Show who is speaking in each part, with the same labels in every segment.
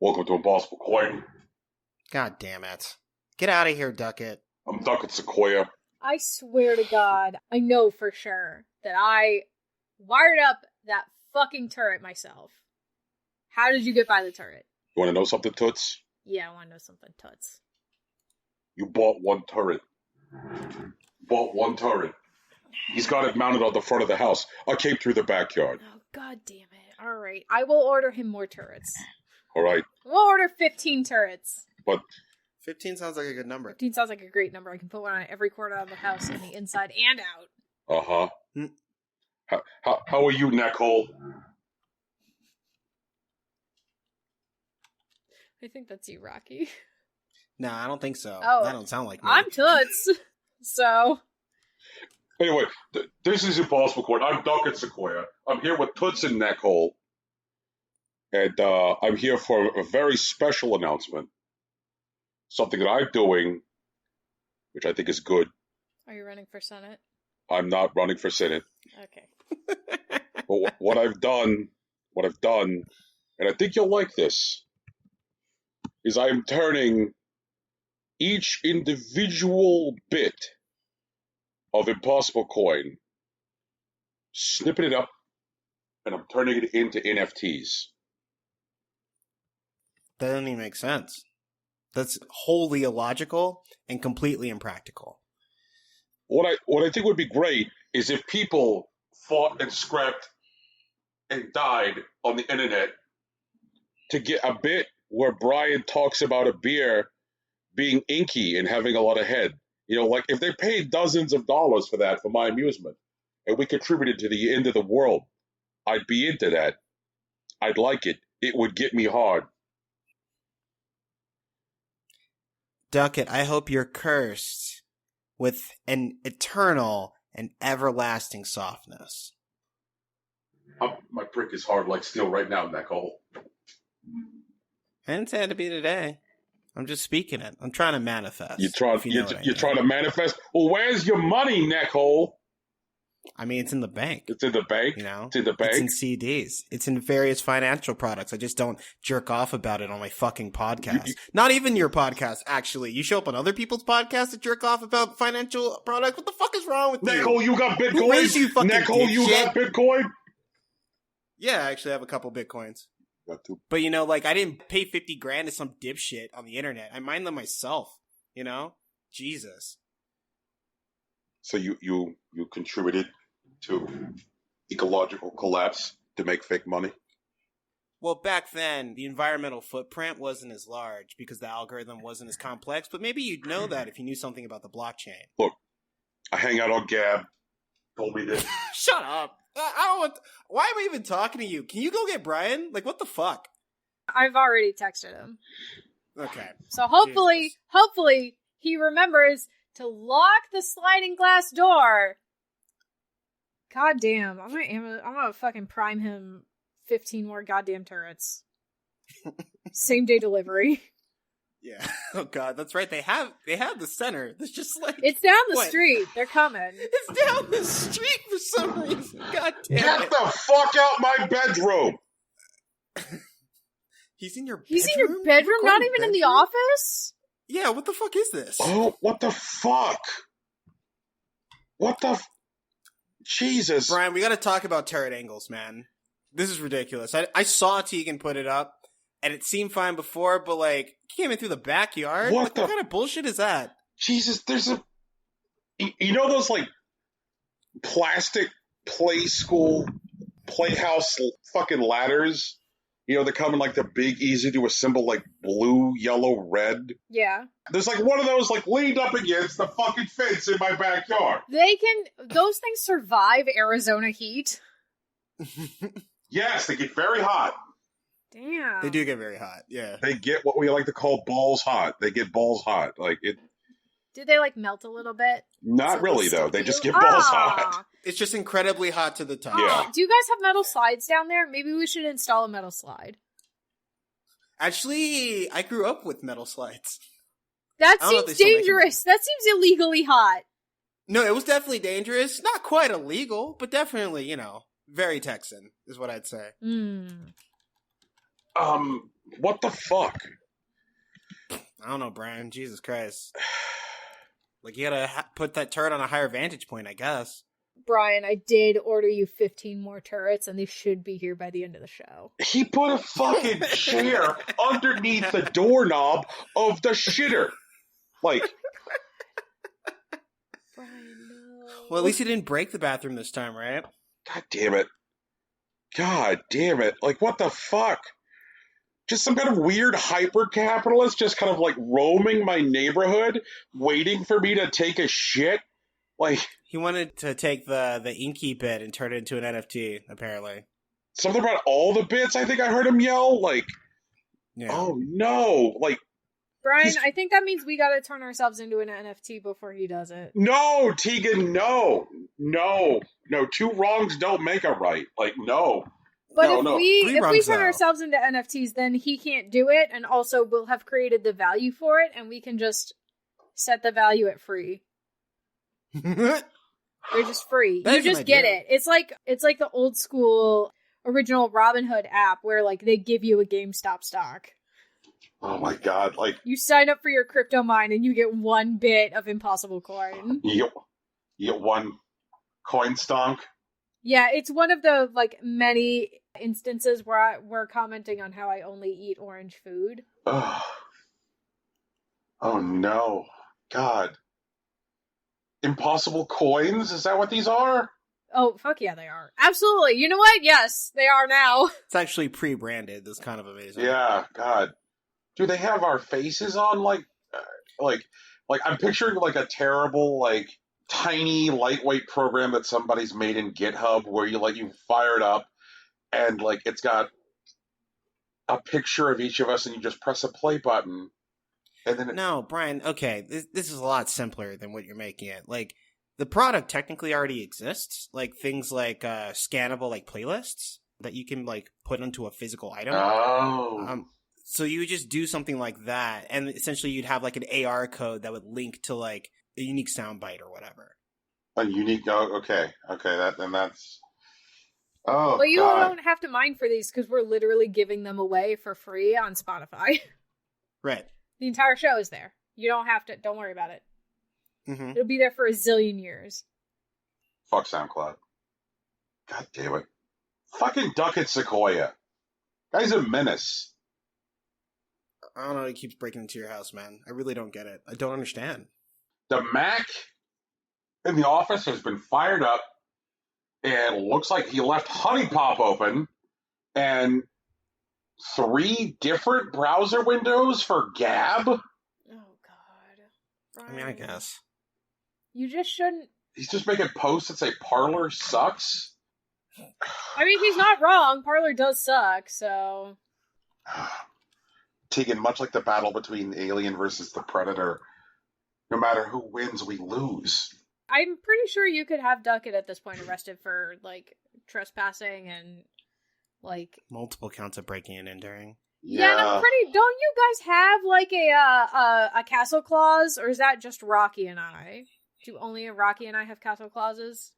Speaker 1: Welcome to Impossible Coin.
Speaker 2: God damn it. Get out of here, Ducket.
Speaker 1: I'm Ducket Sequoia.
Speaker 3: I swear to God, I know for sure that I wired up that fucking turret myself. How did you get by the turret?
Speaker 1: You want to know something, Toots?
Speaker 3: Yeah, I want to know something, Toots.
Speaker 1: You bought one turret. He's got it mounted on the front of the house. I came through the backyard.
Speaker 3: Oh, God damn it. All right. I will order him more turrets.
Speaker 1: All right.
Speaker 3: We'll order 15 turrets.
Speaker 1: But
Speaker 2: 15 sounds like a good number.
Speaker 3: 15 sounds like a great number. I can put one on every corner of the house, on the inside and out.
Speaker 1: Uh-huh. How are you, Neckhole?
Speaker 3: I think that's you, Rocky.
Speaker 2: No, I don't think so.
Speaker 3: Oh,
Speaker 2: that don't sound like me.
Speaker 3: I'm Toots. So...
Speaker 1: Anyway, this is Impossible Coin. I'm Ducket Sequoia. I'm here with Toots and Neckhole. And I'm here for a very special announcement. Something that I'm doing, which I think is good.
Speaker 3: Are you running for Senate?
Speaker 1: I'm not running for Senate.
Speaker 3: Okay.
Speaker 1: But what I've done, and I think you'll like this, is I'm turning each individual bit of Impossible Coin, snipping it up, and I'm turning it into NFTs.
Speaker 2: That doesn't even make sense. That's wholly illogical and completely impractical.
Speaker 1: What I think would be great is if people fought and scrapped and died on the internet to get a bit where Brian talks about a beer being inky and having a lot of head. You know, like if they paid dozens of dollars for that for my amusement and we contributed to the end of the world, I'd be into that. I'd like it. It would get me hard.
Speaker 2: Ducket, I hope you're cursed with an eternal and everlasting softness.
Speaker 1: My prick is hard like steel right now, Neckhole.
Speaker 2: I didn't say it to be today. I'm just speaking it. I'm trying to manifest.
Speaker 1: You're trying to manifest? Well, where's your money, Neckhole?
Speaker 2: I mean, it's in the bank.
Speaker 1: It's in the bank?
Speaker 2: You know?
Speaker 1: It's in the bank?
Speaker 2: It's in CDs. It's in various financial products. I just don't jerk off about it on my fucking podcast. Not even your podcast, actually. You show up on other people's podcasts to jerk off about financial products? What the fuck is wrong with you?
Speaker 1: Neckhole, you got Bitcoin?
Speaker 2: Who raised you, fucking
Speaker 1: Neckhole, you got Bitcoin?
Speaker 2: Yeah, I actually have a couple Bitcoins.
Speaker 1: Got to.
Speaker 2: But, you know, like, I didn't pay $50,000 to some dipshit on the internet. I mined them myself, you know? Jesus.
Speaker 1: So you contributed to ecological collapse to make fake money?
Speaker 2: Well, back then, the environmental footprint wasn't as large because the algorithm wasn't as complex, but maybe you'd know that if you knew something about the blockchain.
Speaker 1: Look, I hang out on Gab. Told me this.
Speaker 2: Shut up. I don't want... Why am I even talking to you? Can you go get Brian? Like, what the fuck?
Speaker 3: I've already texted him.
Speaker 2: Okay.
Speaker 3: So hopefully he remembers to lock the sliding glass door. God damn, I'm gonna fucking prime him 15 more goddamn turrets. Same day delivery.
Speaker 2: Yeah. Oh god, that's right. They have the center. It's just like
Speaker 3: it's down the street. They're coming.
Speaker 2: It's down the street for some reason. God damn
Speaker 1: Get the fuck out my bedroom!
Speaker 2: He's in your bedroom?
Speaker 3: He's in your bedroom? Not even in the office?
Speaker 2: Yeah, what the fuck is this?
Speaker 1: Oh, what the fuck? What the Jesus.
Speaker 2: Brian, we gotta talk about turret angles, man. This is ridiculous. I saw Tegan put it up, and it seemed fine before, but, like, he came in through the backyard? What kind of bullshit is that?
Speaker 1: Jesus, there's a... You know those, like, plastic playhouse fucking ladders? You know, they come in, like, the big, easy to assemble, like, blue, yellow, red?
Speaker 3: Yeah.
Speaker 1: There's, like, one of those, like, leaned up against the fucking fence in my backyard.
Speaker 3: Those things survive Arizona heat?
Speaker 1: Yes, they get very hot.
Speaker 3: Damn.
Speaker 2: They do get very hot, yeah.
Speaker 1: They get what we like to call balls hot. They get balls hot. Like, it...
Speaker 3: Do they, like, melt a little bit?
Speaker 1: Not really, though. They just get balls hot.
Speaker 2: It's just incredibly hot to the touch.
Speaker 1: Yeah.
Speaker 3: Do you guys have metal slides down there? Maybe we should install a metal slide.
Speaker 2: Actually, I grew up with metal slides.
Speaker 3: That seems dangerous. That seems illegally hot.
Speaker 2: No, it was definitely dangerous. Not quite illegal, but definitely, you know, very Texan, is what I'd say.
Speaker 1: What the fuck?
Speaker 2: I don't know, Brian. Jesus Christ. Like, you gotta put that turret on a higher vantage point, I guess.
Speaker 3: Brian, I did order you 15 more turrets, and they should be here by the end of the show.
Speaker 1: He put a fucking chair underneath the doorknob of the shitter. Like,
Speaker 3: Brian, no.
Speaker 2: Well, at least he didn't break the bathroom this time, right?
Speaker 1: God damn it. God damn it. Like, what the fuck? Just some kind of weird hyper-capitalist just kind of, like, roaming my neighborhood, waiting for me to take a shit? Like...
Speaker 2: He wanted to take the inky bit and turn it into an NFT, apparently.
Speaker 1: Something about all the bits, I think I heard him yell? Like,
Speaker 2: Yeah.
Speaker 1: oh no. Like,
Speaker 3: Brian, I think that means we gotta turn ourselves into an NFT before he does it.
Speaker 1: no, Tegan, no. No. No, two wrongs don't make a right. Like, no.
Speaker 3: But
Speaker 1: No,
Speaker 3: if
Speaker 2: Three
Speaker 3: we
Speaker 2: runs
Speaker 3: turn
Speaker 2: out.
Speaker 3: ourselves into NFTs, then he can't do it, and also we'll have created the value for it, and we can just set the value at free. They're just free.
Speaker 2: That
Speaker 3: You
Speaker 2: is an
Speaker 3: just get
Speaker 2: idea.
Speaker 3: it. It's like the old school original Robinhood app where like they give you a GameStop stock.
Speaker 1: Oh my god. Like,
Speaker 3: You sign up for your crypto mine and you get 1 bit of impossible coin.
Speaker 1: you get one coin stonk.
Speaker 3: Yeah, it's one of the like many instances where we're commenting on how I only eat orange food.
Speaker 1: Ugh. Oh no. God. Impossible coins? Is that what these are?
Speaker 3: Oh, fuck yeah, they are. Absolutely. You know what? Yes, they are now.
Speaker 2: It's actually pre-branded. That's kind of amazing.
Speaker 1: Yeah, God. Do they have our faces on? Like I'm picturing like a terrible, like, tiny, lightweight program that somebody's made in GitHub where you fire it up and, like, it's got a picture of each of us and you just press a play button. And then
Speaker 2: No, Brian, okay, this is a lot simpler than what you're making it. Like, the product technically already exists. Like, things like scannable, like, playlists that you can, like, put into a physical item.
Speaker 1: Oh.
Speaker 2: So you would just do something like that, and essentially you'd have, like, an AR code that would link to, like, a unique soundbite or whatever.
Speaker 1: A unique... Oh, okay. That's... Oh,
Speaker 3: Well, you
Speaker 1: God.
Speaker 3: don't have to mine for these because we're literally giving them away for free on Spotify.
Speaker 2: Right.
Speaker 3: The entire show is there. You don't have to. Don't worry about it.
Speaker 2: Mm-hmm.
Speaker 3: It'll be there for a zillion years.
Speaker 1: Fuck SoundCloud. God damn it. Fucking Duckett Sequoia. Guy's a menace.
Speaker 2: I don't know, he keeps breaking into your house, man. I really don't get it. I don't understand.
Speaker 1: The Mac in the office has been fired up, and it looks like he left Honey Pop open, and 3 different browser windows for Gab.
Speaker 3: Oh, God.
Speaker 2: I mean, I guess.
Speaker 3: You just shouldn't.
Speaker 1: He's just making posts that say Parlor sucks.
Speaker 3: I mean, he's not wrong. Parlor does suck, so.
Speaker 1: Tegan, much like the battle between Alien versus the Predator, no matter who wins, we lose.
Speaker 3: I'm pretty sure you could have Duckett at this point arrested for, like, trespassing and, like.
Speaker 2: Multiple counts of breaking and entering.
Speaker 3: Yeah, and I'm pretty. Don't you guys have, like, a castle clause, or is that just Rocky and I? Do only Rocky and I have castle clauses?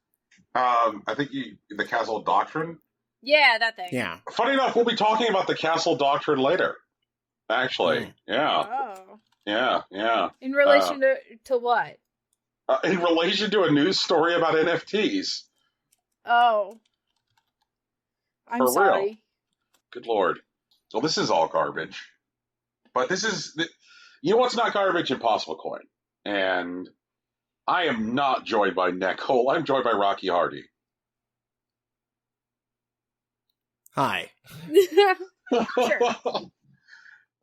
Speaker 1: I think the Castle Doctrine?
Speaker 3: Yeah, that thing.
Speaker 2: Yeah.
Speaker 1: Funny enough, we'll be talking about the Castle Doctrine later. Actually. Yeah.
Speaker 3: Oh.
Speaker 1: Yeah.
Speaker 3: In relation to what?
Speaker 1: In relation to a news story about NFTs.
Speaker 3: Oh. I'm
Speaker 1: For
Speaker 3: sorry.
Speaker 1: real. Good Lord. Well, this is all garbage. But this is... You know what's not garbage? Impossible Coin. And I am not joined by Neckhole. I'm joined by Rocky Hardy.
Speaker 2: Hi.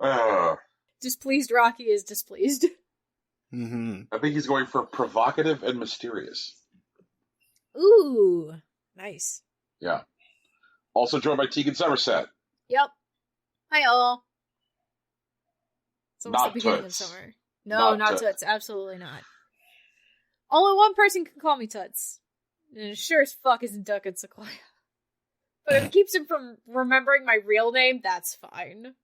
Speaker 3: Sure. Displeased Rocky is displeased.
Speaker 2: Mm-hmm.
Speaker 1: I think he's going for provocative and mysterious.
Speaker 3: Ooh. Nice.
Speaker 1: Yeah. Also joined by Tegan Somerset.
Speaker 3: Yep. Hi, all. It's almost
Speaker 1: Not
Speaker 3: the beginning
Speaker 1: Toots.
Speaker 3: of summer. No,
Speaker 1: Not
Speaker 3: not
Speaker 1: Toots.
Speaker 3: Toots. Absolutely not. Only one person can call me Toots. And it sure as fuck isn't Duckett Sequoia. But if it keeps him from remembering my real name, that's fine.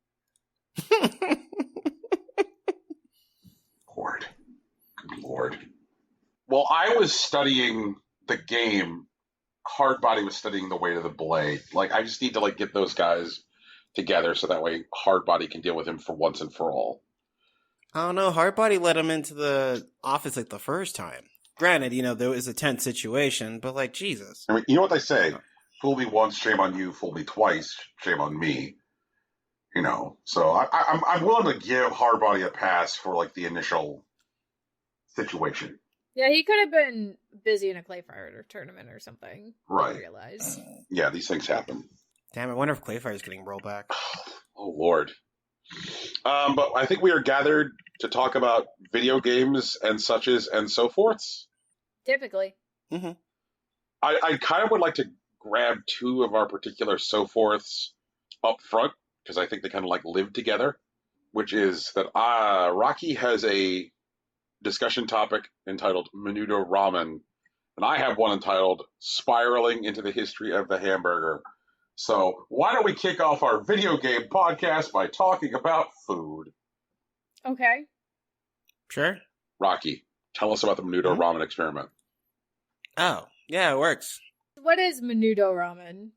Speaker 1: Lord. Good Lord. Well, I was studying the game. Hardbody was studying the weight of the blade. Like, I just need to, like, get those guys together so that way Hardbody can deal with him for once and for all.
Speaker 2: I don't know. Hardbody let him into the office like the first time. Granted, there was a tense situation, but like, Jesus.
Speaker 1: I mean, you know what they say? Fool me once, shame on you. Fool me twice, shame on me. So I'm willing to give Hardbody a pass for like the initial situation.
Speaker 3: Yeah, he could have been busy in a Clayfire tournament or something.
Speaker 1: Right.
Speaker 3: I realize.
Speaker 1: Yeah, these things happen.
Speaker 2: Damn, I wonder if Clayfire is getting rolled back.
Speaker 1: Oh, Lord. But I think we are gathered to talk about video games and suches and so forths.
Speaker 3: Typically.
Speaker 2: Mm-hmm.
Speaker 1: I kind of would like to grab two of our particular so forths up front, because I think they kind of like live together, which is that Rocky has a discussion topic entitled Menudo Ramen, and I have one entitled Spiraling into the History of the Hamburger. So why don't we kick off our video game podcast by talking about food?
Speaker 3: Okay.
Speaker 2: Sure.
Speaker 1: Rocky, tell us about the Menudo Ramen experiment.
Speaker 2: Oh, yeah, it works.
Speaker 3: What is Menudo Ramen?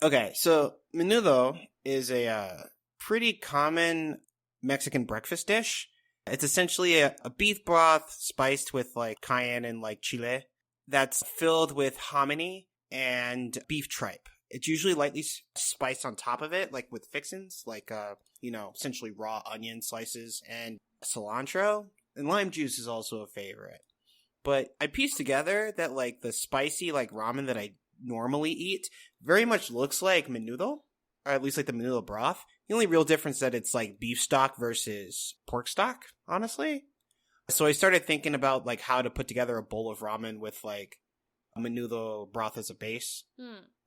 Speaker 2: Okay, so Menudo is a pretty common Mexican breakfast dish. It's essentially a beef broth spiced with like cayenne and like chile that's filled with hominy and beef tripe. It's usually lightly spiced on top of it, like with fixins, like, essentially raw onion slices and cilantro. And lime juice is also a favorite. But I pieced together that like the spicy like ramen that I normally eat very much looks like menudo, or at least like the menudo broth. The only real difference is that it's like beef stock versus pork stock, honestly. So I started thinking about like how to put together a bowl of ramen with like a menudo broth as a base.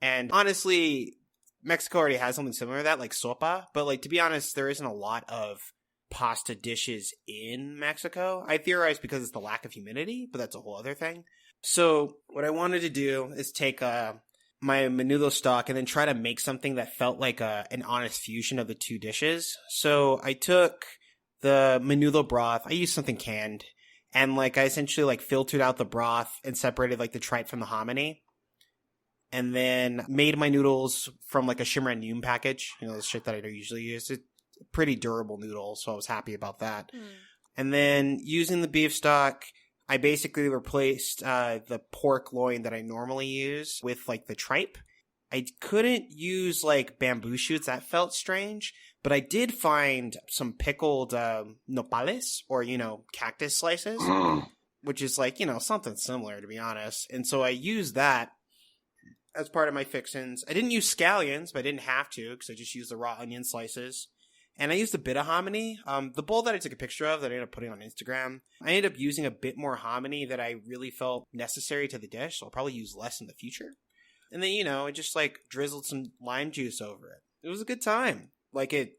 Speaker 2: And honestly, Mexico already has something similar to that, like sopa. But like, to be honest, there isn't a lot of pasta dishes in Mexico. I theorize because it's the lack of humidity, but that's a whole other thing. So what I wanted to do is take my menudo stock and then try to make something that felt like an honest fusion of the two dishes. So I took the menudo broth. I used something canned. And like I essentially like filtered out the broth and separated like the tripe from the hominy. And then made my noodles from like a shimmer and yum package. The shit that I don't usually use. It's a pretty durable noodle, so I was happy about that. And then using the beef stock, I basically replaced the pork loin that I normally use with like the tripe. I couldn't use like bamboo shoots. That felt strange. But I did find some pickled nopales or, cactus slices, which is like, something similar, to be honest. And so I used that as part of my fixins. I didn't use scallions, but I didn't have to because I just used the raw onion slices. And I used a bit of hominy. The bowl that I took a picture of that I ended up putting on Instagram, I ended up using a bit more hominy that I really felt necessary to the dish. So I'll probably use less in the future. And then, I just like drizzled some lime juice over it. It was a good time. Like it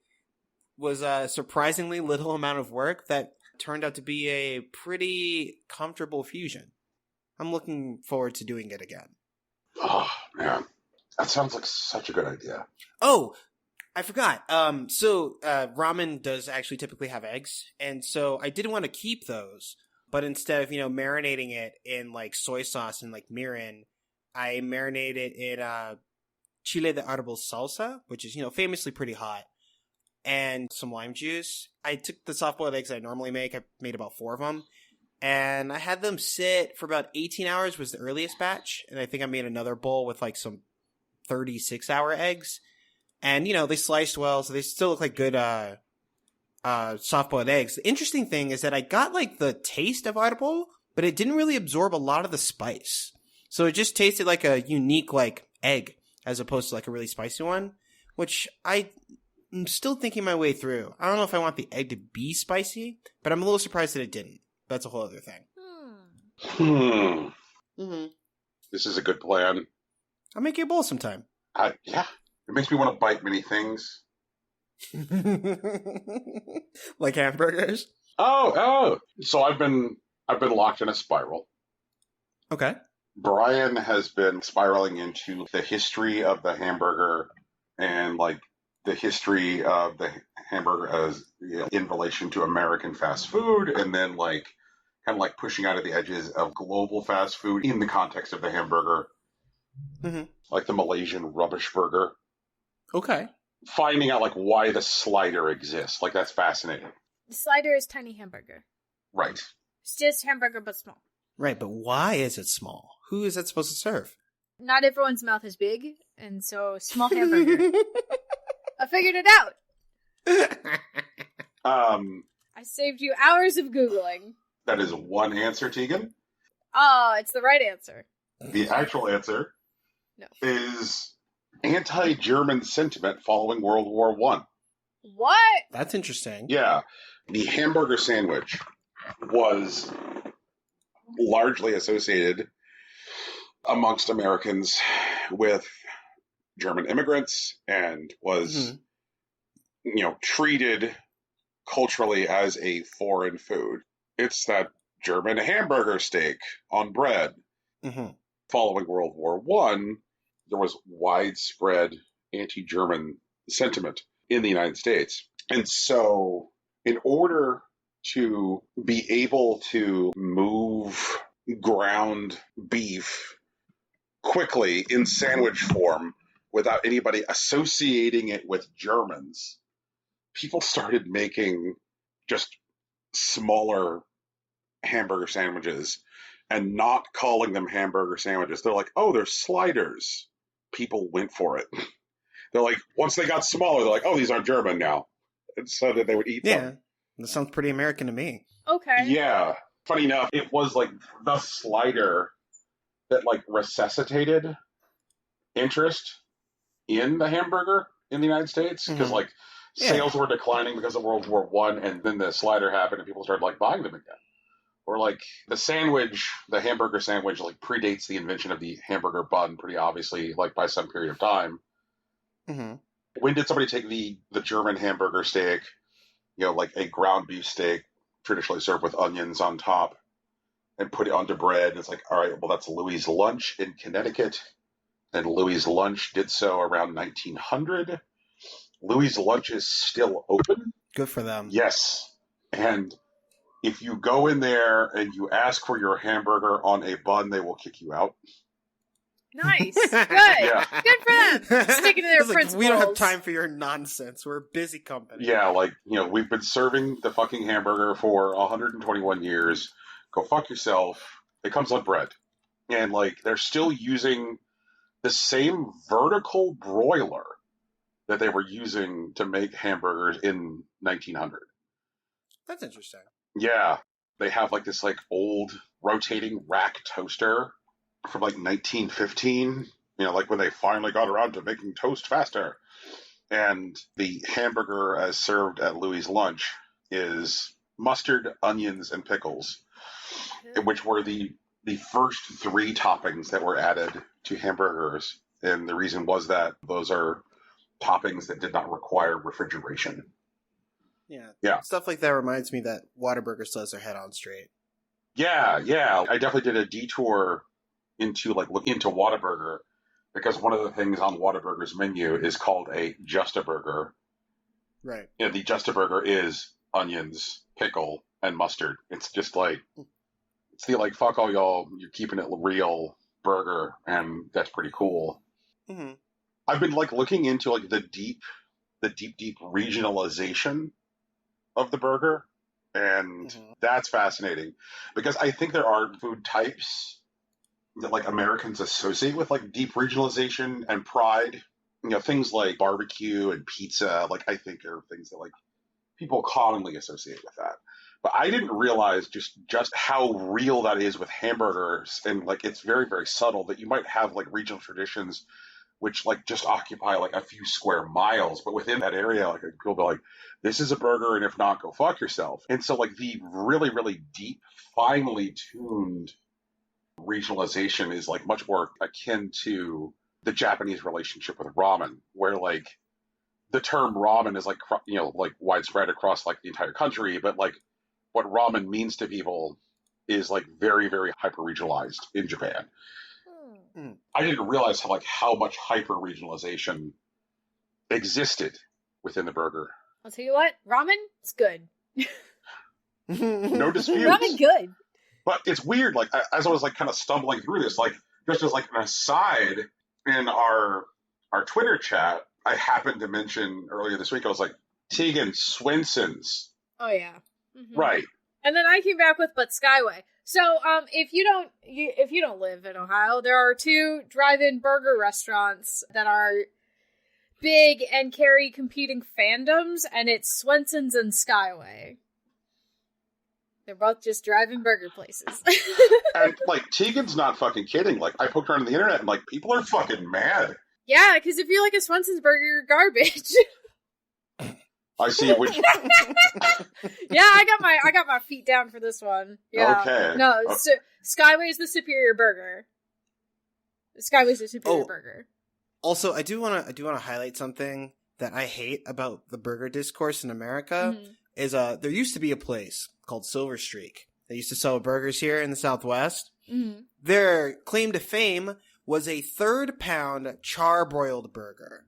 Speaker 2: was a surprisingly little amount of work that turned out to be a pretty comfortable fusion. I'm looking forward to doing it again.
Speaker 1: Oh, man. That sounds like such a good idea.
Speaker 2: Oh, I forgot. So ramen does actually typically have eggs. And so I didn't want to keep those. But instead of, marinating it in like soy sauce and like mirin, I marinated it in chile de árbol salsa, which is, famously pretty hot, and some lime juice. I took the soft-boiled eggs I normally make. I made about 4 of them. And I had them sit for about 18 hours was the earliest batch. And I think I made another bowl with like some 36-hour eggs. And, they sliced well, so they still look like good soft-boiled eggs. The interesting thing is that I got like the taste of árbol, but it didn't really absorb a lot of the spice. So it just tasted like a unique like egg as opposed to like a really spicy one, which I'm still thinking my way through. I don't know if I want the egg to be spicy, but I'm a little surprised that it didn't. That's a whole other thing.
Speaker 1: This is a good plan.
Speaker 2: I'll make you a bowl sometime.
Speaker 1: Yeah. It makes me want to bite many things.
Speaker 2: Like hamburgers?
Speaker 1: Oh. So I've been locked in a spiral.
Speaker 2: Okay.
Speaker 1: Brian has been spiraling into the history of the hamburger and like the history of the hamburger as in relation to American fast food, and then like kind of like pushing out of the edges of global fast food in the context of the hamburger, like the Malaysian rubbish burger.
Speaker 2: Okay.
Speaker 1: finding out like why the slider exists. Like that's fascinating.
Speaker 3: The slider is tiny hamburger.
Speaker 1: Right.
Speaker 3: It's just hamburger, but small.
Speaker 2: Right, but why is it small? Who is that supposed to serve?
Speaker 3: Not everyone's mouth is big, and so small hamburger. I figured it out. I saved you hours of Googling.
Speaker 1: That is one answer, Tegan.
Speaker 3: Oh, it's the right answer.
Speaker 1: The actual answer
Speaker 3: No.
Speaker 1: is anti-German sentiment following World War I.
Speaker 3: What?
Speaker 2: That's interesting.
Speaker 1: Yeah. The hamburger sandwich was largely associated amongst Americans with German immigrants and was, treated culturally as a foreign food. It's that German hamburger steak on bread.
Speaker 2: Mm-hmm.
Speaker 1: Following World War I, there was widespread anti-German sentiment in the United States. And so in order to be able to move ground beef quickly in sandwich form without anybody associating it with Germans, people started making just smaller hamburger sandwiches and not calling them hamburger sandwiches. They're like, oh, they're sliders. People went for it. They're like, once they got smaller, they're like, oh, these aren't German now. And so that they would eat them.
Speaker 2: Yeah, that sounds pretty American to me.
Speaker 3: Okay.
Speaker 1: Yeah. Funny enough, it was like the slider that like resuscitated interest in the hamburger in the United States. Because like sales were declining because of World War I, and then the slider happened and people started like buying them again. Or like the sandwich, the hamburger sandwich, like predates the invention of the hamburger bun pretty obviously, like by some period of time.
Speaker 2: Mm-hmm.
Speaker 1: When did somebody take the German hamburger steak, like a ground beef steak, traditionally served with onions on top, and put it onto bread? And it's like, all right, well, that's Louis' Lunch in Connecticut. And Louis' Lunch did so around 1900. Louis' Lunch is still open.
Speaker 2: Good for them.
Speaker 1: Yes. And if you go in there and you ask for your hamburger on a bun, they will kick you out.
Speaker 3: Nice. Good.
Speaker 1: Yeah.
Speaker 3: Good for them. Sticking to their principles.
Speaker 2: We don't have time for your nonsense. We're a busy company.
Speaker 1: Yeah, like, we've been serving the fucking hamburger for 121 years. Go fuck yourself. It comes on bread. And, like, they're still using the same vertical broiler that they were using to make hamburgers in 1900.
Speaker 2: That's interesting.
Speaker 1: Yeah. They have, like, this, like, old rotating rack toaster from, like, 1915. Like when they finally got around to making toast faster. And the hamburger as served at Louis' Lunch is mustard, onions, and pickles, which were the first three toppings that were added to hamburgers. And the reason was that those are toppings that did not require refrigeration.
Speaker 2: Yeah. Stuff like that reminds me that Whataburger still has their head on straight.
Speaker 1: Yeah. I definitely did a detour into Whataburger, because one of the things on Whataburger's menu is called a Just-A-Burger.
Speaker 2: Right.
Speaker 1: And the Just-A-Burger is onions, pickle, and mustard. It's just like, it's the like, fuck all y'all, you're keeping it real burger, and that's pretty cool.
Speaker 2: Mm-hmm.
Speaker 1: I've been like looking into like the deep regionalization of the burger, and that's fascinating, because I think there are food types that like Americans associate with like deep regionalization and pride. Things like barbecue and pizza, like I think are things that like people commonly associate with that. But I didn't realize just how real that is with hamburgers, and like it's very, very subtle that you might have like regional traditions which like just occupy like a few square miles, but within that area, like people be like, this is a burger, and if not, go fuck yourself. And so like the really, really deep, finely tuned regionalization is like much more akin to the Japanese relationship with ramen, where like the term ramen is like, like widespread across like the entire country, but like what ramen means to people is like very, very hyper regionalized in Japan. I didn't realize how much hyper regionalization existed within the burger.
Speaker 3: I'll tell you what, ramen, it's good.
Speaker 1: No dispute.
Speaker 3: Ramen good.
Speaker 1: But it's weird, like, as I was, like, kind of stumbling through this, like, just as, like, an aside, in our Twitter chat, I happened to mention earlier this week, I was like, Tegan, Swenson's.
Speaker 3: Oh yeah. Mm-hmm.
Speaker 1: Right.
Speaker 3: And then I came back with but Skyway. So if you don't live in Ohio, there are 2 drive-in burger restaurants that are big and carry competing fandoms, and it's Swenson's and Skyway. They're both just drive-in burger places.
Speaker 1: And, like, Tegan's not fucking kidding. Like, I poked around on the internet and, like, people are fucking mad.
Speaker 3: Yeah, because if you like a Swenson's burger, you're garbage.
Speaker 1: I see which.
Speaker 3: Yeah, I got my feet down for this one. Yeah.
Speaker 1: Okay.
Speaker 3: No, Skyway's the superior burger. Skyway's the superior burger.
Speaker 2: Also, I do want to highlight something that I hate about the burger discourse in America.
Speaker 3: Mm-hmm.
Speaker 2: Is there used to be a place called Silver Streak. They used to sell burgers here in the Southwest.
Speaker 3: Mm-hmm.
Speaker 2: Their claim to fame was a 3rd pound charbroiled burger.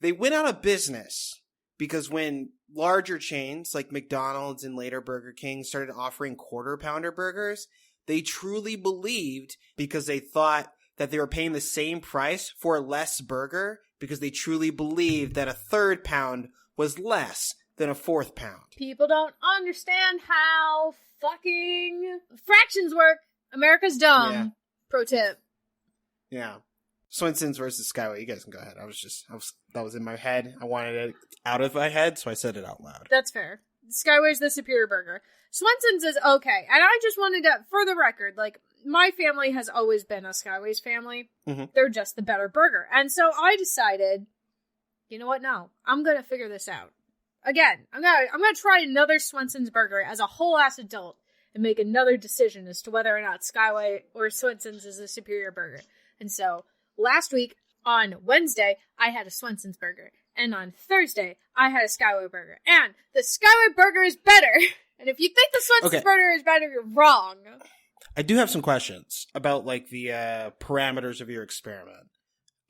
Speaker 2: They went out of business because when larger chains like McDonald's and later Burger King started offering 1/4 pounder burgers, they truly believed, because they thought that they were paying the same price for a less burger, because they truly believed that a 3rd pound was less than a 4th pound.
Speaker 3: People don't understand how fucking fractions work. America's dumb.
Speaker 2: Yeah.
Speaker 3: Pro tip.
Speaker 2: Yeah. Swenson's versus Skyway. You guys can go ahead. That was in my head. I wanted it out of my head, so I said it out loud.
Speaker 3: That's fair. Skyway's the superior burger. Swenson's is okay. And I just wanted to, for the record, like, my family has always been a Skyway's family.
Speaker 2: Mm-hmm.
Speaker 3: They're just the better burger. And so I decided, you know what? No, I'm going to figure this out. Again, I'm gonna try another Swenson's burger as a whole ass adult and make another decision as to whether or not Skyway or Swenson's is a superior burger. And so last week on Wednesday, I had a Swenson's burger, and on Thursday I had a Skyway burger, and the Skyway burger is better. And if you think the Swenson's burger is better, you're wrong.
Speaker 2: I do have some questions about like the parameters of your experiment.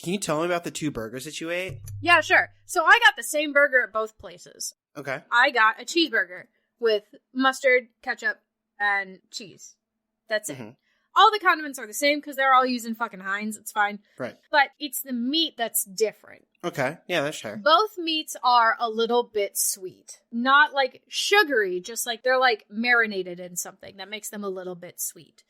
Speaker 2: Can you tell me about the 2 burgers that you ate?
Speaker 3: Yeah, sure. So I got the same burger at both places.
Speaker 2: Okay.
Speaker 3: I got a cheeseburger with mustard, ketchup, and cheese. That's it.
Speaker 2: Mm-hmm.
Speaker 3: All the condiments are the same because they're all using fucking Heinz. It's fine.
Speaker 2: Right.
Speaker 3: But it's the meat that's different.
Speaker 2: Okay. Yeah, that's fair.
Speaker 3: Both meats are a little bit sweet. Not like sugary, just like they're like marinated in something that makes them a little bit sweet.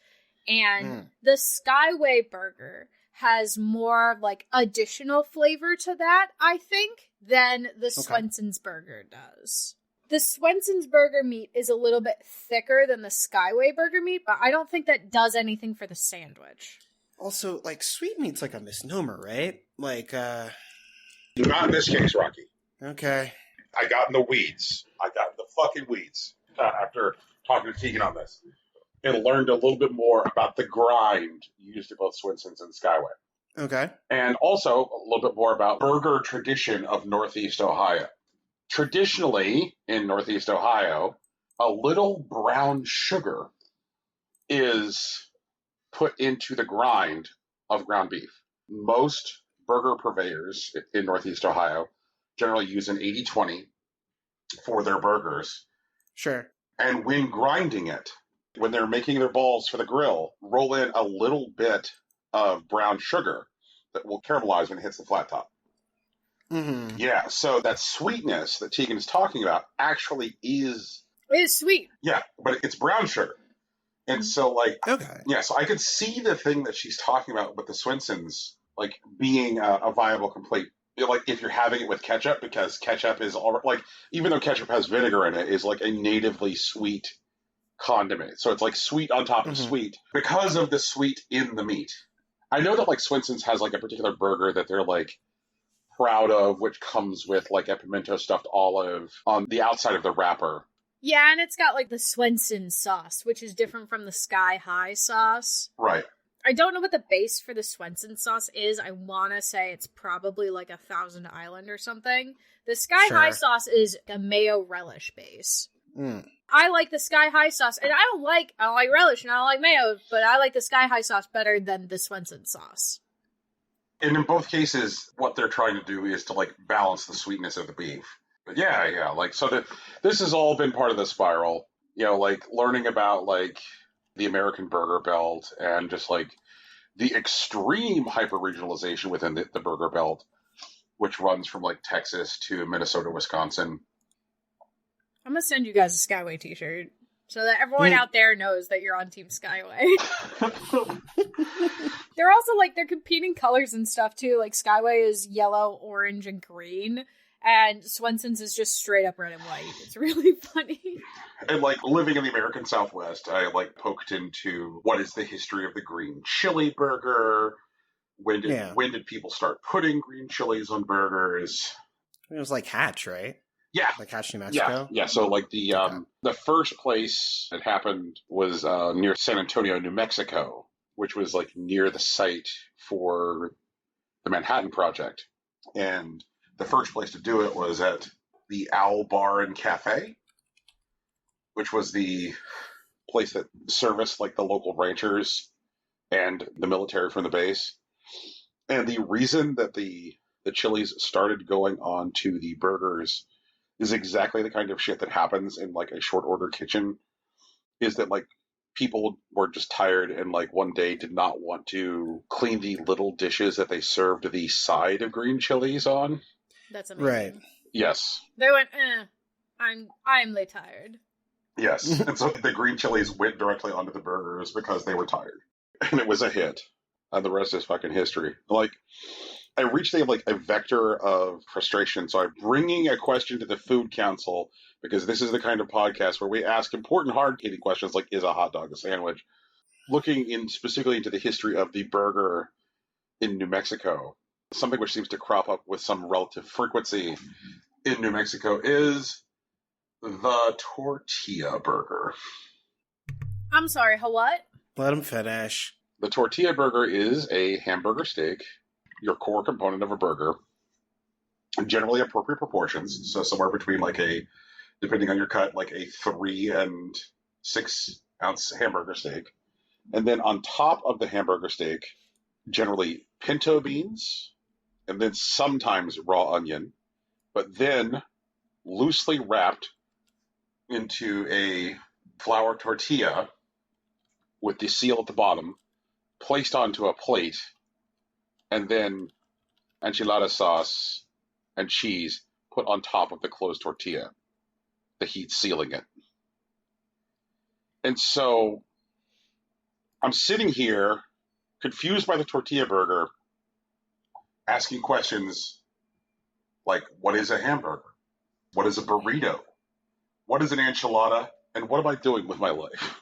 Speaker 3: And the Skyway burger has more like additional flavor to that, I think, than the Swenson's burger does. The Swenson's burger meat is a little bit thicker than the Skyway burger meat, but I don't think that does anything for the sandwich.
Speaker 2: Also, like, sweet meat's like a misnomer, right? Like,
Speaker 1: Not in this case, Rocky.
Speaker 2: Okay.
Speaker 1: I got in the weeds. I got in the fucking weeds after talking to Tegan on this. And learned a little bit more about the grind used at both Swenson's and Skyway.
Speaker 2: Okay.
Speaker 1: And also a little bit more about burger tradition of Northeast Ohio. Traditionally, in Northeast Ohio, a little brown sugar is put into the grind of ground beef. Most burger purveyors in Northeast Ohio generally use an 80-20 for their burgers.
Speaker 2: Sure.
Speaker 1: And when grinding it, when they're making their balls for the grill, roll in a little bit of brown sugar that will caramelize when it hits the flat top.
Speaker 2: Mm-hmm.
Speaker 1: Yeah, so that sweetness that Tegan is talking about actually is...
Speaker 3: It is sweet.
Speaker 1: Yeah, but it's brown sugar. And so, like...
Speaker 2: Okay.
Speaker 1: Yeah, so I could see the thing that she's talking about with the Swenson's, like, being a viable complete... Like, if you're having it with ketchup, because ketchup is... Like, even though ketchup has vinegar in it, is like a natively sweet condiment. So it's like sweet on top of sweet because of the sweet in the meat. I know that like Swenson's has like a particular burger that they're like proud of, which comes with like a pimento stuffed olive on the outside of the wrapper.
Speaker 3: Yeah, and it's got like the Swenson sauce, which is different from the Sky High sauce.
Speaker 1: Right.
Speaker 3: I don't know what the base for the Swenson sauce is. I want to say it's probably like a Thousand Island or something. The Sky High sauce is a mayo relish base. I like the Sky High sauce, and I don't like relish, and I don't like mayo, but I like the Sky High sauce better than the Swenson sauce.
Speaker 1: And in both cases, what they're trying to do is to like balance the sweetness of the beef. But yeah, like so this has all been part of the spiral. You know, like learning about like the American burger belt and just like the extreme hyper regionalization within the burger belt. which runs from like Texas to Minnesota, Wisconsin.
Speaker 3: I'm gonna send you guys a Skyway t-shirt so that everyone out there knows that you're on Team Skyway. They're also like, they're competing colors and stuff too. Like Skyway is yellow, orange, and green. And Swenson's is just straight up red and white. It's really funny.
Speaker 1: And like living in the American Southwest, I like poked into what is the history of the green chili burger. When did people start putting green chilies on burgers?
Speaker 2: It was like Hatch, right?
Speaker 1: Yeah.
Speaker 2: Like Hatch, New Mexico?
Speaker 1: Yeah. So like the first place it happened was near San Antonio, New Mexico, which was like near the site for the Manhattan Project. And the first place to do it was at the Owl Bar and Cafe, which was the place that serviced like the local ranchers and the military from the base. And the reason that the chilies started going on to the burgers is exactly the kind of shit that happens in like a short order kitchen, is that like people were just tired and like one day did not want to clean the little dishes that they served the side of green chilies on.
Speaker 3: That's amazing.
Speaker 2: Right.
Speaker 1: Yes.
Speaker 3: They went, I'm late tired.
Speaker 1: Yes. And so the green chilies went directly onto the burgers because they were tired. And it was a hit. And the rest is fucking history. Like, I reached a vector of frustration. So I'm bringing a question to the Food Council, because this is the kind of podcast where we ask important, hard-hitting questions like, is a hot dog a sandwich? Looking specifically into the history of the burger in New Mexico, something which seems to crop up with some relative frequency in New Mexico is the tortilla burger.
Speaker 3: I'm sorry, what?
Speaker 2: Let him finish.
Speaker 1: The tortilla burger is a hamburger steak, your core component of a burger, generally appropriate proportions, so somewhere between depending on your cut, like a 3 and 6 ounce hamburger steak. And then on top of the hamburger steak, generally pinto beans, and then sometimes raw onion, but then loosely wrapped into a flour tortilla with the seal at the bottom, placed onto a plate, and then enchilada sauce and cheese put on top of the closed tortilla, the heat sealing it. And so I'm sitting here confused by the tortilla burger, asking questions like, what is a hamburger? What is a burrito? What is an enchilada? And what am I doing with my life?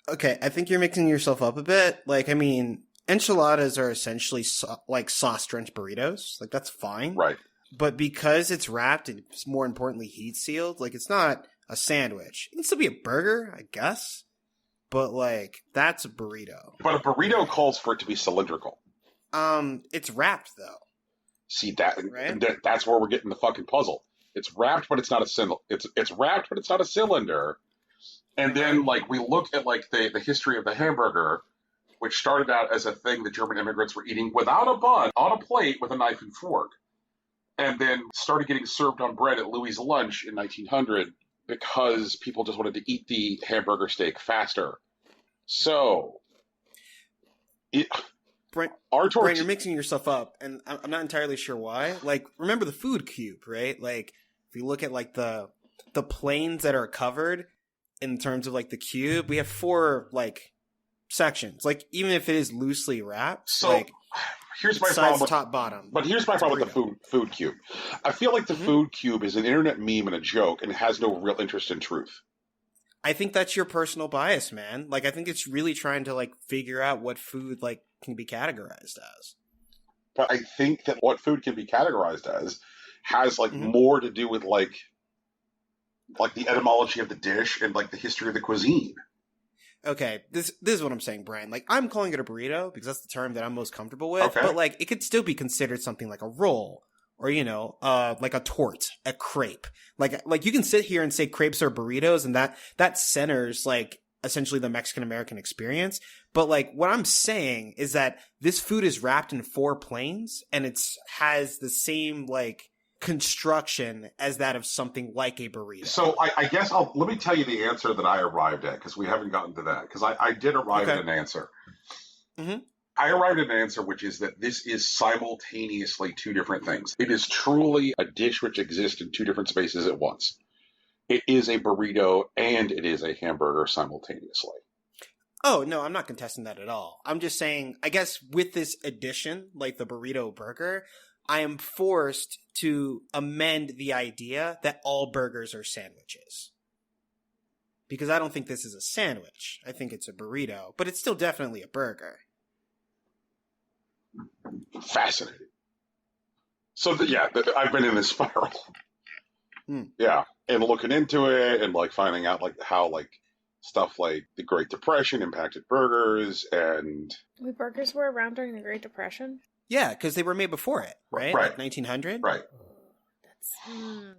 Speaker 2: Okay, I think you're mixing yourself up a bit. Like, I mean, enchiladas are essentially sauce-drenched burritos. Like, that's fine.
Speaker 1: Right.
Speaker 2: But because it's wrapped and, more importantly, heat-sealed, like, it's not a sandwich. It can still be a burger, I guess. But, like, that's a burrito.
Speaker 1: But a burrito calls for it to be cylindrical.
Speaker 2: It's wrapped, though.
Speaker 1: See, that's where we're getting the fucking puzzle. It's wrapped, but it's not a cylinder. It's wrapped, but it's not a cylinder. And then, like, we look at, like, the history of the hamburger, which started out as a thing that German immigrants were eating without a bun, on a plate with a knife and fork. And then started getting served on bread at Louis' lunch in 1900 because people just wanted to eat the hamburger steak faster. So,
Speaker 2: Brent, you're mixing yourself up, and I'm not entirely sure why. Like, remember the food cube, right? Like, if you look at, like, the planes that are covered in terms of, like, the cube, we have 4, like, sections. Like, even if it is loosely wrapped,
Speaker 1: so,
Speaker 2: like,
Speaker 1: here's my
Speaker 2: sides,
Speaker 1: problem
Speaker 2: top, bottom.
Speaker 1: But here's my problem with the food cube. I feel like the food cube is an internet meme and a joke and has no real interest in truth.
Speaker 2: I think that's your personal bias, man. Like, I think it's really trying to, like, figure out what food, like, can be categorized as.
Speaker 1: But I think that what food can be categorized as has, like, more to do with, like the etymology of the dish and, like, the history of the cuisine.
Speaker 2: Okay, this is what I'm saying, Brian. Like, I'm calling it a burrito because that's the term that I'm most comfortable with.
Speaker 1: Okay.
Speaker 2: But, like, it could still be considered something like a roll or, you know, like a torte, a crepe. Like you can sit here and say crepes are burritos, and that centers, like, essentially the Mexican-American experience. But, like, what I'm saying is that this food is wrapped in 4 planes, and has the same, like, construction as that of something like a burrito.
Speaker 1: So I guess let me tell you the answer that I arrived at, because we haven't gotten to that, because I did arrive at an answer.
Speaker 2: Mm-hmm.
Speaker 1: I arrived at an answer, which is that this is simultaneously two different things. It is truly a dish which exists in two different spaces at once. It is a burrito and it is a hamburger simultaneously.
Speaker 2: Oh, no, I'm not contesting that at all. I'm just saying, I guess with this addition, like the burrito burger, I am forced to amend the idea that all burgers are sandwiches. Because I don't think this is a sandwich. I think it's a burrito, but it's still definitely a burger.
Speaker 1: Fascinating. So, I've been in this spiral. Yeah, and looking into it and, like, finding out, like, how, like, stuff like the Great Depression impacted burgers and...
Speaker 3: Wait, burgers were around during the Great Depression?
Speaker 2: Yeah, because they were made before it, right?
Speaker 1: Right.
Speaker 2: Like 1900?
Speaker 1: Right.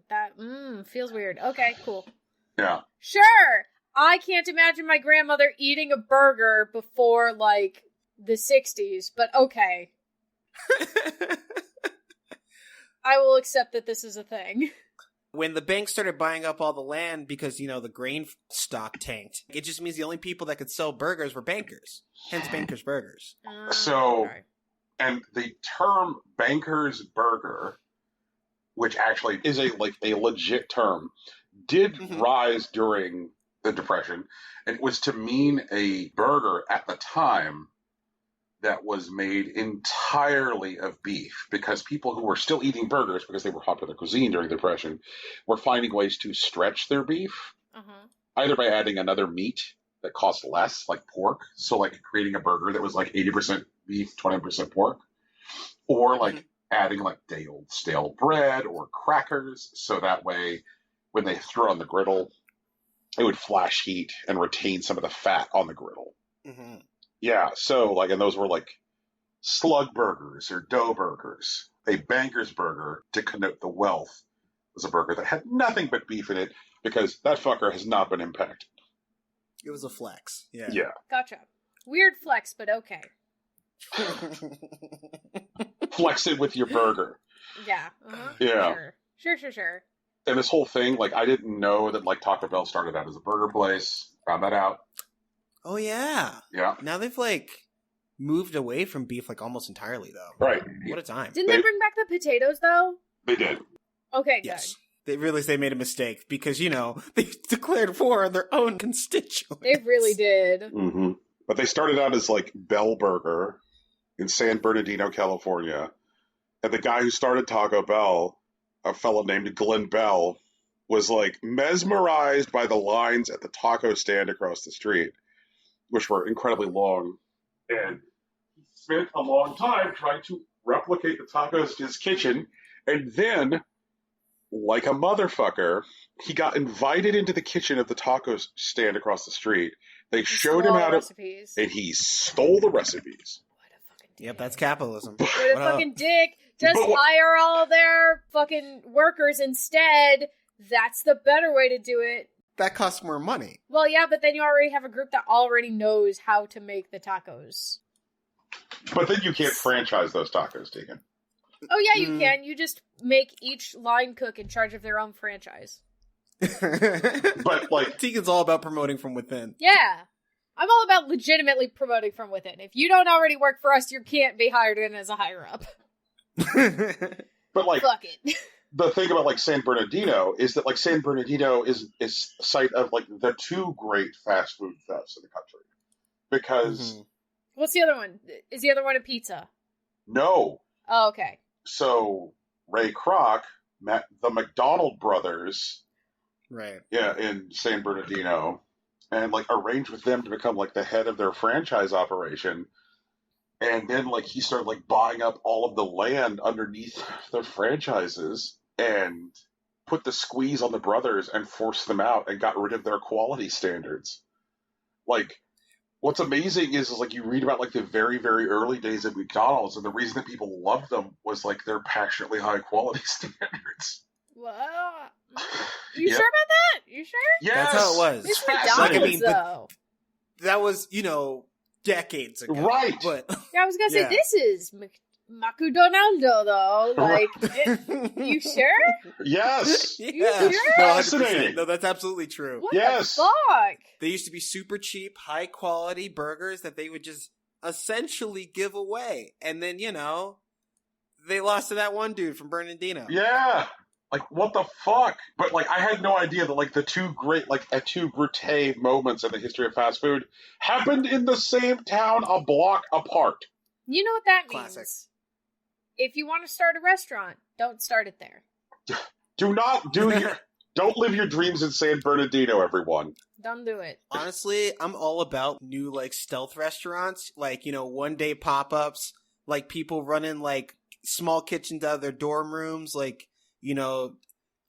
Speaker 3: That feels weird. Okay, cool.
Speaker 1: Yeah.
Speaker 3: Sure! I can't imagine my grandmother eating a burger before, like, the 60s, but okay. I will accept that this is a thing.
Speaker 2: When the bank started buying up all the land because, you know, the grain stock tanked, it just means the only people that could sell burgers were bankers. Hence Bankers Burgers.
Speaker 3: Okay.
Speaker 1: And the term Banker's Burger, which actually is a legit term, did rise during the Depression. And it was to mean a burger at the time that was made entirely of beef, because people who were still eating burgers because they were popular cuisine during the Depression were finding ways to stretch their beef, either by adding another meat that cost less, like pork, so like creating a burger that was like 80% beef, 20% pork, or like adding like day old stale bread or crackers, so that way when they threw it on the griddle, it would flash heat and retain some of the fat on the griddle. Yeah, so, like, and those were, like, slug burgers or dough burgers. A banker's burger, to connote the wealth, was a burger that had nothing but beef in it, because that fucker has not been impacted.
Speaker 2: It was a flex. Yeah.
Speaker 1: Yeah.
Speaker 3: Gotcha. Weird flex, but okay.
Speaker 1: Flex it with your burger.
Speaker 3: Yeah.
Speaker 1: Yeah.
Speaker 3: Sure.
Speaker 1: And this whole thing, like, I didn't know that, like, Taco Bell started out as a burger place. Found that out.
Speaker 2: Oh, yeah.
Speaker 1: Yeah.
Speaker 2: Now they've, like, moved away from beef, like, almost entirely, though.
Speaker 1: Right.
Speaker 2: What a time.
Speaker 3: Didn't they bring back the potatoes, though?
Speaker 1: They did.
Speaker 3: Okay, good.
Speaker 2: Yes. They realized they made a mistake because, you know, they declared war on their own constituents.
Speaker 3: They really did.
Speaker 1: But they started out as, like, Bell Burger in San Bernardino, California. And the guy who started Taco Bell, a fellow named Glenn Bell, was, like, mesmerized by the lines at the taco stand across the street, which were incredibly long. And he spent a long time trying to replicate the tacos in his kitchen. And then, like a motherfucker, he got invited into the kitchen of the taco stand across the street. They showed him how to...
Speaker 3: recipes.
Speaker 1: And he stole the recipes.
Speaker 3: What a fucking dick.
Speaker 2: Yep, that's capitalism.
Speaker 3: What a fucking dick. Just hire all their fucking workers instead. That's the better way to do it.
Speaker 2: That costs more money.
Speaker 3: Well, yeah, but then you already have a group that already knows how to make the tacos.
Speaker 1: But then you can't franchise those tacos, Tegan.
Speaker 3: Oh, yeah, you can. You just make each line cook in charge of their own franchise.
Speaker 1: But, like...
Speaker 2: Tegan's all about promoting from within.
Speaker 3: Yeah. I'm all about legitimately promoting from within. If you don't already work for us, you can't be hired in as a higher-up.
Speaker 1: But, like...
Speaker 3: Fuck it.
Speaker 1: The thing about, like, San Bernardino is that, like, San Bernardino is a site of, like, the two great fast food thefts in the country. Because...
Speaker 3: What's the other one? Is the other one a pizza?
Speaker 1: No.
Speaker 3: Oh, okay.
Speaker 1: So, Ray Kroc met the McDonald brothers...
Speaker 2: Right.
Speaker 1: Yeah, in San Bernardino. And, like, arranged with them to become, like, the head of their franchise operation. And then, like, he started, like, buying up all of the land underneath their franchises and put the squeeze on the brothers and forced them out and got rid of their quality standards. Like, what's amazing is like, you read about, like, the very, very early days of McDonald's, and the reason that people loved them was, like, their passionately high quality standards.
Speaker 3: Well, you sure about that? You sure?
Speaker 1: Yes!
Speaker 2: That's how it was.
Speaker 3: It's McDonald's, though.
Speaker 2: That was, you know, decades ago.
Speaker 1: Right!
Speaker 2: But
Speaker 3: Yeah, I was gonna say, this is McDonaldo, though. Like, you sure?
Speaker 1: Yes!
Speaker 3: You
Speaker 2: yeah.
Speaker 3: sure?
Speaker 2: No, 100%.
Speaker 1: Fascinating.
Speaker 2: No, that's absolutely true.
Speaker 3: What
Speaker 1: Yes.
Speaker 3: the fuck?
Speaker 2: They used to be super cheap, high quality burgers that they would just essentially give away. And then, they lost to that one dude from Bernardino.
Speaker 1: Yeah. Like, what the fuck? But, like, I had no idea that, like, the two great moments in the history of fast food happened in the same town a block apart.
Speaker 3: You know what that
Speaker 2: Classic.
Speaker 3: means? If you want to start a restaurant, don't start it there.
Speaker 1: Don't live your dreams in San Bernardino, everyone.
Speaker 3: Don't do it.
Speaker 2: Honestly, I'm all about new, like, stealth restaurants. Like, one-day pop-ups. Like, people running, like, small kitchens out of their dorm rooms. Like,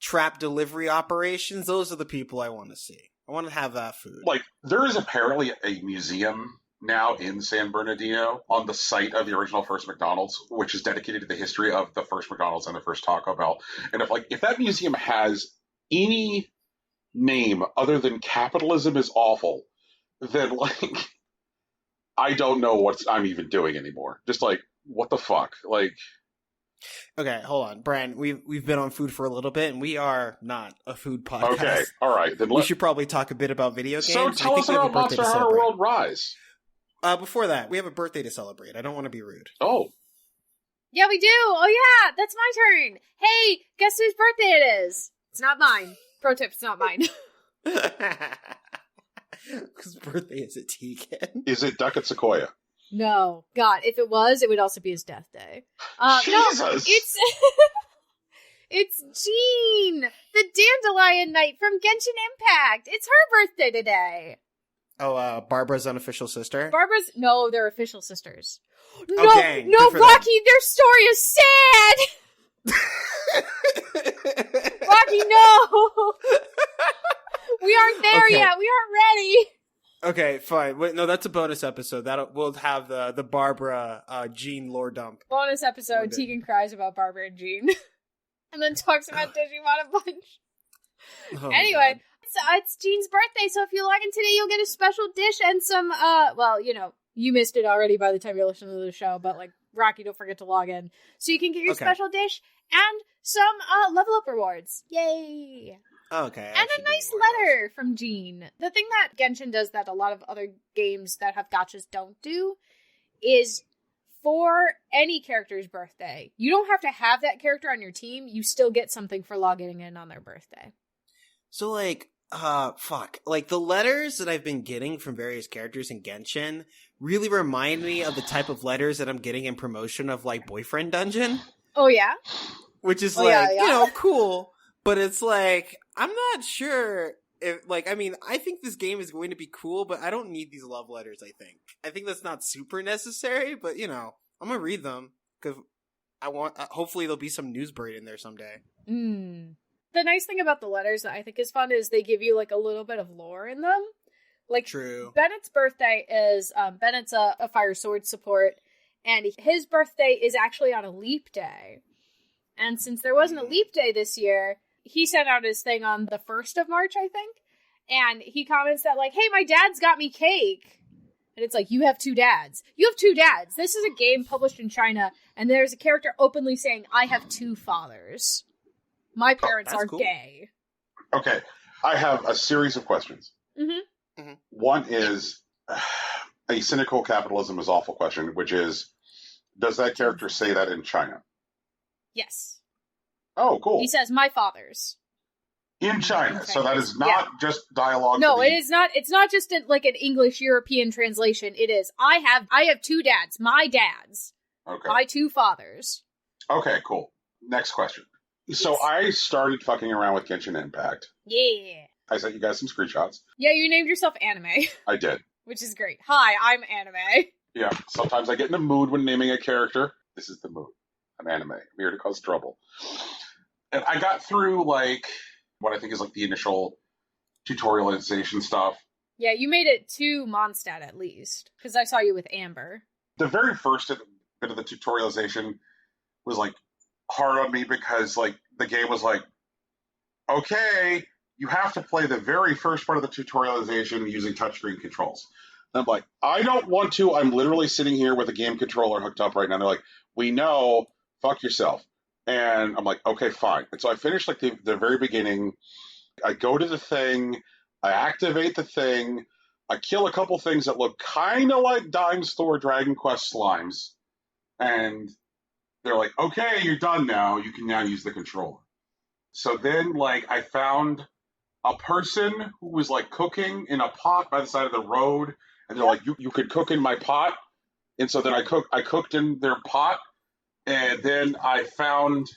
Speaker 2: trap delivery operations. Those are the people I want to see. I want to have that food.
Speaker 1: Like, there is apparently a museum now in San Bernardino on the site of the original first McDonald's, which is dedicated to the history of the first McDonald's and the first Taco Bell. And if that museum has any name other than capitalism is awful, then, like, I don't know what I'm even doing anymore. Just, like, what the fuck? Like...
Speaker 2: Okay, hold on, Brian. We've been on food for a little bit, and we are not a food podcast.
Speaker 1: Okay, all right. Then
Speaker 2: we should probably talk a bit about video games.
Speaker 1: So tell us about Monster Hunter World Rise.
Speaker 2: Before that, we have a birthday to celebrate. I don't want to be rude.
Speaker 1: Oh.
Speaker 3: Yeah, we do. Oh, yeah, that's my turn. Hey, guess whose birthday it is? It's not mine. Pro tip, it's not mine.
Speaker 2: Whose birthday is it, Tegan?
Speaker 1: Is it Duck at Sequoia?
Speaker 3: No. God, if it was, it would also be his death day.
Speaker 1: Jesus!
Speaker 3: No, it's Jean, the Dandelion Knight from Genshin Impact. It's her birthday today.
Speaker 2: Oh, Barbara's unofficial sister?
Speaker 3: No, they're official sisters.
Speaker 2: Okay,
Speaker 3: no, Rocky, their story is sad! Rocky, no! We aren't there yet, we aren't ready!
Speaker 2: Okay, fine. Wait, no, that's a bonus episode. We'll have the Barbara Jean lore dump.
Speaker 3: Bonus episode, Tegan cries about Barbara and Jean. And then talks about Digimon a bunch.
Speaker 2: Oh,
Speaker 3: anyway, it's Jean's birthday, so if you log in today, you'll get a special dish and some, you missed it already by the time you're listening to the show, but, like, Rocky, don't forget to log in. So you can get your special dish and some level up rewards. Yay!
Speaker 2: Okay.
Speaker 3: And a nice letter from Jean. The thing that Genshin does that a lot of other games that have gachas don't do is for any character's birthday, you don't have to have that character on your team. You still get something for logging in on their birthday.
Speaker 2: So, like, like, the letters that I've been getting from various characters in Genshin really remind me of the type of letters that I'm getting in promotion of, like, Boyfriend Dungeon.
Speaker 3: Oh, yeah?
Speaker 2: Which is, cool. But it's like, I'm not sure if, like, I mean, I think this game is going to be cool, but I don't need these love letters, I think. I think that's not super necessary, but, I'm going to read them, because I want, hopefully there'll be some newsbreak in there someday.
Speaker 3: The nice thing about the letters that I think is fun is they give you, like, a little bit of lore in them. Like,
Speaker 2: True.
Speaker 3: Bennett's birthday is, Bennett's a fire sword support, and his birthday is actually on a leap day. And since there wasn't a leap day this year, he sent out his thing on the 1st of March, I think. And he comments that, like, hey, my dad's got me cake. And it's like, you have two dads. You have two dads. This is a game published in China, and there's a character openly saying, I have two fathers. My parents are
Speaker 2: cool.
Speaker 3: gay.
Speaker 1: Okay, I have a series of questions. One is a cynical capitalism is awful question, which is, does that character say that in China?
Speaker 3: Yes.
Speaker 1: Oh, cool.
Speaker 3: He says, my fathers.
Speaker 1: In China. So that is not just dialogue.
Speaker 3: No, it is not. It's not just like an English European translation. It is, I have two dads. My dads.
Speaker 1: Okay.
Speaker 3: My two fathers.
Speaker 1: Okay, cool. Next question. So I started fucking around with Genshin Impact.
Speaker 3: Yeah.
Speaker 1: I sent you guys some screenshots.
Speaker 3: Yeah, you named yourself Anime.
Speaker 1: I did.
Speaker 3: Which is great. Hi, I'm Anime.
Speaker 1: Yeah, sometimes I get in a mood when naming a character. This is the mood. I'm Anime. I'm here to cause trouble. And I got through, like, what I think is, like, the initial tutorialization stuff.
Speaker 3: Yeah, you made it to Mondstadt, at least. Because I saw you with Amber.
Speaker 1: The very first bit of the tutorialization was, like, hard on me because, like, the game was like, okay, you have to play the very first part of the tutorialization using touchscreen controls. And I'm like, I don't want to. I'm literally sitting here with a game controller hooked up right now. And they're like, we know, fuck yourself. And I'm like, okay, fine. And so I finished, like, the very beginning. I go to the thing. I activate the thing. I kill a couple things that look kind of like Dime Store Dragon Quest slimes, and they're like, okay, you're done now. You can now use the controller. So then, like, I found a person who was, like, cooking in a pot by the side of the road, and they're like, you could cook in my pot. And so then I cooked in their pot, and then I found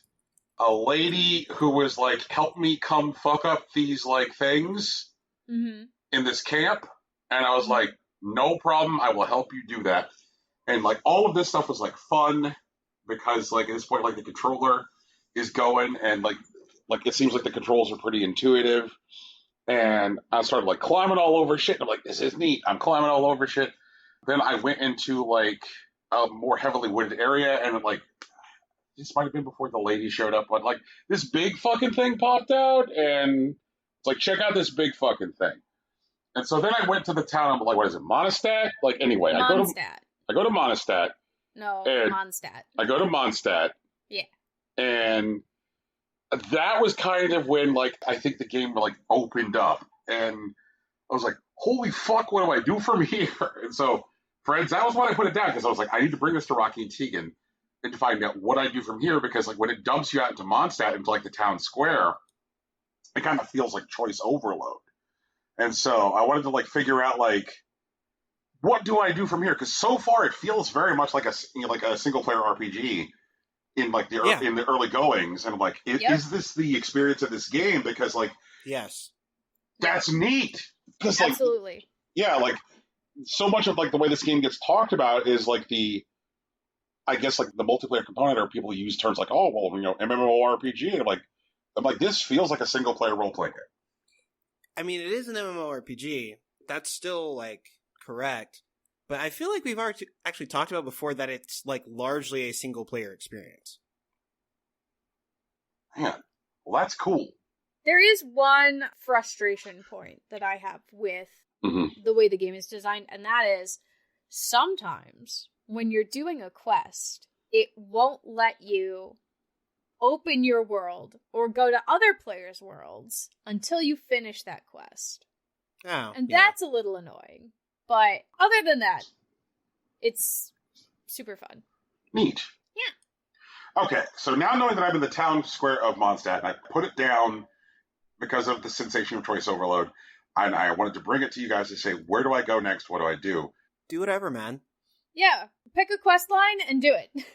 Speaker 1: a lady who was like, help me come fuck up these, like, things in this camp. And I was like, no problem, I will help you do that. And, like, all of this stuff was, like, fun, because, like, at this point, like, the controller is going, and, like it seems like the controls are pretty intuitive. And I started, like, climbing all over shit. And I'm like, this is neat. I'm climbing all over shit. Then I went into, like, a more heavily wooded area, and, like, this might have been before the lady showed up, but, like, this big fucking thing popped out, and it's like, check out this big fucking thing. And so then I went to the town. I'm like, what is it, Mondstadt? Like, anyway, I go to Mondstadt.
Speaker 3: No, Mondstadt.
Speaker 1: I go to Mondstadt.
Speaker 3: Yeah. And
Speaker 1: that was kind of when, like, I think the game, like, opened up. And I was like, holy fuck, what do I do from here? And so, friends, that was when I put it down, because I was like, I need to bring this to Rocky and Tegan and to find out what I do from here, because, like, when it dumps you out into Mondstadt, into, like, the town square, it kind of feels like choice overload. And so I wanted to, like, figure out, like, what do I do from here? Because so far it feels very much like a single-player RPG in, like, in the early goings. And I'm like, is this the experience of this game? Because, like,
Speaker 2: yes,
Speaker 1: that's neat. Because, like,
Speaker 3: absolutely.
Speaker 1: Yeah, like, so much of, like, the way this game gets talked about is, like, I guess, like, the multiplayer component, or people use terms like, oh, well, you know, MMORPG. And I'm like, this feels like a single-player role-playing game.
Speaker 2: I mean, it is an MMORPG. That's still, like, correct. But I feel like we've actually talked about before that it's, like, largely a single-player experience.
Speaker 1: Man, well, that's cool.
Speaker 3: There is one frustration point that I have with the way the game is designed, and that is, sometimes when you're doing a quest, it won't let you open your world or go to other players' worlds until you finish that quest.
Speaker 2: Oh,
Speaker 3: and that's a little annoying. But other than that, it's super fun.
Speaker 1: Neat.
Speaker 3: Yeah.
Speaker 1: Okay, so now knowing that I'm in the town square of Mondstadt, and I put it down because of the sensation of choice overload, and I wanted to bring it to you guys to say, where do I go next? What do I do?
Speaker 2: Do whatever, man.
Speaker 3: Yeah, pick a quest line and do it.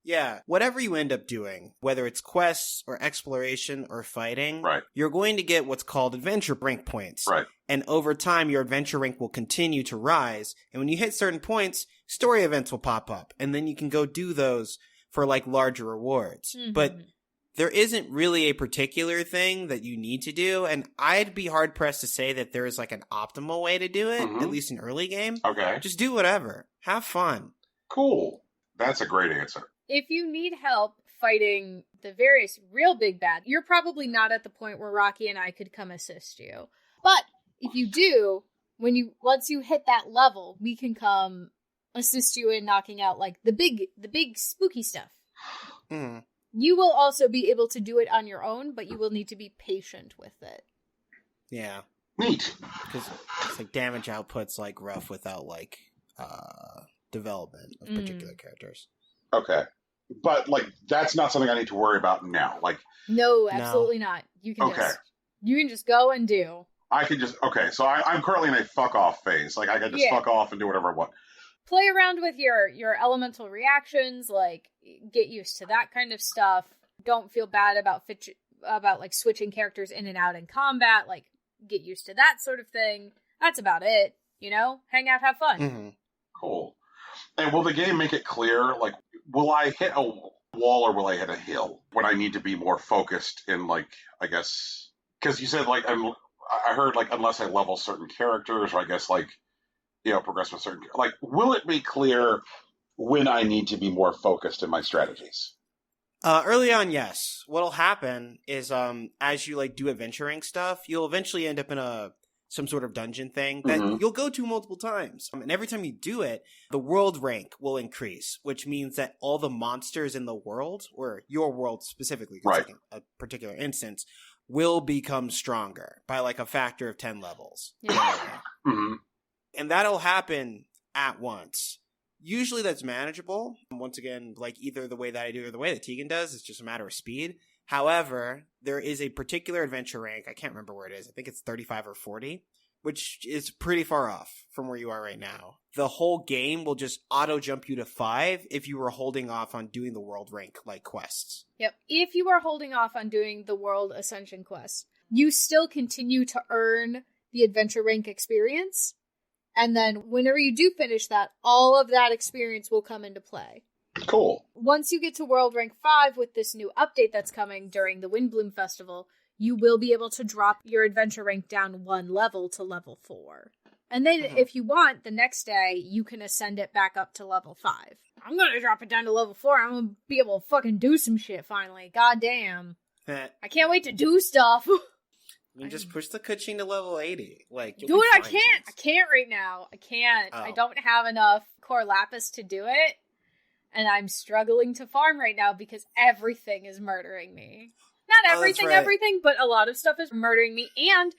Speaker 2: Yeah, whatever you end up doing, whether it's quests or exploration or fighting,
Speaker 1: right,
Speaker 2: you're going to get what's called adventure rank points.
Speaker 1: Right.
Speaker 2: And over time, your adventure rank will continue to rise. And when you hit certain points, story events will pop up. And then you can go do those for, like, larger rewards. Mm-hmm. But there isn't really a particular thing that you need to do. And I'd be hard-pressed to say that there is, like, an optimal way to do it, at least in early game.
Speaker 1: Okay.
Speaker 2: Just do whatever. Have fun.
Speaker 1: Cool. That's a great answer.
Speaker 3: If you need help fighting the various real big bad, you're probably not at the point where Rocky and I could come assist you. But if you do, once you hit that level, we can come assist you in knocking out, like, the big spooky stuff.
Speaker 2: Mm.
Speaker 3: You will also be able to do it on your own, but you will need to be patient with it.
Speaker 2: Yeah.
Speaker 1: Neat.
Speaker 2: Because it's like damage output's, like, rough without, like, development of particular characters.
Speaker 1: Okay. But, like, that's not something I need to worry about now. Like,
Speaker 3: no, absolutely not. You can just go and do.
Speaker 1: I can just, so I'm currently in a fuck off phase. Like, I can just fuck off and do whatever I want.
Speaker 3: Play around with your elemental reactions, like, get used to that kind of stuff. Don't feel bad about like switching characters in and out in combat, like, get used to that sort of thing. That's about it, you know? Hang out, have fun.
Speaker 2: Mm-hmm.
Speaker 1: Cool. And will the game make it clear, like, will I hit a wall or will I hit a hill when I need to be more focused in, like, I guess, because you said, like, I heard, like, unless I level certain characters, or I guess, like, you know, progress with certain, like, will it be clear when I need to be more focused in my strategies?
Speaker 2: Early on, yes. What'll happen is, as you, like, do adventuring stuff, you'll eventually end up in some sort of dungeon thing that you'll go to multiple times. And every time you do it, the world rank will increase, which means that all the monsters in the world, or your world specifically,
Speaker 1: right,
Speaker 2: a particular instance, will become stronger by, like, a factor of 10 levels.
Speaker 3: Yeah.
Speaker 2: And that'll happen at once. Usually that's manageable. Once again, like either the way that I do or the way that Tegan does, it's just a matter of speed. However, there is a particular adventure rank. I can't remember where it is. I think it's 35 or 40, which is pretty far off from where you are right now. The whole game will just auto jump you to 5 if you were holding off on doing the world rank like quests.
Speaker 3: Yep. If you are holding off on doing the world ascension quest, you still continue to earn the adventure rank experience. And then whenever you do finish that, all of that experience will come into play.
Speaker 1: Cool.
Speaker 3: Once you get to World Rank 5 with this new update that's coming during the Windbloom Festival, you will be able to drop your adventure rank down 1 level to level 4. And then if you want, the next day, you can ascend it back up to level 5. I'm going to drop it down to level 4. I'm going to be able to fucking do some shit finally. God damn. I can't wait to do stuff.
Speaker 2: You just push the kuching to level 80. Like,
Speaker 3: dude, I can't. I can't right now. I can't. Oh. I don't have enough core lapis to do it. And I'm struggling to farm right now because everything is murdering me. Not everything, but a lot of stuff is murdering me. And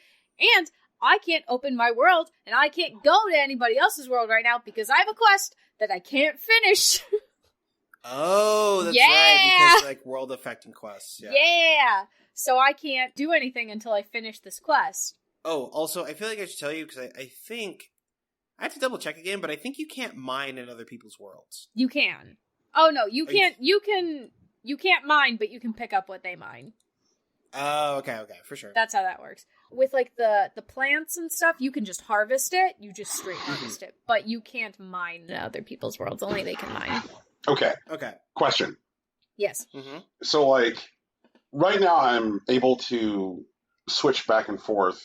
Speaker 3: I can't open my world, and I can't go to anybody else's world right now because I have a quest that I can't finish.
Speaker 2: Oh, that's right. Because, like, world affecting quests.
Speaker 3: Yeah. So I can't do anything until I finish this quest.
Speaker 2: Oh, also, I feel like I should tell you, because I think... I have to double check again, but I think you can't mine in other people's worlds.
Speaker 3: You can. Oh, no, you can't. You can't mine, but you can pick up what they mine.
Speaker 2: Oh, okay, for sure.
Speaker 3: That's how that works. With, like, the plants and stuff, you can just harvest it. You just straight harvest it. But you can't mine in other people's worlds. Only they can mine.
Speaker 1: Okay. Question.
Speaker 3: Yes.
Speaker 2: Mm-hmm.
Speaker 1: So, like, right now I'm able to switch back and forth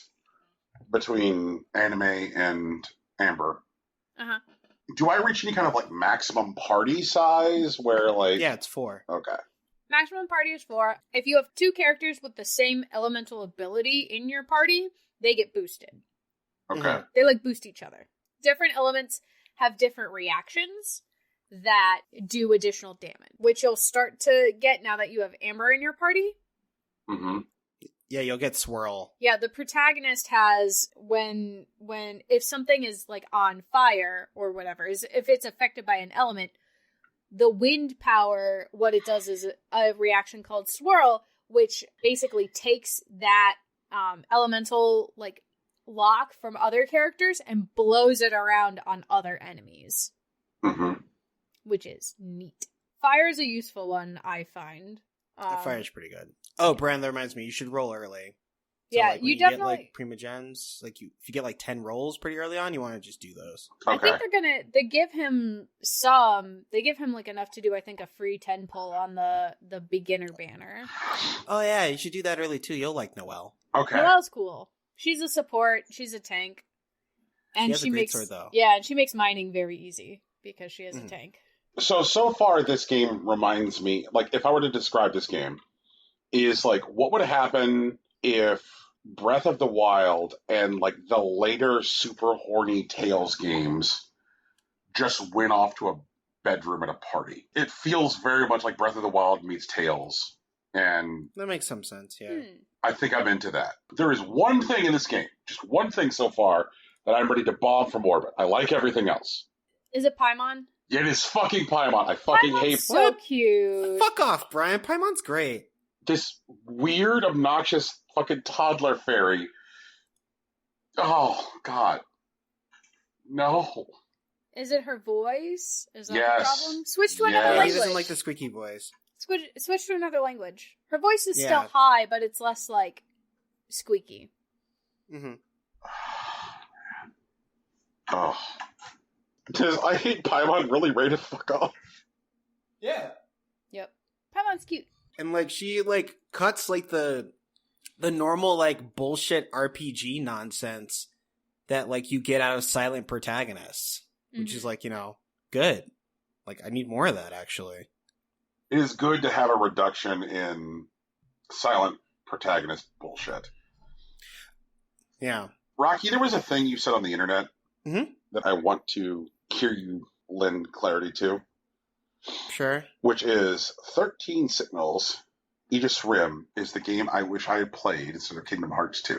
Speaker 1: between anime and Amber.
Speaker 3: Uh-huh.
Speaker 1: Do I reach any kind of, like, maximum party size where, like...
Speaker 2: Yeah, it's 4.
Speaker 1: Okay.
Speaker 3: Maximum party is 4. If you have 2 characters with the same elemental ability in your party, they get boosted.
Speaker 1: Okay.
Speaker 2: Mm-hmm.
Speaker 3: They, like, boost each other. Different elements have different reactions that do additional damage, which you'll start to get now that you have Amber in your party.
Speaker 1: Mm-hmm.
Speaker 2: Yeah, you'll get Swirl.
Speaker 3: Yeah, the protagonist has when if something is like on fire or whatever, if it's affected by an element, the wind power, what it does is a reaction called Swirl, which basically takes that elemental like lock from other characters and blows it around on other enemies.
Speaker 1: Mm-hmm.
Speaker 3: Which is neat. Fire is a useful one, I find.
Speaker 2: Fire's pretty good. Oh, Brand, that reminds me, you should roll early. So,
Speaker 3: yeah,
Speaker 2: like,
Speaker 3: you
Speaker 2: definitely
Speaker 3: definitely
Speaker 2: get, like, Primogens, like if you get like 10 rolls pretty early on, you want to just do those.
Speaker 1: Okay.
Speaker 3: I think they give him like enough to do, I think, a free 10 pull on the beginner banner.
Speaker 2: Oh yeah, you should do that early too. You'll like Noelle.
Speaker 1: Okay.
Speaker 3: Noelle's cool. She's a support, she's a tank. And
Speaker 2: she makes sword, though.
Speaker 3: Yeah, and she makes mining very easy because she is a tank.
Speaker 1: So far this game reminds me, like, if I were to describe this game, is like, what would happen if Breath of the Wild and, like, the later super horny Tales games just went off to a bedroom at a party? It feels very much like Breath of the Wild meets Tales. And
Speaker 2: that makes some sense, yeah.
Speaker 1: I think I'm into that. There is one thing in this game, just one thing so far, that I'm ready to bomb from orbit. I like everything else.
Speaker 3: Is it Paimon?
Speaker 1: It is fucking Paimon. I fucking hate
Speaker 3: so cute.
Speaker 2: Fuck off, Brian. Paimon's great.
Speaker 1: This weird, obnoxious fucking toddler fairy. Oh, God. No.
Speaker 3: Is it her voice? Is that the
Speaker 1: Yes.
Speaker 3: problem? Switch to another language.
Speaker 2: He doesn't like the squeaky voice.
Speaker 3: Switch to another language. Her voice is still high, but it's less, like, squeaky.
Speaker 2: Mm-hmm.
Speaker 1: Oh. Does I hate Paimon really ready to fuck off?
Speaker 2: Yeah.
Speaker 3: Yep. Paimon's cute.
Speaker 2: And, like, she, like, cuts, like, the normal, like, bullshit RPG nonsense that, like, you get out of silent protagonists. Which is, like, you know, good. Like, I need more of that, actually.
Speaker 1: It is good to have a reduction in silent protagonist bullshit.
Speaker 2: Yeah.
Speaker 1: Rocky, there was a thing you said on the internet
Speaker 2: that
Speaker 1: I want to hear you lend clarity to.
Speaker 2: Sure.
Speaker 1: Which is 13 Sentinels, Aegis Rim is the game I wish I had played instead of Kingdom Hearts 2.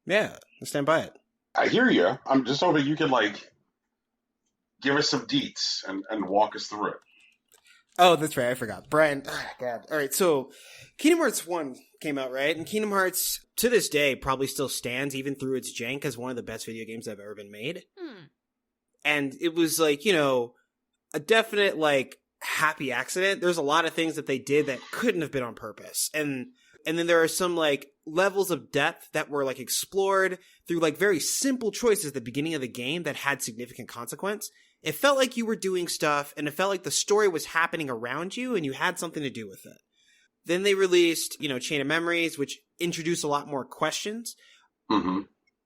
Speaker 2: Yeah, I stand by it.
Speaker 1: I hear you. I'm just hoping you can like give us some deets and walk us through it.
Speaker 2: Oh, that's right. I forgot. Brian. Oh, God. All right. So Kingdom Hearts 1 came out, right? And Kingdom Hearts, to this day, probably still stands, even through its jank, as one of the best video games that have ever been made. And it was like, you know, a definite, like, happy accident. There's a lot of things that they did that couldn't have been on purpose. And then there are some, like, levels of depth that were, like, explored through, like, very simple choices at the beginning of the game that had significant consequence. It felt like you were doing stuff, and it felt like the story was happening around you, and you had something to do with it. Then they released, you know, Chain of Memories, which introduced a lot more questions.
Speaker 1: Mm-hmm.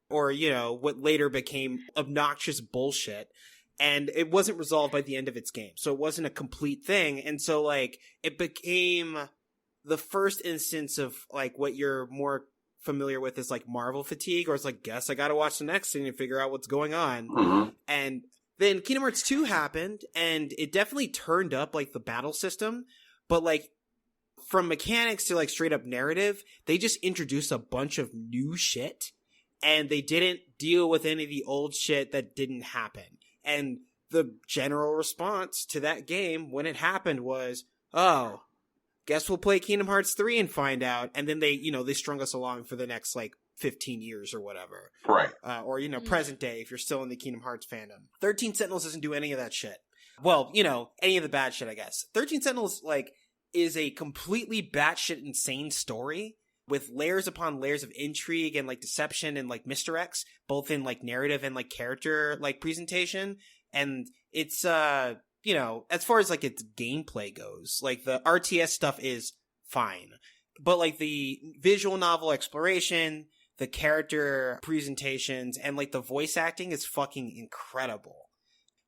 Speaker 2: Or, you know, what later became obnoxious bullshit. And it wasn't resolved by the end of its game. So it wasn't a complete thing. And so, like, it became the first instance of, like, what you're more familiar with is, like, Marvel fatigue. Or it's like, guess I gotta watch the next thing and figure out what's going on.
Speaker 1: Mm-hmm.
Speaker 2: And then Kingdom Hearts 2 happened, and it definitely turned up, like, the battle system. But, like, from mechanics to, like, straight up narrative, they just introduced a bunch of new shit. And they didn't deal with any of the old shit that didn't happen. And the general response to that game when it happened was, oh, guess we'll play Kingdom Hearts 3 and find out. And then they, you know, they strung us along for the next, like, 15 years or whatever.
Speaker 1: Right.
Speaker 2: Or, you know, present day if you're still in the Kingdom Hearts fandom. 13 Sentinels doesn't do any of that shit. Well, you know, any of the bad shit, I guess. 13 Sentinels, like, is a completely batshit insane story with layers upon layers of intrigue and, like, deception and, like, misdirects, both in, like, narrative and, like, character, like, presentation. And it's, you know, as far as, like, its gameplay goes, like, the RTS stuff is fine. But, like, the visual novel exploration, the character presentations, and, like, the voice acting is fucking incredible.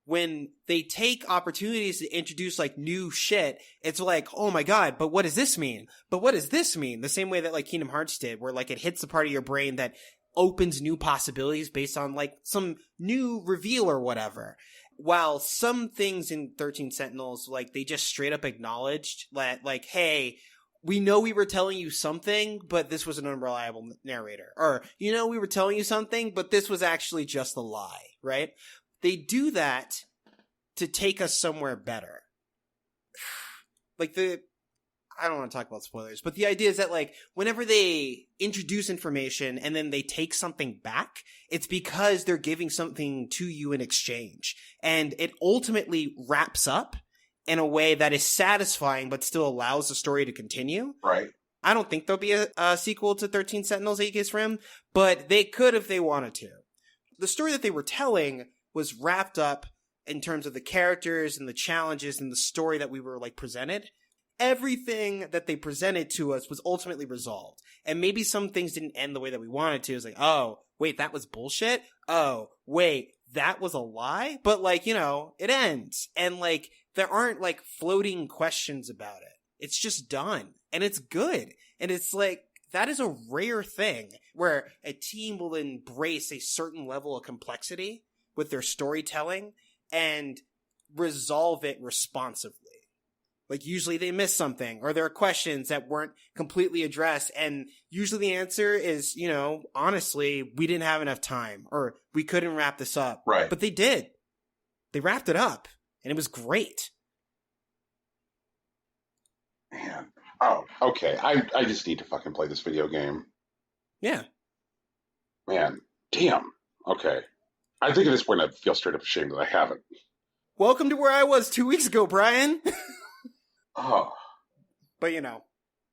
Speaker 2: When they take opportunities to introduce, like, new shit, it's like, oh my god, but what does this mean? But what does this mean? The same way that, like, Kingdom Hearts did, where, like, it hits the part of your brain that opens new possibilities based on, like, some new reveal or whatever. While some things in 13 Sentinels, like, they just straight up acknowledged that, like, hey, we know we were telling you something, but this was an unreliable narrator. Or, you know, we were telling you something, but this was actually just a lie, right? They do that to take us somewhere better. Like, I don't want to talk about spoilers, but the idea is that, like, whenever they introduce information and then they take something back, it's because they're giving something to you in exchange. And it ultimately wraps up in a way that is satisfying but still allows the story to continue.
Speaker 1: Right.
Speaker 2: I don't think there'll be a sequel to 13 Sentinels Aegis Rim, but they could if they wanted to. The story that they were telling was wrapped up in terms of the characters and the challenges and the story that we were, like, presented. Everything that they presented to us was ultimately resolved. And maybe some things didn't end the way that we wanted to. It's like, oh, wait, that was bullshit? Oh, wait, that was a lie? But, like, you know, it ends. And, like, there aren't, like, floating questions about it. It's just done. And it's good. And it's like, that is a rare thing where a team will embrace a certain level of complexity with their storytelling and resolve it responsively. Like, usually they miss something, or there are questions that weren't completely addressed, and usually the answer is, you know, honestly, we didn't have enough time, or we couldn't wrap this up.
Speaker 1: Right.
Speaker 2: But they did. They wrapped it up, and it was great.
Speaker 1: Man. Oh, okay. I just need to fucking play this video game.
Speaker 2: Yeah.
Speaker 1: Man. Damn. Okay. I think at this point I feel straight up ashamed that I haven't.
Speaker 2: Welcome to where I was 2 weeks ago, Brian.
Speaker 1: Oh.
Speaker 2: But, you know,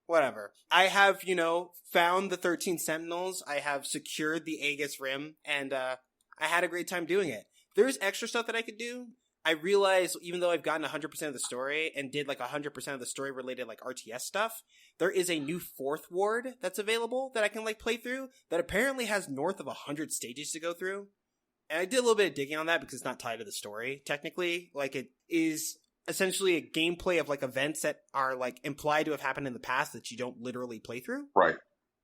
Speaker 2: whatever. I have, you know, found the 13 Sentinels. I have secured the Aegis Rim, and I had a great time doing it. There's extra stuff that I could do. I realize, even though I've gotten 100% of the story and did, like, 100% of the story-related, like, RTS stuff, there is a new 4th ward that's available that I can, like, play through that apparently has north of 100 stages to go through. And I did a little bit of digging on that because it's not tied to the story, technically. Like, it is essentially a gameplay of, like, events that are, like, implied to have happened in the past that you don't literally play through.
Speaker 1: Right.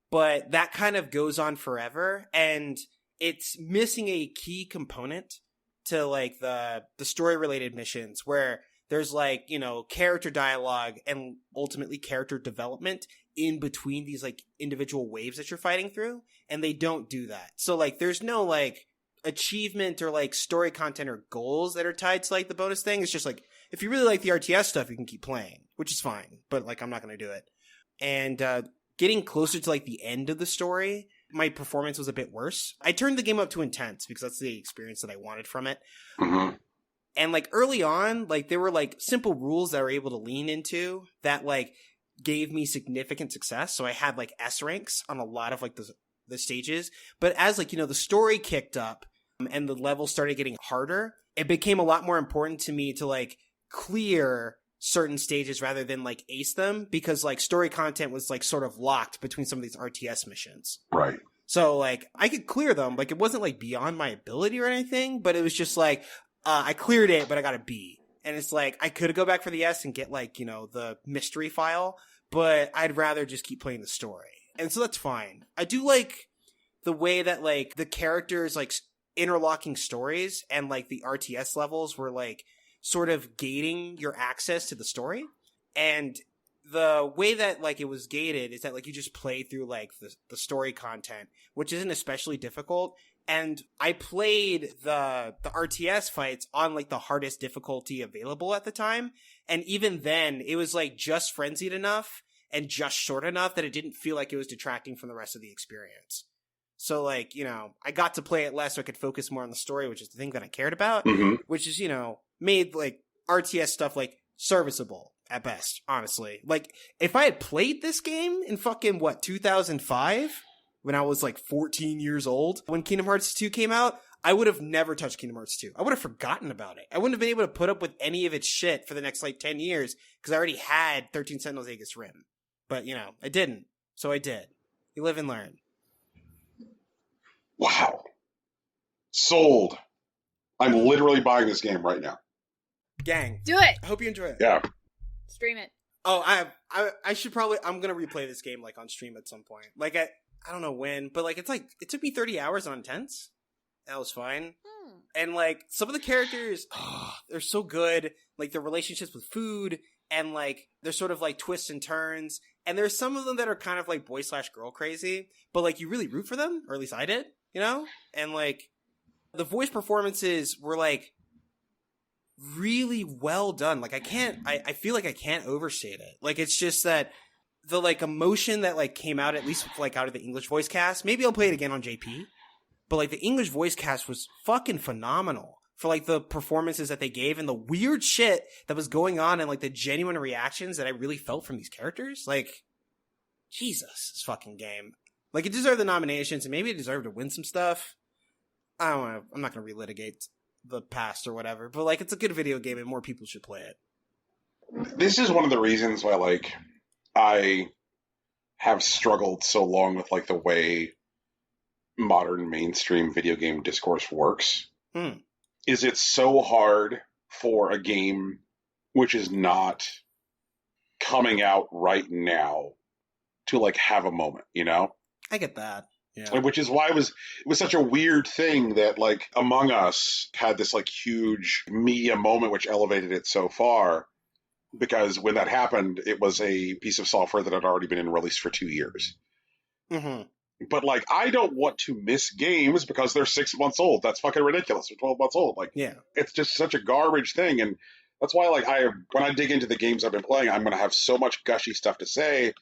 Speaker 2: But that kind of goes on forever, and it's missing a key component to, like, the story-related missions where there's, like, you know, character dialogue and ultimately character development in between these, like, individual waves that you're fighting through, and they don't do that. So, like, there's no, like, achievement or like story content or goals that are tied to like the bonus thing. It's just like, if you really like the RTS stuff, you can keep playing, which is fine, but like I'm not going to do it. And getting closer to like the end of the story, my performance was a bit worse. I turned the game up to intense because that's the experience that I wanted from it.
Speaker 1: Mm-hmm.
Speaker 2: And like early on, like there were like simple rules that I were able to lean into that like gave me significant success. So I had like S ranks on a lot of like the stages. But as like, the story kicked up and the level started getting harder, it became a lot more important to me to like clear certain stages rather than like ace them, because like story content was like sort of locked between some of these RTS missions.
Speaker 1: Right.
Speaker 2: So like I could clear them. Like it wasn't like beyond my ability or anything, but it was just like, I cleared it, but I got a B. And it's like, I could go back for the S and get like, the mystery file, but I'd rather just keep playing the story. And so that's fine. I do like the way that like the characters like interlocking stories and like the RTS levels were like sort of gating your access to the story. And the way that like it was gated is that like you just play through like the story content, which isn't especially difficult. And I played the RTS fights on like the hardest difficulty available at the time. And even then it was like just frenzied enough and just short enough that it didn't feel like it was detracting from the rest of the experience. So like, I got to play it less so I could focus more on the story, which is the thing that I cared about, which is, made like RTS stuff like serviceable at best, honestly. Like if I had played this game in fucking 2005, when I was like 14 years old, when Kingdom Hearts 2 came out, I would have never touched Kingdom Hearts 2. I would have forgotten about it. I wouldn't have been able to put up with any of its shit for the next like 10 years because I already had 13 Sentinels Aegis Rim. But, I didn't. So I did. You live and learn.
Speaker 1: Wow. Sold. I'm literally buying this game right now.
Speaker 2: Gang.
Speaker 3: Do it.
Speaker 2: I hope you enjoy it.
Speaker 1: Yeah.
Speaker 3: Stream it.
Speaker 2: Oh, I should probably, I'm going to replay this game like on stream at some point. Like I don't know when, but like, it took me 30 hours on Intense. That was fine. And like, some of the characters, they're so good. Like their relationships with food and like, they're sort of like twists and turns. And there's some of them that are kind of like boy/girl crazy, but like you really root for them, or at least I did, And like, the voice performances were like really well done. Like I feel like I can't overstate it. Like it's just that the like emotion that like came out, at least like out of the English voice cast, maybe I'll play it again on JP, but like the English voice cast was fucking phenomenal for like the performances that they gave and the weird shit that was going on and like the genuine reactions that I really felt from these characters. Like, Jesus, this fucking game. Like it deserved the nominations and maybe it deserved to win some stuff. I don't know. I'm not going to relitigate the past or whatever, but like it's a good video game and more people should play it.
Speaker 1: This is one of the reasons why like I have struggled so long with like the way modern mainstream video game discourse works. Is it's so hard for a game which is not coming out right now to like have a moment,
Speaker 2: I get that. Yeah.
Speaker 1: Which is why it was such a weird thing that like Among Us had this like huge media moment which elevated it so far, because when that happened, it was a piece of software that had already been in release for 2 years. But like, I don't want to miss games because they're 6 months old. That's fucking ridiculous. They're 12 months old. Like, it's just such a garbage thing. And that's why like when I dig into the games I've been playing, I'm going to have so much gushy stuff to say.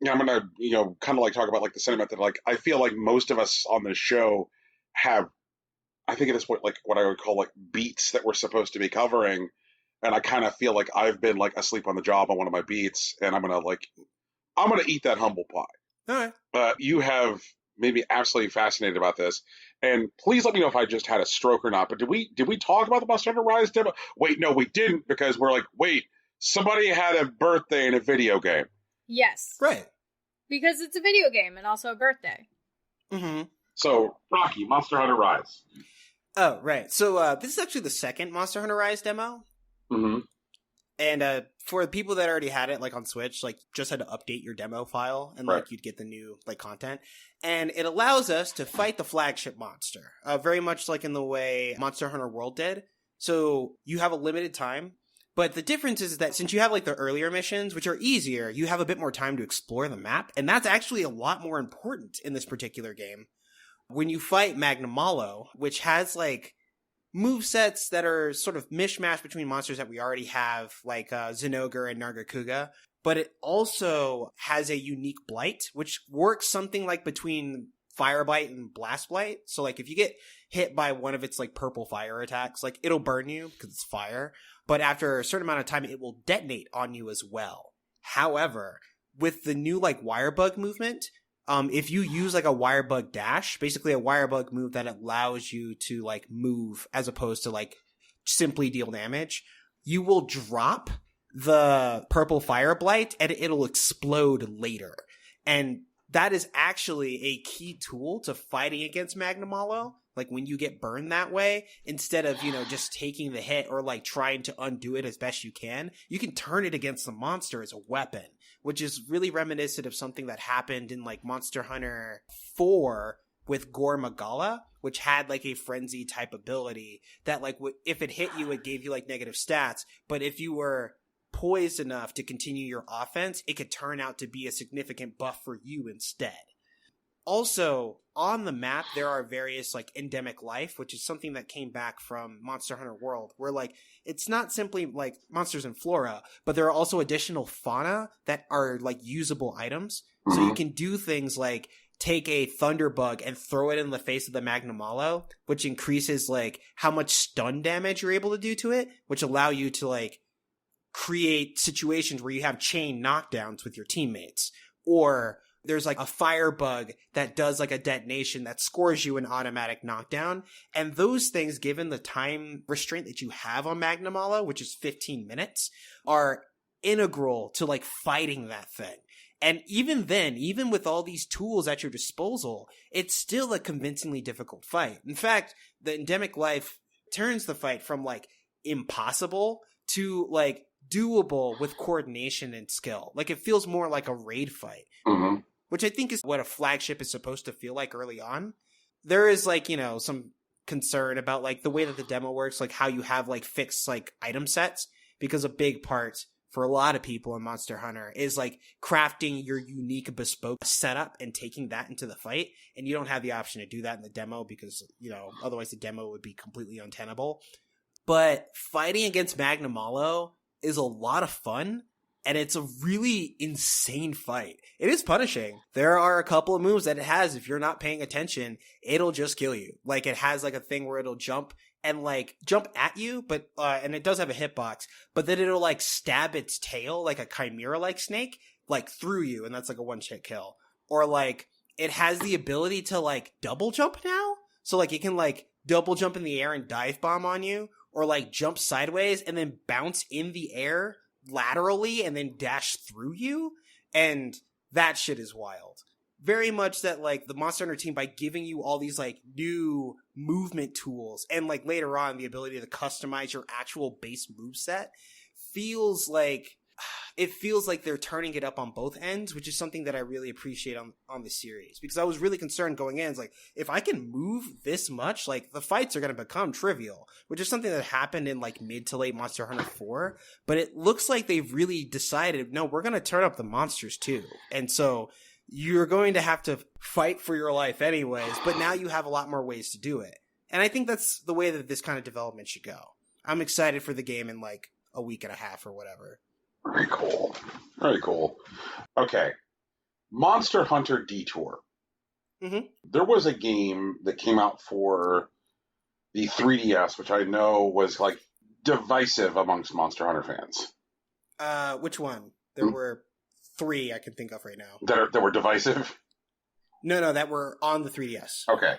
Speaker 1: I'm going to, kind of like talk about like the sentiment that like, I feel like most of us on this show have, I think at this point, like what I would call like beats that we're supposed to be covering. And I kind of feel like I've been like asleep on the job on one of my beats, and I'm going to eat that humble pie.
Speaker 2: All right.
Speaker 1: You have made me absolutely fascinated about this. And please let me know if I just had a stroke or not. But did we talk about the Monster Hunter Rise demo? Wait, no, we didn't, because we're like, wait, somebody had a birthday in a video game.
Speaker 3: Yes.
Speaker 2: Right.
Speaker 3: Because it's a video game and also a birthday.
Speaker 1: So, Rocky, Monster Hunter Rise.
Speaker 2: Oh, right. So this is actually the second Monster Hunter Rise demo. And for the people that already had it, like on Switch, like just had to update your demo file and like you'd get the new like content. And it allows us to fight the flagship monster, very much like in the way Monster Hunter World did. So you have a limited time. But the difference is that since you have like the earlier missions, which are easier, you have a bit more time to explore the map. And that's actually a lot more important in this particular game. when you fight Magnamalo, which has like movesets that are sort of mishmash between monsters that we already have, like Zinogre and Nargacuga, but it also has a unique blight, which works something like between Fire Blight and Blast Blight. So like if you get hit by one of its like purple fire attacks, like it'll burn you because it's fire, but after a certain amount of time it will detonate on you as well. However, with the new like wire bug movement, if you use like a wire bug dash, basically a wire bug move that allows you to like move as opposed to like simply deal damage, you will drop the purple fire blight and it'll explode later. And that is actually a key tool to fighting against Magnamalo. Like when you get burned that way, instead of, just taking the hit or like trying to undo it as best you can turn it against the monster as a weapon, which is really reminiscent of something that happened in like Monster Hunter 4 with Gore Magala, which had like a frenzy type ability that like if it hit you, it gave you like negative stats. But if you were poised enough to continue your offense, it could turn out to be a significant buff for you instead. Also, on the map, there are various like endemic life, which is something that came back from Monster Hunter World, where like it's not simply like monsters and flora, but there are also additional fauna that are like usable items. So you can do things like take a thunderbug and throw it in the face of the Magnamalo, which increases like how much stun damage you're able to do to it, which allow you to like create situations where you have chain knockdowns with your teammates. Or there's like a firebug that does like a detonation that scores you an automatic knockdown. And those things, given the time restraint that you have on Magnamalo, which is 15 minutes, are integral to like fighting that thing. And even then, even with all these tools at your disposal, it's still a convincingly difficult fight. In fact, the endemic life turns the fight from like impossible to like doable with coordination and skill. Like it feels more like a raid fight. Which I think is what a flagship is supposed to feel like early on. There is like, some concern about like the way that the demo works, like how you have like fixed like item sets, because a big part for a lot of people in Monster Hunter is like crafting your unique bespoke setup and taking that into the fight. And you don't have the option to do that in the demo because, otherwise the demo would be completely untenable. But fighting against Magnamalo is a lot of fun. And it's a really insane fight. It is punishing. There are a couple of moves that it has. If you're not paying attention, it'll just kill you. Like it has like a thing where it'll jump and like jump at you, but and it does have a hitbox, but then it'll like stab its tail like a chimera-like snake, like through you, and that's like a one-hit kill. Or like it has the ability to like double jump now, so like it can like double jump in the air and dive bomb on you, or like jump sideways and then bounce in the air laterally and then dash through you, and that shit is wild. Very much that like the Monster Hunter team, by giving you all these like new movement tools and like later on the ability to customize your actual base moveset, feels like they're turning it up on both ends, which is something that I really appreciate on the series, because I was really concerned going in. It's like, if I can move this much, like the fights are going to become trivial, which is something that happened in like mid to late Monster Hunter 4. But it looks like they've really decided, no, we're going to turn up the monsters too. And so you're going to have to fight for your life anyways, but now you have a lot more ways to do it. And I think that's the way that this kind of development should go. I'm excited for the game in like a week and a half or whatever.
Speaker 1: Very cool. Very cool. Okay. Monster Hunter Detour. There was a game that came out for the 3DS, which I know was like divisive amongst Monster Hunter fans.
Speaker 2: Which one? There were 3 I can think of right now.
Speaker 1: That were divisive?
Speaker 2: No, that were on the 3DS.
Speaker 1: Okay.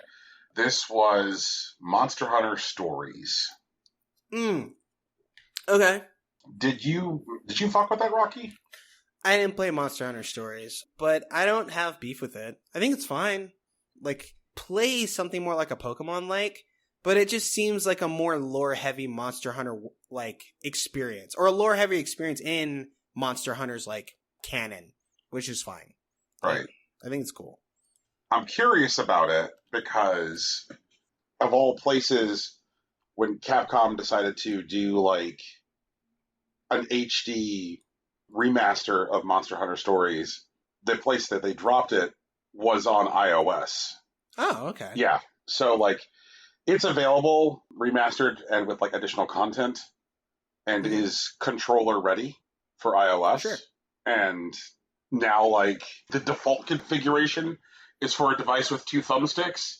Speaker 1: This was Monster Hunter Stories.
Speaker 2: Okay.
Speaker 1: Did you fuck with that, Rocky?
Speaker 2: I didn't play Monster Hunter Stories, but I don't have beef with it. I think it's fine. Like, play something more like a Pokemon-like, but it just seems like a more lore-heavy Monster Hunter-like experience, or a lore-heavy experience in Monster Hunter's, like, canon, which is fine.
Speaker 1: Right.
Speaker 2: I think it's cool.
Speaker 1: I'm curious about it because, of all places, when Capcom decided to do, like, an HD remaster of Monster Hunter Stories, the place that they dropped it was on iOS.
Speaker 2: Oh, okay.
Speaker 1: Yeah. So, like, it's available remastered and with, like, additional content and is controller ready for iOS.
Speaker 2: Sure.
Speaker 1: And now, like, the default configuration is for a device with 2 thumbsticks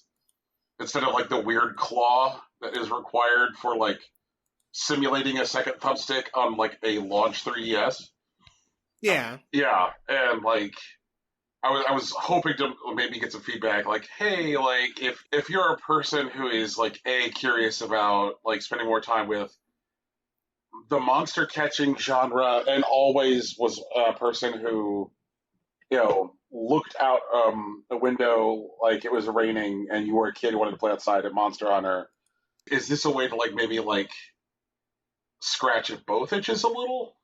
Speaker 1: instead of, like, the weird claw that is required for, like, simulating a second thumbstick on, like, a launch 3DS.
Speaker 2: Yeah.
Speaker 1: Yeah, and, like, I was hoping to maybe get some feedback, like, hey, like, if you're a person who is, like, curious about, like, spending more time with the monster catching genre and always was a person who, looked out the window like it was raining and you were a kid who wanted to play outside at Monster Hunter, is this a way to, like, maybe, like, scratch at both itches a little?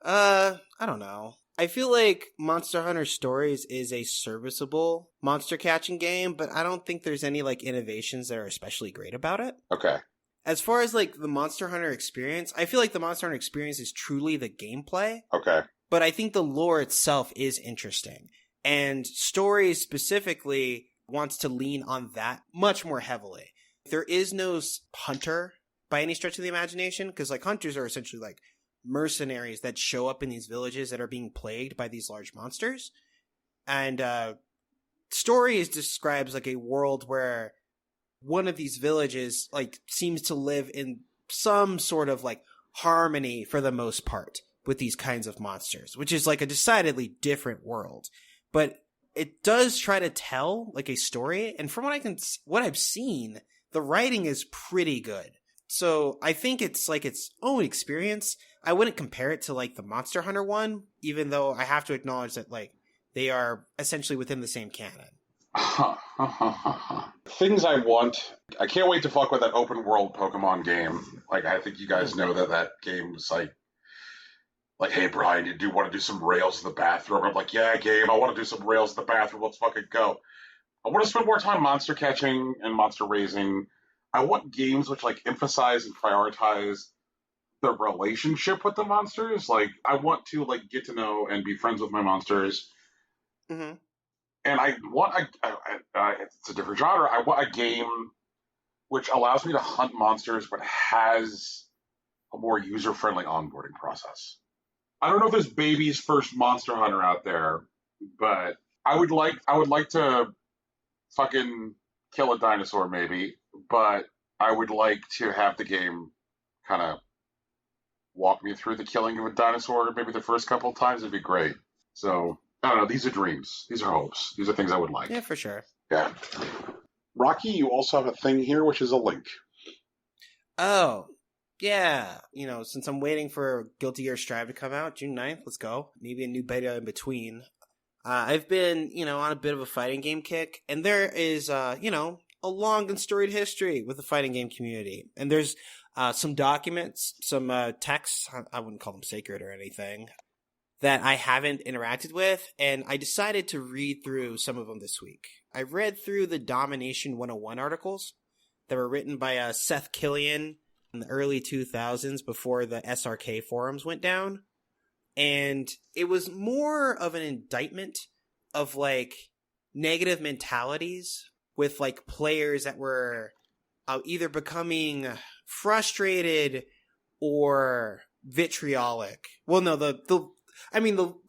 Speaker 2: I don't know. I feel like Monster Hunter Stories is a serviceable monster catching game, but I don't think there's any, like, innovations that are especially great about it.
Speaker 1: Okay.
Speaker 2: As far as, like, the Monster Hunter experience, I feel like the Monster Hunter experience is truly the gameplay.
Speaker 1: Okay.
Speaker 2: But I think the lore itself is interesting. And Stories specifically wants to lean on that much more heavily. There is no hunter by any stretch of the imagination, because, like, hunters are essentially, like, mercenaries that show up in these villages that are being plagued by these large monsters. And Stories describes, like, a world where one of these villages, like, seems to live in some sort of, like, harmony for the most part with these kinds of monsters, which is, like, a decidedly different world. But it does try to tell, like, a story, and from what I've seen, the writing is pretty good. So I think it's, like, its own experience. I wouldn't compare it to, like, the Monster Hunter one, even though I have to acknowledge that, like, they are essentially within the same canon.
Speaker 1: Things I want. I can't wait to fuck with that open world Pokemon game. Like, I think you guys know that game was like, hey, Brian, you do want to do some rails in the bathroom? I'm like, yeah, Gabe, I want to do some rails in the bathroom. Let's fucking go. I want to spend more time monster catching and monster raising. I want games which, like, emphasize and prioritize the relationship with the monsters. Like, I want to, like, get to know and be friends with my monsters.
Speaker 2: Mm-hmm.
Speaker 1: And I want it's a different genre. I want a game which allows me to hunt monsters but has a more user-friendly onboarding process. I don't know if there's baby's first Monster Hunter out there, but I would like to fucking kill a dinosaur maybe, but I would like to have the game kind of walk me through the killing of a dinosaur maybe the first couple of times. It'd be great. So, I don't know. These are dreams. These are hopes. These are things I would like.
Speaker 2: Yeah, for sure.
Speaker 1: Yeah. Rocky, you also have a thing here, which is a link.
Speaker 2: Oh, yeah. Since I'm waiting for Guilty Gear Strive to come out, June 9th, let's go. Maybe a new beta in between. I've been, on a bit of a fighting game kick, and there is, a long and storied history with the fighting game community. And there's some documents, some texts, I wouldn't call them sacred or anything, that I haven't interacted with, and I decided to read through some of them this week. I read through the Domination 101 articles that were written by Seth Killian in the early 2000s before the SRK forums went down. And it was more of an indictment of, like, negative mentalities with, like, players that were either becoming frustrated or vitriolic. Well, no, the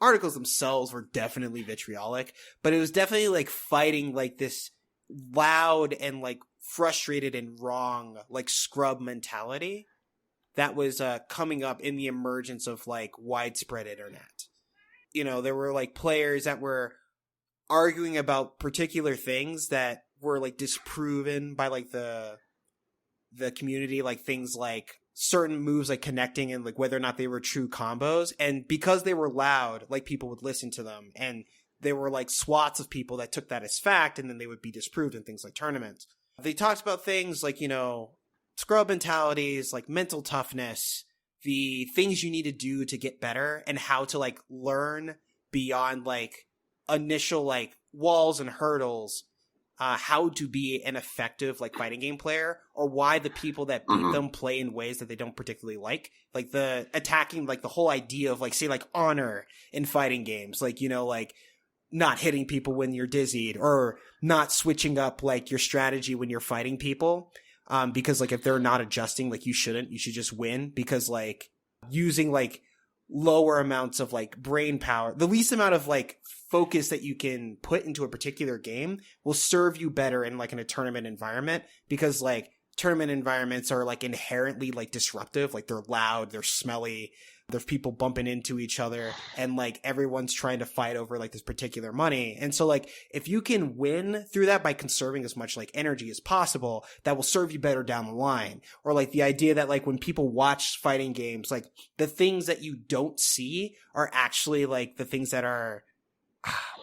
Speaker 2: articles themselves were definitely vitriolic, but it was definitely, like, fighting, like, this loud and, like, frustrated and wrong, like, scrub mentality that was coming up in the emergence of, like, widespread internet. There were, like, players that were arguing about particular things that were, like, disproven by, like, the community, like, things like certain moves, like connecting and, like, whether or not they were true combos. And because they were loud, like, people would listen to them, and there were, like, swaths of people that took that as fact, and then they would be disproved in things like tournaments. They talked about things like, scrub mentalities, like mental toughness, the things you need to do to get better, and how to, like, learn beyond, like, initial, like, walls and hurdles, how to be an effective, like, fighting game player, or why the people that beat them play in ways that they don't particularly like the attacking, like, the whole idea of, like, say, like, honor in fighting games, like, like, not hitting people when you're dizzied, or not switching up like your strategy when you're fighting people. Because like if they're not adjusting, like you should just win, because like using like lower amounts of like brain power, the least amount of like focus that you can put into a particular game will serve you better in like in a tournament environment, because like tournament environments are like inherently like disruptive, like they're loud, they're smelly, there's people bumping into each other, and like everyone's trying to fight over like this particular money. And so like if you can win through that by conserving as much like energy as possible, that will serve you better down the line. Or like the idea that like when people watch fighting games, like the things that you don't see are actually like the things that are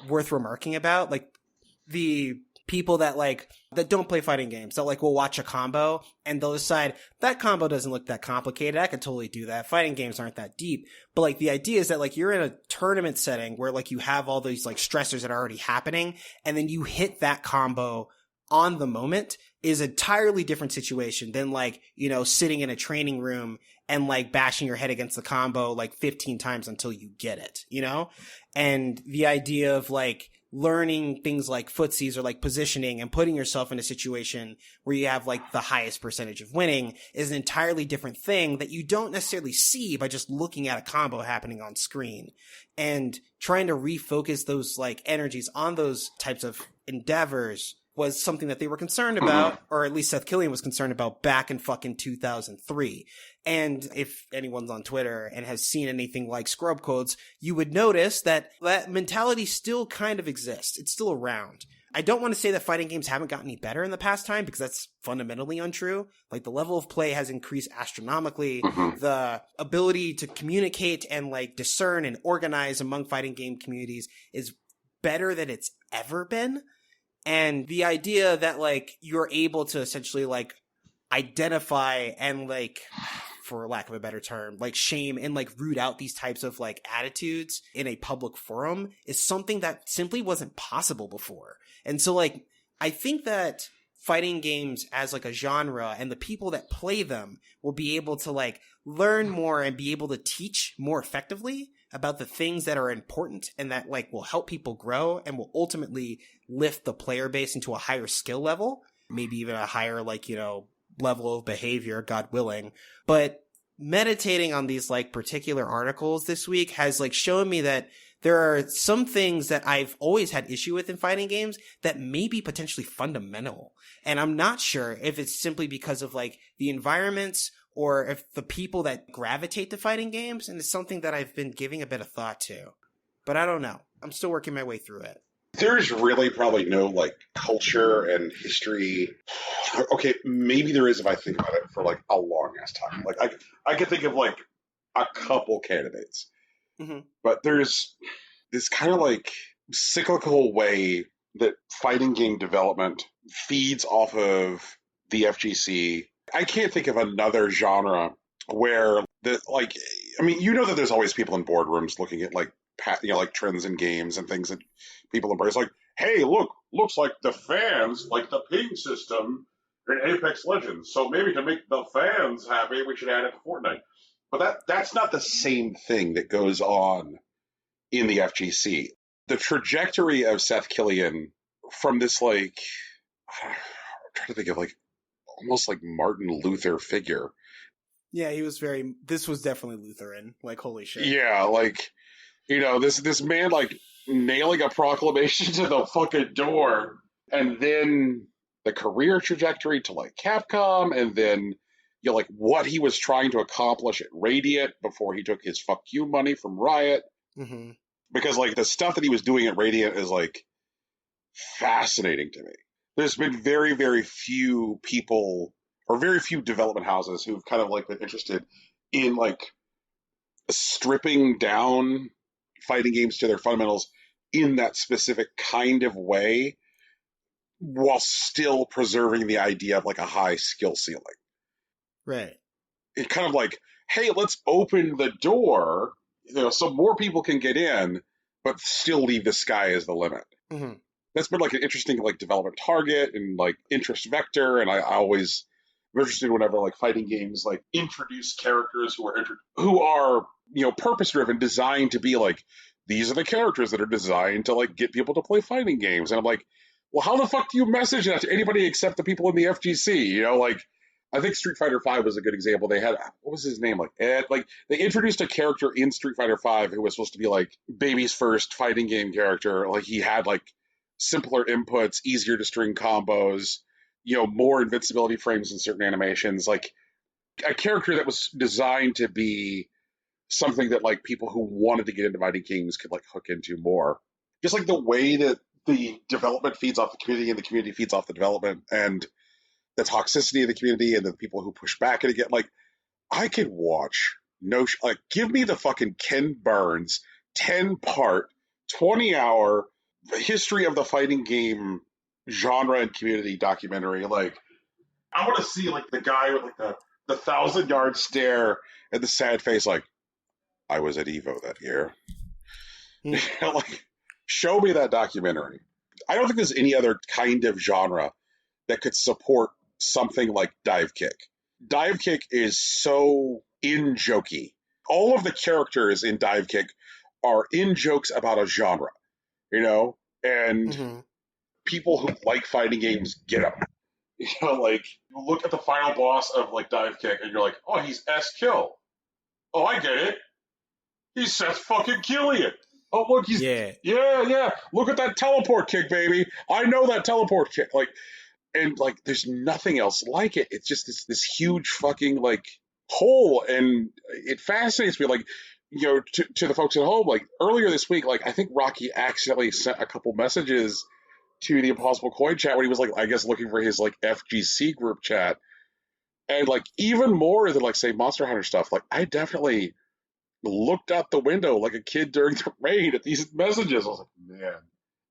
Speaker 2: worth remarking about. Like the people that like that don't play fighting games, that like will watch a combo and they'll decide that combo doesn't look that complicated, I could totally do that, fighting games aren't that deep. But like the idea is that like you're in a tournament setting where like you have all these like stressors that are already happening, and then you hit that combo on the moment is an entirely different situation than like, you know, sitting in a training room and like bashing your head against the combo like 15 times until you get it, you know? And the idea of like learning things like footsies or like positioning and putting yourself in a situation where you have like the highest percentage of winning is an entirely different thing that you don't necessarily see by just looking at a combo happening on screen. And trying to refocus those like energies on those types of endeavors was something that they were concerned about, or at least Seth Killian was concerned about back in fucking 2003. And if anyone's on Twitter and has seen anything like Scrub Codes, you would notice that that mentality still kind of exists. It's still around. I don't want to say that fighting games haven't gotten any better in the past time, because that's fundamentally untrue. Like the level of play has increased astronomically. The ability to communicate and like discern and organize among fighting game communities is better than it's ever been. And the idea that like you're able to essentially like identify and like, for lack of a better term, like shame and like root out these types of like attitudes in a public forum is something that simply wasn't possible before. And so like, I think that fighting games as like a genre and the people that play them will be able to like learn more and be able to teach more effectively about the things that are important and that like will help people grow and will ultimately lift the player base into a higher skill level, maybe even a higher like, you know, level of behavior, God willing. But meditating on these like particular articles this week has like shown me that there are some things that I've always had issue with in fighting games that may be potentially fundamental. And I'm not sure if it's simply because of like the environments or if the people that gravitate to fighting games, and it's something that I've been giving a bit of thought to. But I don't know. I'm still working my way through it.
Speaker 1: There's really probably no like culture and history. Okay, maybe there is if I think about it for like a long ass time. Like I could think of like a couple candidates, but there's this kind of like cyclical way that fighting game development feeds off of the FGC. I can't think of another genre where the like. I mean, you know that there's always people in boardrooms looking at like like trends in games and things that people embrace. Like, hey, looks like the fans like the ping system in Apex Legends. So maybe to make the fans happy, we should add it to Fortnite. But that's not the same thing that goes on in the FGC. The trajectory of Seth Killian from this like, I'm trying to think of like almost like Martin Luther figure.
Speaker 2: Yeah, this was definitely Lutheran. Like, holy shit.
Speaker 1: Yeah, like, you know, this man like nailing a proclamation to the fucking door, and then the career trajectory to like Capcom, and then you know, like what he was trying to accomplish at Radiant before he took his fuck you money from Riot. Because like the stuff that he was doing at Radiant is like fascinating to me. There's been very, very few people or very few development houses who've kind of like been interested in like stripping down fighting games to their fundamentals in that specific kind of way while still preserving the idea of like a high skill ceiling.
Speaker 2: Right.
Speaker 1: It's kind of like, hey, let's open the door, you know, so more people can get in, but still leave the sky as the limit. That's been like an interesting like development target and like interest vector, and I always am interested whenever like fighting games like introduce characters who are you know, purpose driven, designed to be like these are the characters that are designed to like get people to play fighting games. And I'm like, well, how the fuck do you message that to anybody except the people in the FGC? You know, like I think Street Fighter V was a good example. They had, what was his name? Like Ed, like they introduced a character in Street Fighter V who was supposed to be like baby's first fighting game character. Like he had like simpler inputs, easier to string combos, you know, more invincibility frames in certain animations, like a character that was designed to be something that like people who wanted to get into fighting games could like hook into more. Just like the way that the development feeds off the community and the community feeds off the development, and the toxicity of the community and the people who push back and again, like I could watch like give me the fucking Ken Burns 10-part 20-hour history of the fighting game genre and community documentary. Like I want to see like the guy with like the 1,000-yard stare and the sad face, like I was at Evo that year. Like show me that documentary. I don't think there's any other kind of genre that could support something like Dive Kick. Dive Kick is so in-jokey. All of the characters in Dive Kick are in-jokes about a genre, you know? And people who like fighting games get them. You know, like, you look at the final boss of, like, Dive Kick, and you're like, oh, he's S-Kill. Oh, I get it. He's Seth fucking Killian. Oh, look, he's... Yeah. Look at that teleport kick, baby. I know that teleport kick. Like... And, like, there's nothing else like it. It's just this huge fucking, like, hole. And it fascinates me. Like, you know, to the folks at home, like, earlier this week, like, I think Rocky accidentally sent a couple messages to the Impossible Coin chat when he was, like, I guess looking for his, like, FGC group chat. And, like, even more than, like, say, Monster Hunter stuff, like, I definitely looked out the window like a kid during the rain at these messages. I was like, man,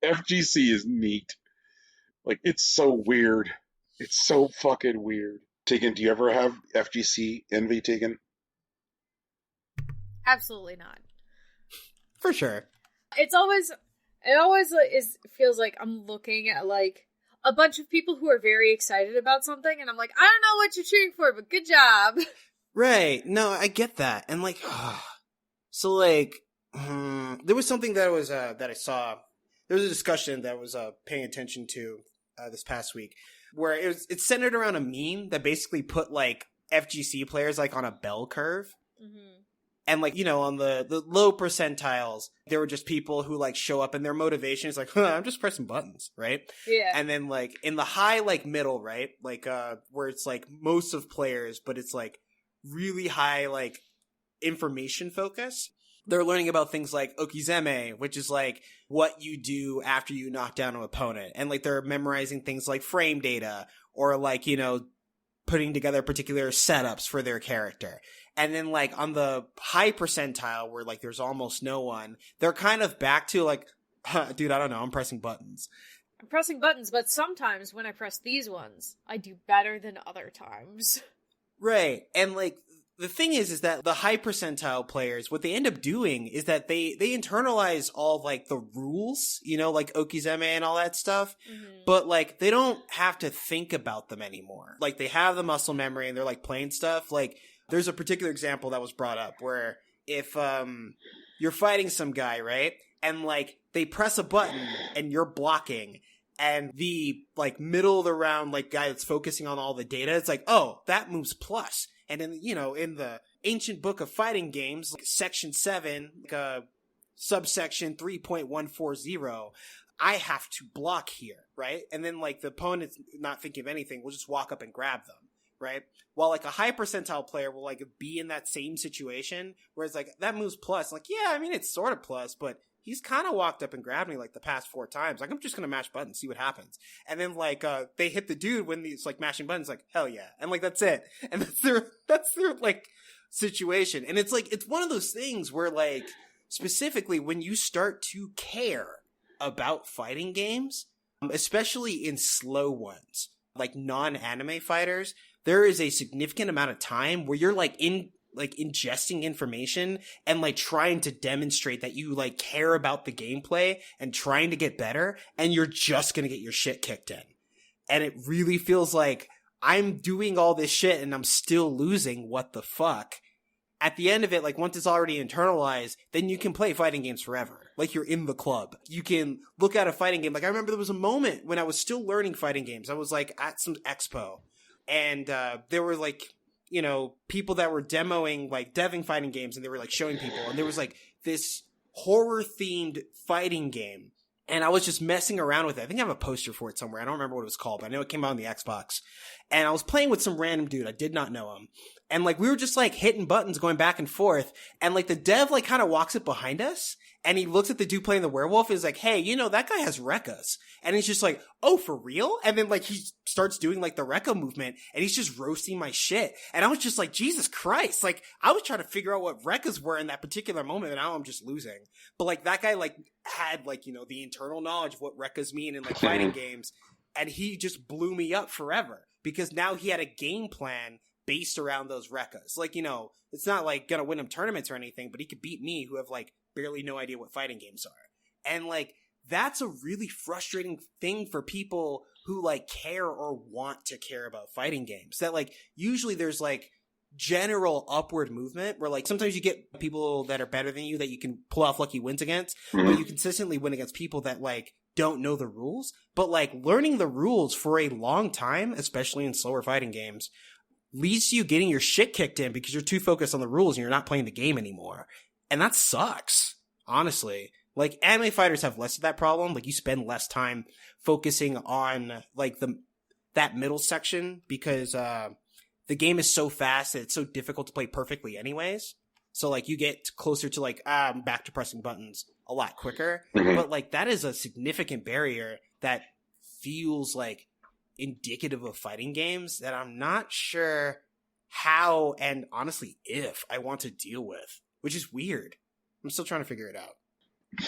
Speaker 1: FGC is neat. Like, it's so weird. It's so fucking weird. Tegan, do you ever have FGC envy, Tegan?
Speaker 3: Absolutely not.
Speaker 2: For sure.
Speaker 3: It always feels like I'm looking at, like, a bunch of people who are very excited about something, and I'm like, I don't know what you're cheering for, but good job.
Speaker 2: Right. No, I get that. And, like, so, like, there was something that was, that I saw. There was a discussion that I was paying attention to this past week where it's centered around a meme that basically put like FGC players like on a bell curve. And like, you know, on the low percentiles, there were just people who like show up and their motivation is like, I'm just pressing buttons, right?
Speaker 3: Yeah.
Speaker 2: And then like in the high like middle, right? Like where it's like most of players, but it's like really high like information focus. They're learning about things like Okizeme, which is like what you do after you knock down an opponent. And like they're memorizing things like frame data or like, you know, putting together particular setups for their character. And then like on the high percentile where like there's almost no one, they're kind of back to like, dude, I don't know, I'm pressing buttons.
Speaker 3: I'm pressing buttons, but sometimes when I press these ones, I do better than other times.
Speaker 2: Right. And like, the thing is that the high percentile players, what they end up doing is that they internalize all of, like, the rules, you know, like Okizeme and all that stuff, but, like, they don't have to think about them anymore. Like, they have the muscle memory and they're, like, playing stuff. Like, there's a particular example that was brought up where if you're fighting some guy, right, and, like, they press a button and you're blocking, and the, like, middle of the round, like, guy that's focusing on all the data, it's like, oh, that moves plus. And in, you know, in the ancient book of fighting games, like section 7, like, subsection 3.140, I have to block here, right? And then like the opponent's not thinking of anything, we'll just walk up and grab them, right? While like a high percentile player will like be in that same situation where it's like, that moves plus. Like, yeah, I mean, it's sort of plus, but he's kind of walked up and grabbed me like the past 4 times. Like, I'm just going to mash buttons, see what happens. And then like, they hit the dude when he's like mashing buttons, like, hell yeah. And like, that's it. And that's their like situation. And it's like, it's one of those things where like, specifically when you start to care about fighting games, especially in slow ones, like non-anime fighters, there is a significant amount of time where you're like ingesting information and like trying to demonstrate that you like care about the gameplay and trying to get better, and you're just gonna get your shit kicked in. And it really feels like I'm doing all this shit and I'm still losing. What the fuck? at the end of it, like once it's already internalized, then you can play fighting games forever. Like you're in the club. You can look at a fighting game. Like I remember there was a moment when I was still learning fighting games. I was like at some expo and there were like, you know, people that were deving fighting games and they were like showing people. And there was like this horror themed fighting game. And I was just messing around with it. I think I have a poster for it somewhere. I don't remember what it was called, but I know it came out on the Xbox. And I was playing with some random dude. I did not know him. And like we were just like hitting buttons going back and forth. And like the dev like kind of walks up behind us and he looks at the dude playing the werewolf and is like, hey, you know, that guy has Rekkas. And he's just like, oh, for real? And then like he starts doing like the Rekka movement and he's just roasting my shit. And I was just like, Jesus Christ. Like I was trying to figure out what Rekkas were in that particular moment and now I'm just losing. But like that guy like had like, you know, the internal knowledge of what Rekkas mean in like fighting games. And he just blew me up forever because now he had a game plan based around those Rekkas. Like, you know, it's not like gonna win him tournaments or anything, but he could beat me who have like barely no idea what fighting games are. And like, that's a really frustrating thing for people who like care or want to care about fighting games. That like, usually there's like general upward movement where like sometimes you get people that are better than you that you can pull off lucky wins against, but you consistently win against people that like don't know the rules. But like learning the rules for a long time, especially in slower fighting games, leads to you getting your shit kicked in because you're too focused on the rules and you're not playing the game anymore. And that sucks, honestly. Like anime fighters have less of that problem. Like you spend less time focusing on like that middle section because the game is so fast that it's so difficult to play perfectly anyways. So like you get closer to like back to pressing buttons a lot quicker. But like that is a significant barrier that feels like indicative of fighting games that I'm not sure how and honestly if I want to deal with, which is weird. I'm still trying to figure it out.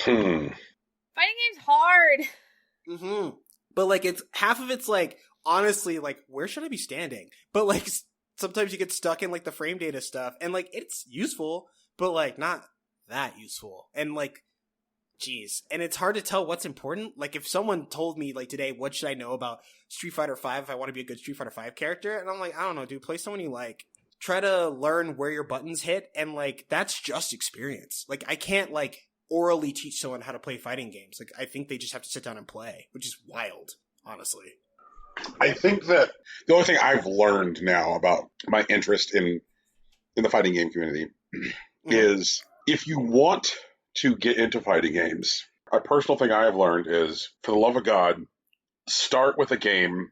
Speaker 3: Fighting games hard.
Speaker 2: But like it's half of it's like honestly like where should I be standing? But like sometimes you get stuck in like the frame data stuff and like it's useful, but like not that useful. And like jeez, and it's hard to tell what's important. Like if someone told me like today, what should I know about Street Fighter 5 if I want to be a good Street Fighter 5 character? And I'm like, I don't know, dude, play someone you like. Try to learn where your buttons hit, and like that's just experience. Like I can't like orally teach someone how to play fighting games. Like I think they just have to sit down and play, which is wild, honestly.
Speaker 1: I think that the only thing I've learned now about my interest in the fighting game community is if you want to get into fighting games, a personal thing I have learned is, for the love of God, start with a game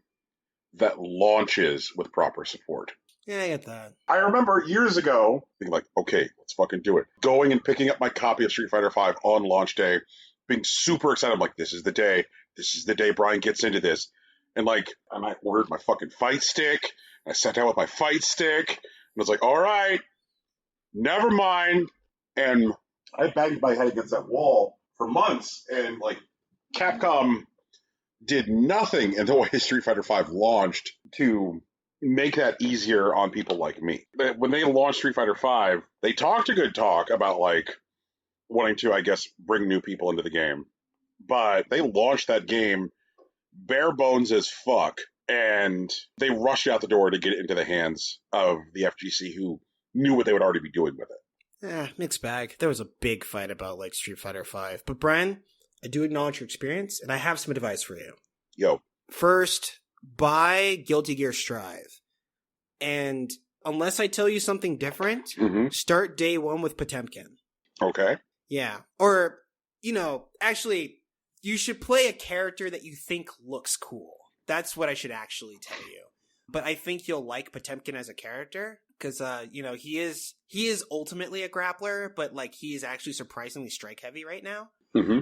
Speaker 1: that launches with proper support.
Speaker 2: Yeah, I get that.
Speaker 1: I remember years ago being like, okay, let's fucking do it. Going and picking up my copy of Street Fighter V on launch day, being super excited. I'm like, this is the day. This is the day Brian gets into this. And like, I ordered my fucking fight stick. I sat down with my fight stick. And I was like, all right, never mind. And I banged my head against that wall for months. And like, Capcom did nothing until Street Fighter V launched to make that easier on people like me. When they launched Street Fighter V, they talked a good talk about like wanting to, I guess, bring new people into the game. But they launched that game bare bones as fuck, and they rushed out the door to get it into the hands of the FGC, who knew what they would already be doing with it.
Speaker 2: Mixed bag. There was a big fight about like Street Fighter V. But Brian, I do acknowledge your experience, and I have some advice for you.
Speaker 1: Yo.
Speaker 2: First, buy Guilty Gear Strive. And unless I tell you something different, start day one with Potemkin.
Speaker 1: Okay.
Speaker 2: Yeah. Or, you know, actually, you should play a character that you think looks cool. That's what I should actually tell you. But I think you'll like Potemkin as a character because, you know, he is ultimately a grappler, but like he is actually surprisingly strike heavy right now.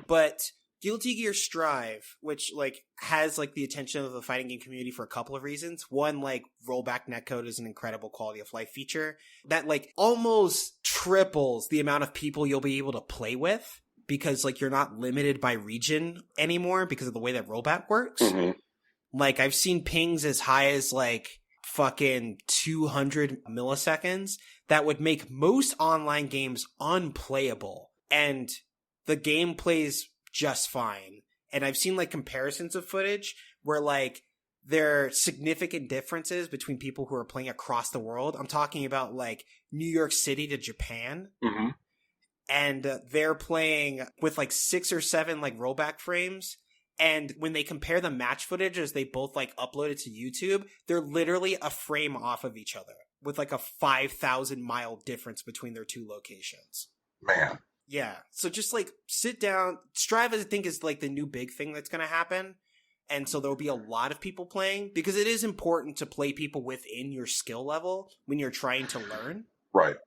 Speaker 2: But Guilty Gear Strive, which like has like the attention of the fighting game community for a couple of reasons. One, like rollback netcode is an incredible quality of life feature that like almost triples the amount of people you'll be able to play with because like you're not limited by region anymore because of the way that rollback works. Like I've seen pings as high as like fucking 200 milliseconds that would make most online games unplayable, and the game plays just fine. And I've seen like comparisons of footage where like there are significant differences between people who are playing across the world. I'm talking about like New York City to Japan.
Speaker 1: Mm-hmm.
Speaker 2: And they're playing with like 6 or 7 like rollback frames. And when they compare the match footage as they both like upload it to YouTube, they're literally a frame off of each other with like a 5,000 mile difference between their 2 locations.
Speaker 1: Man.
Speaker 2: Yeah. So just like sit down. Strive, I think, is like the new big thing that's going to happen. And so there'll be a lot of people playing because it is important to play people within your skill level when you're trying to learn.
Speaker 1: Right.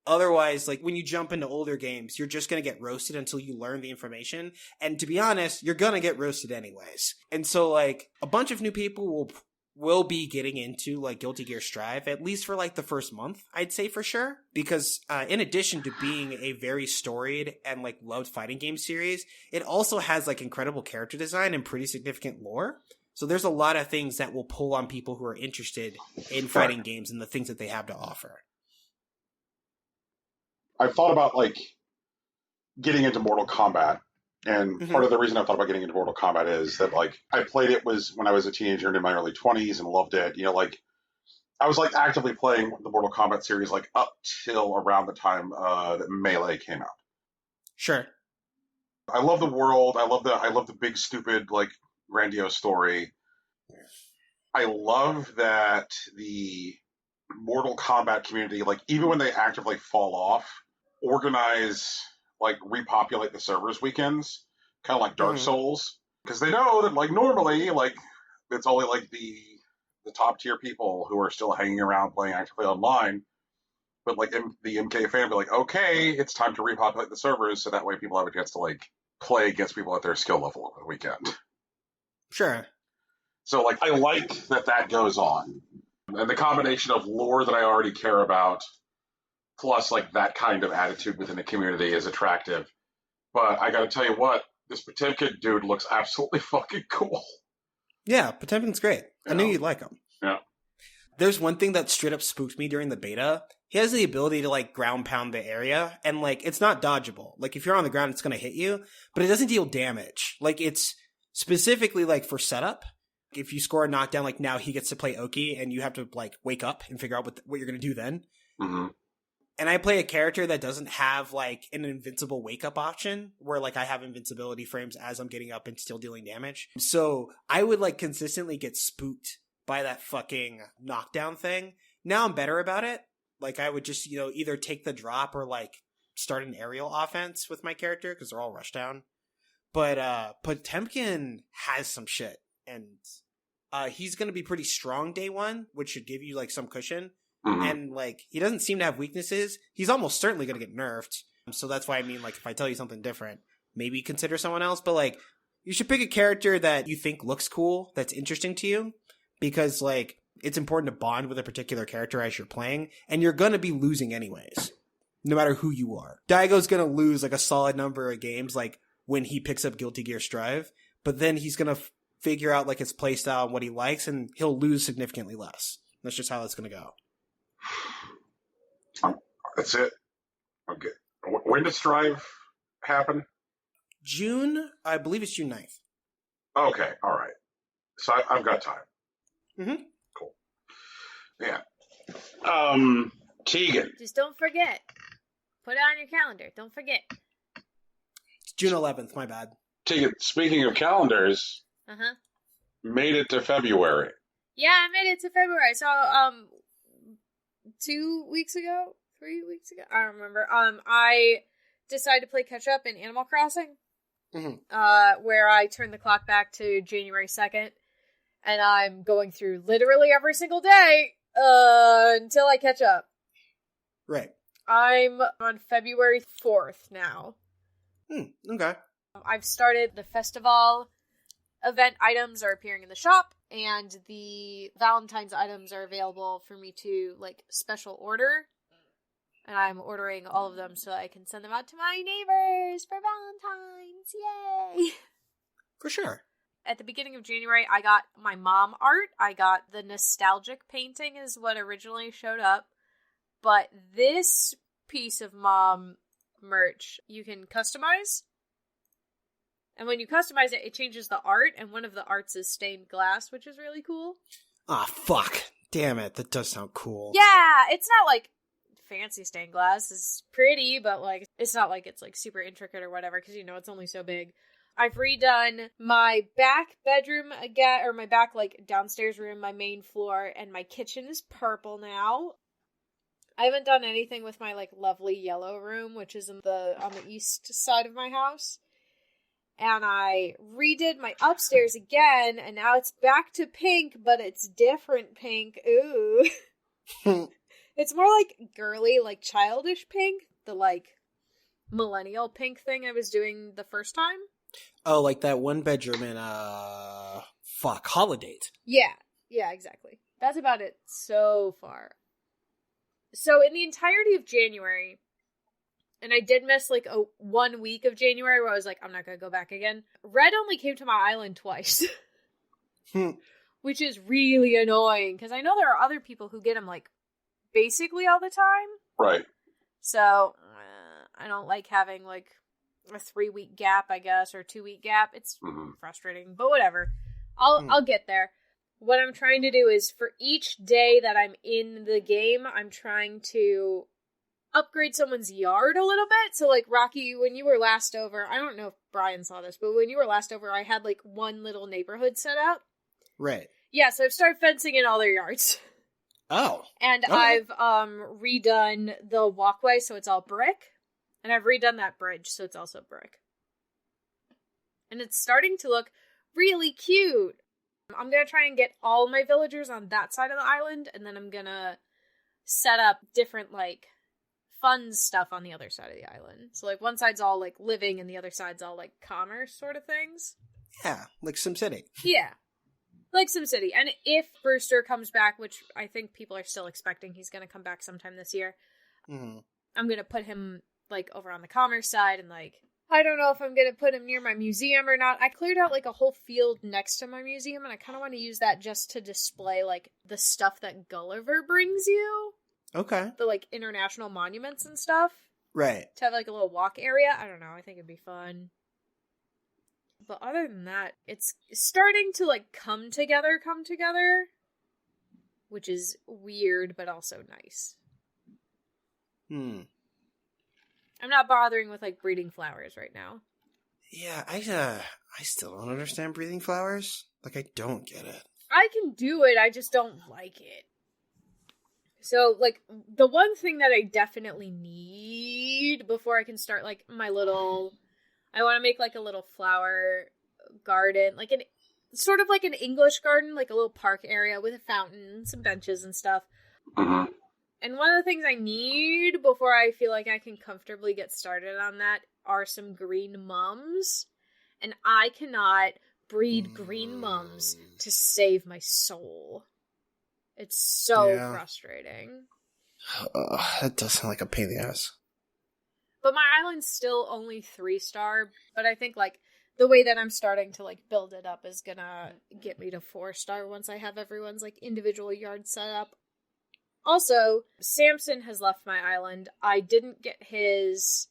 Speaker 2: Otherwise, like when you jump into older games, you're just going to get roasted until you learn the information. And to be honest, you're going to get roasted anyways. And so like a bunch of new people will be getting into like Guilty Gear Strive, at least for like the first month, I'd say for sure. Because in addition to being a very storied and like loved fighting game series, it also has like incredible character design and pretty significant lore. So there's a lot of things that will pull on people who are interested in fighting games and the things that they have to offer.
Speaker 1: I've thought about like getting into Mortal Kombat, and part of the reason I thought about getting into Mortal Kombat is that like I played it was when I was a teenager and in my early 20s and loved it. You know, like I was like actively playing the Mortal Kombat series like up till around the time that Melee came out.
Speaker 2: Sure.
Speaker 1: I love the world. I love the big stupid like grandiose story. I love that the Mortal Kombat community, like even when they actively fall off, organize, like repopulate the servers weekends, kind of like Dark Souls, because they know that like normally like it's only like the top tier people who are still hanging around playing actively online, but like the MK fan be like, okay, it's time to repopulate the servers so that way people have a chance to like play against people at their skill level over the weekend.
Speaker 2: Sure.
Speaker 1: So like I like that goes on, and the combination of lore that I already care about plus like that kind of attitude within the community is attractive. But I gotta tell you what, this Potemkin dude looks absolutely fucking cool.
Speaker 2: Yeah, Potemkin's great. I knew you'd like him.
Speaker 1: Yeah.
Speaker 2: There's one thing that straight up spooked me during the beta. He has the ability to like ground pound the area, and like it's not dodgeable. Like if you're on the ground, it's gonna hit you, but it doesn't deal damage. Like it's specifically like for setup. If you score a knockdown, like now he gets to play Oki, and you have to like wake up and figure out what you're gonna do then.
Speaker 1: Mm-hmm.
Speaker 2: And I play a character that doesn't have like an invincible wake up option where like I have invincibility frames as I'm getting up and still dealing damage. So I would like consistently get spooked by that fucking knockdown thing. Now I'm better about it. Like I would just, either take the drop or like start an aerial offense with my character because they're all rush down. But Potemkin has some shit, and he's going to be pretty strong day one, which should give you like some cushion. Mm-hmm. And like he doesn't seem to have weaknesses. He's almost certainly going to get nerfed. So that's why I mean, like if I tell you something different, maybe consider someone else. But like you should pick a character that you think looks cool, that's interesting to you, because like it's important to bond with a particular character as you're playing, and you're going to be losing anyways, no matter who you are. Daigo's going to lose like a solid number of games, like when he picks up Guilty Gear Strive, but then he's going to figure out like his playstyle and what he likes, and he'll lose significantly less. That's just how that's going to go.
Speaker 1: That's it. Okay. When does Strive happen?
Speaker 2: June, I believe it's June 9th.
Speaker 1: Okay, all right. So I've got time.
Speaker 2: Mm-hmm.
Speaker 1: Cool. Yeah. Tegan.
Speaker 3: Just don't forget. Put it on your calendar. Don't forget.
Speaker 2: It's June 11th, my bad.
Speaker 1: Tegan, speaking of calendars, made it to February.
Speaker 3: Yeah, I made it to February. So, 2 weeks ago, 3 weeks ago, I don't remember. I decided to play Catchup in Animal Crossing, where I turned the clock back to January 2nd, and I'm going through literally every single day until I catch up.
Speaker 2: Right.
Speaker 3: I'm on February 4th now.
Speaker 2: Okay.
Speaker 3: I've started the festival event items are appearing in the shop, and the Valentine's items are available for me to, like, special order. And I'm ordering all of them so I can send them out to my neighbors for Valentine's. Yay!
Speaker 2: For sure.
Speaker 3: At the beginning of January, I got my mom art. I got the nostalgic painting is what originally showed up. But this piece of mom merch you can customize. And when you customize it, it changes the art, and one of the arts is stained glass, which is really cool.
Speaker 2: Ah, fuck. Damn it, that does sound cool.
Speaker 3: Yeah, it's not like fancy stained glass. It's pretty, but like it's not like it's like super intricate or whatever, because you know it's only so big. I've redone my back bedroom again, or my back like downstairs room, my main floor, and my kitchen is purple now. I haven't done anything with my like lovely yellow room, which is on the east side of my house. And I redid my upstairs again, and now it's back to pink, but it's different pink. Ooh. It's more like girly, like childish pink. The like millennial pink thing I was doing the first time.
Speaker 2: Oh, like that one bedroom in, Holiday.
Speaker 3: Yeah, exactly. That's about it so far. So in the entirety of January, and I did miss like 1 week of January where I was like, I'm not going to go back again. Red only came to my island twice. Which is really annoying, because I know there are other people who get them like basically all the time.
Speaker 1: Right.
Speaker 3: So I don't like having like a 3-week gap, I guess, or 2-week gap. It's frustrating, but whatever. I'll get there. What I'm trying to do is for each day that I'm in the game, I'm trying to upgrade someone's yard a little bit. So like Rocky, when you were last over, I don't know if Brian saw this, but when you were last over, I had like one little neighborhood set up.
Speaker 2: Right.
Speaker 3: Yeah, so I've started fencing in all their yards.
Speaker 2: Oh.
Speaker 3: And
Speaker 2: okay.
Speaker 3: I've redone the walkway so it's all brick. And I've redone that bridge so it's also brick. And it's starting to look really cute. I'm going to try and get all my villagers on that side of the island, and then I'm going to set up different, like, fun stuff on the other side of the island. So, like, one side's all, like, living, and the other side's all, like, commerce sort of things.
Speaker 2: Yeah, like SimCity.
Speaker 3: Yeah. Like SimCity. And if Brewster comes back, which I think people are still expecting he's going to come back sometime this year, I'm going to put him, like, over on the commerce side, and, like, I don't know if I'm going to put him near my museum or not. I cleared out, like, a whole field next to my museum, and I kind of want to use that just to display, like, the stuff that Gulliver brings you.
Speaker 2: Okay.
Speaker 3: The, like, international monuments and stuff.
Speaker 2: Right.
Speaker 3: To have, like, a little walk area. I don't know. I think it'd be fun. But other than that, it's starting to, like, come together. Which is weird, but also nice. I'm not bothering with, like, breeding flowers right now.
Speaker 2: Yeah, I still don't understand breeding flowers. Like, I don't get it.
Speaker 3: I can do it, I just don't like it. So, like, the one thing that I definitely need before I can start, like, my little... I want to make, like, a little flower garden. Like, sort of like an English garden, like a little park area with a fountain, some benches and stuff. And one of the things I need before I feel like I can comfortably get started on that are some green mums. And I cannot breed green mums to save my soul. It's so frustrating.
Speaker 2: That does sound like a pain in the ass.
Speaker 3: But my island's still only 3-star, but I think, like, the way that I'm starting to, like, build it up is gonna get me to 4-star once I have everyone's, like, individual yard set up. Also, Samson has left my island. I didn't get his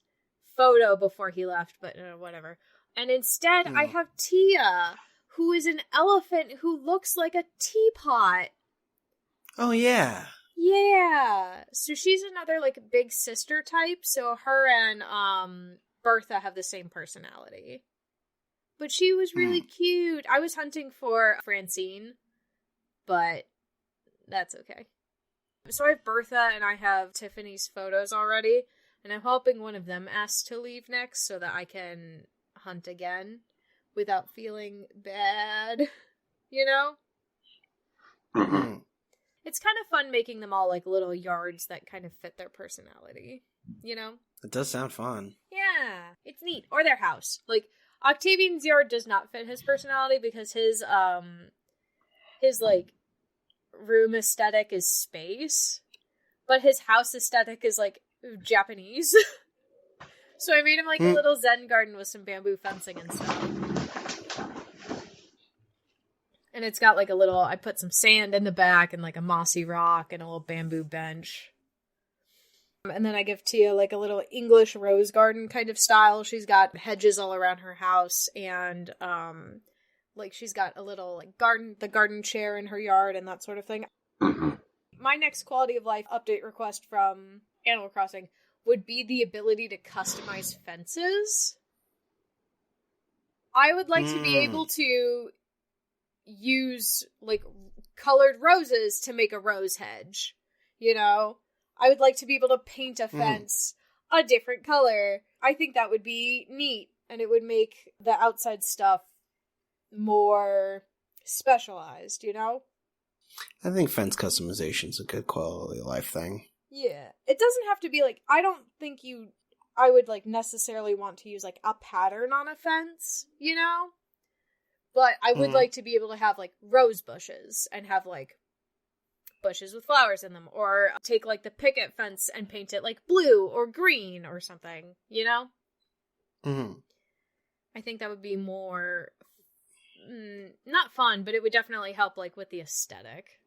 Speaker 3: photo before he left, but whatever. And instead, I have Tia, who is an elephant who looks like a teapot.
Speaker 2: Oh, yeah.
Speaker 3: Yeah. So she's another, like, big sister type. So her and Bertha have the same personality. But she was really cute. I was hunting for Francine, but that's okay. So I have Bertha and I have Tiffany's photos already, and I'm hoping one of them asks to leave next so that I can hunt again without feeling bad, you know? It's kind of fun making them all like little yards that kind of fit their personality, you know?
Speaker 2: It does sound fun.
Speaker 3: Yeah, it's neat. Or their house. Like, Octavian's yard does not fit his personality because his like, room aesthetic is space, but his house aesthetic is, like, Japanese. So I made him, like, a little zen garden with some bamboo fencing and stuff. And it's got, like, I put some sand in the back and, like, a mossy rock and a little bamboo bench. And then I give Tia like a little English rose garden kind of style. She's got hedges all around her house, and like she's got a little like garden chair in her yard and that sort of thing. My next quality of life update request from Animal Crossing would be the ability to customize fences. I would like to be able to use like colored roses to make a rose hedge. You know? I would like to be able to paint a fence a different color. I think that would be neat, and it would make the outside stuff more specialized, you know?
Speaker 2: I think fence customization is a good quality of life thing.
Speaker 3: Yeah. It doesn't have to be like, I don't think I would like necessarily want to use like a pattern on a fence, you know? But I would like to be able to have like rose bushes and have like bushes with flowers in them, or take like the picket fence and paint it like blue or green or something, you know? I think that would be more not fun, but it would definitely help like with the aesthetic.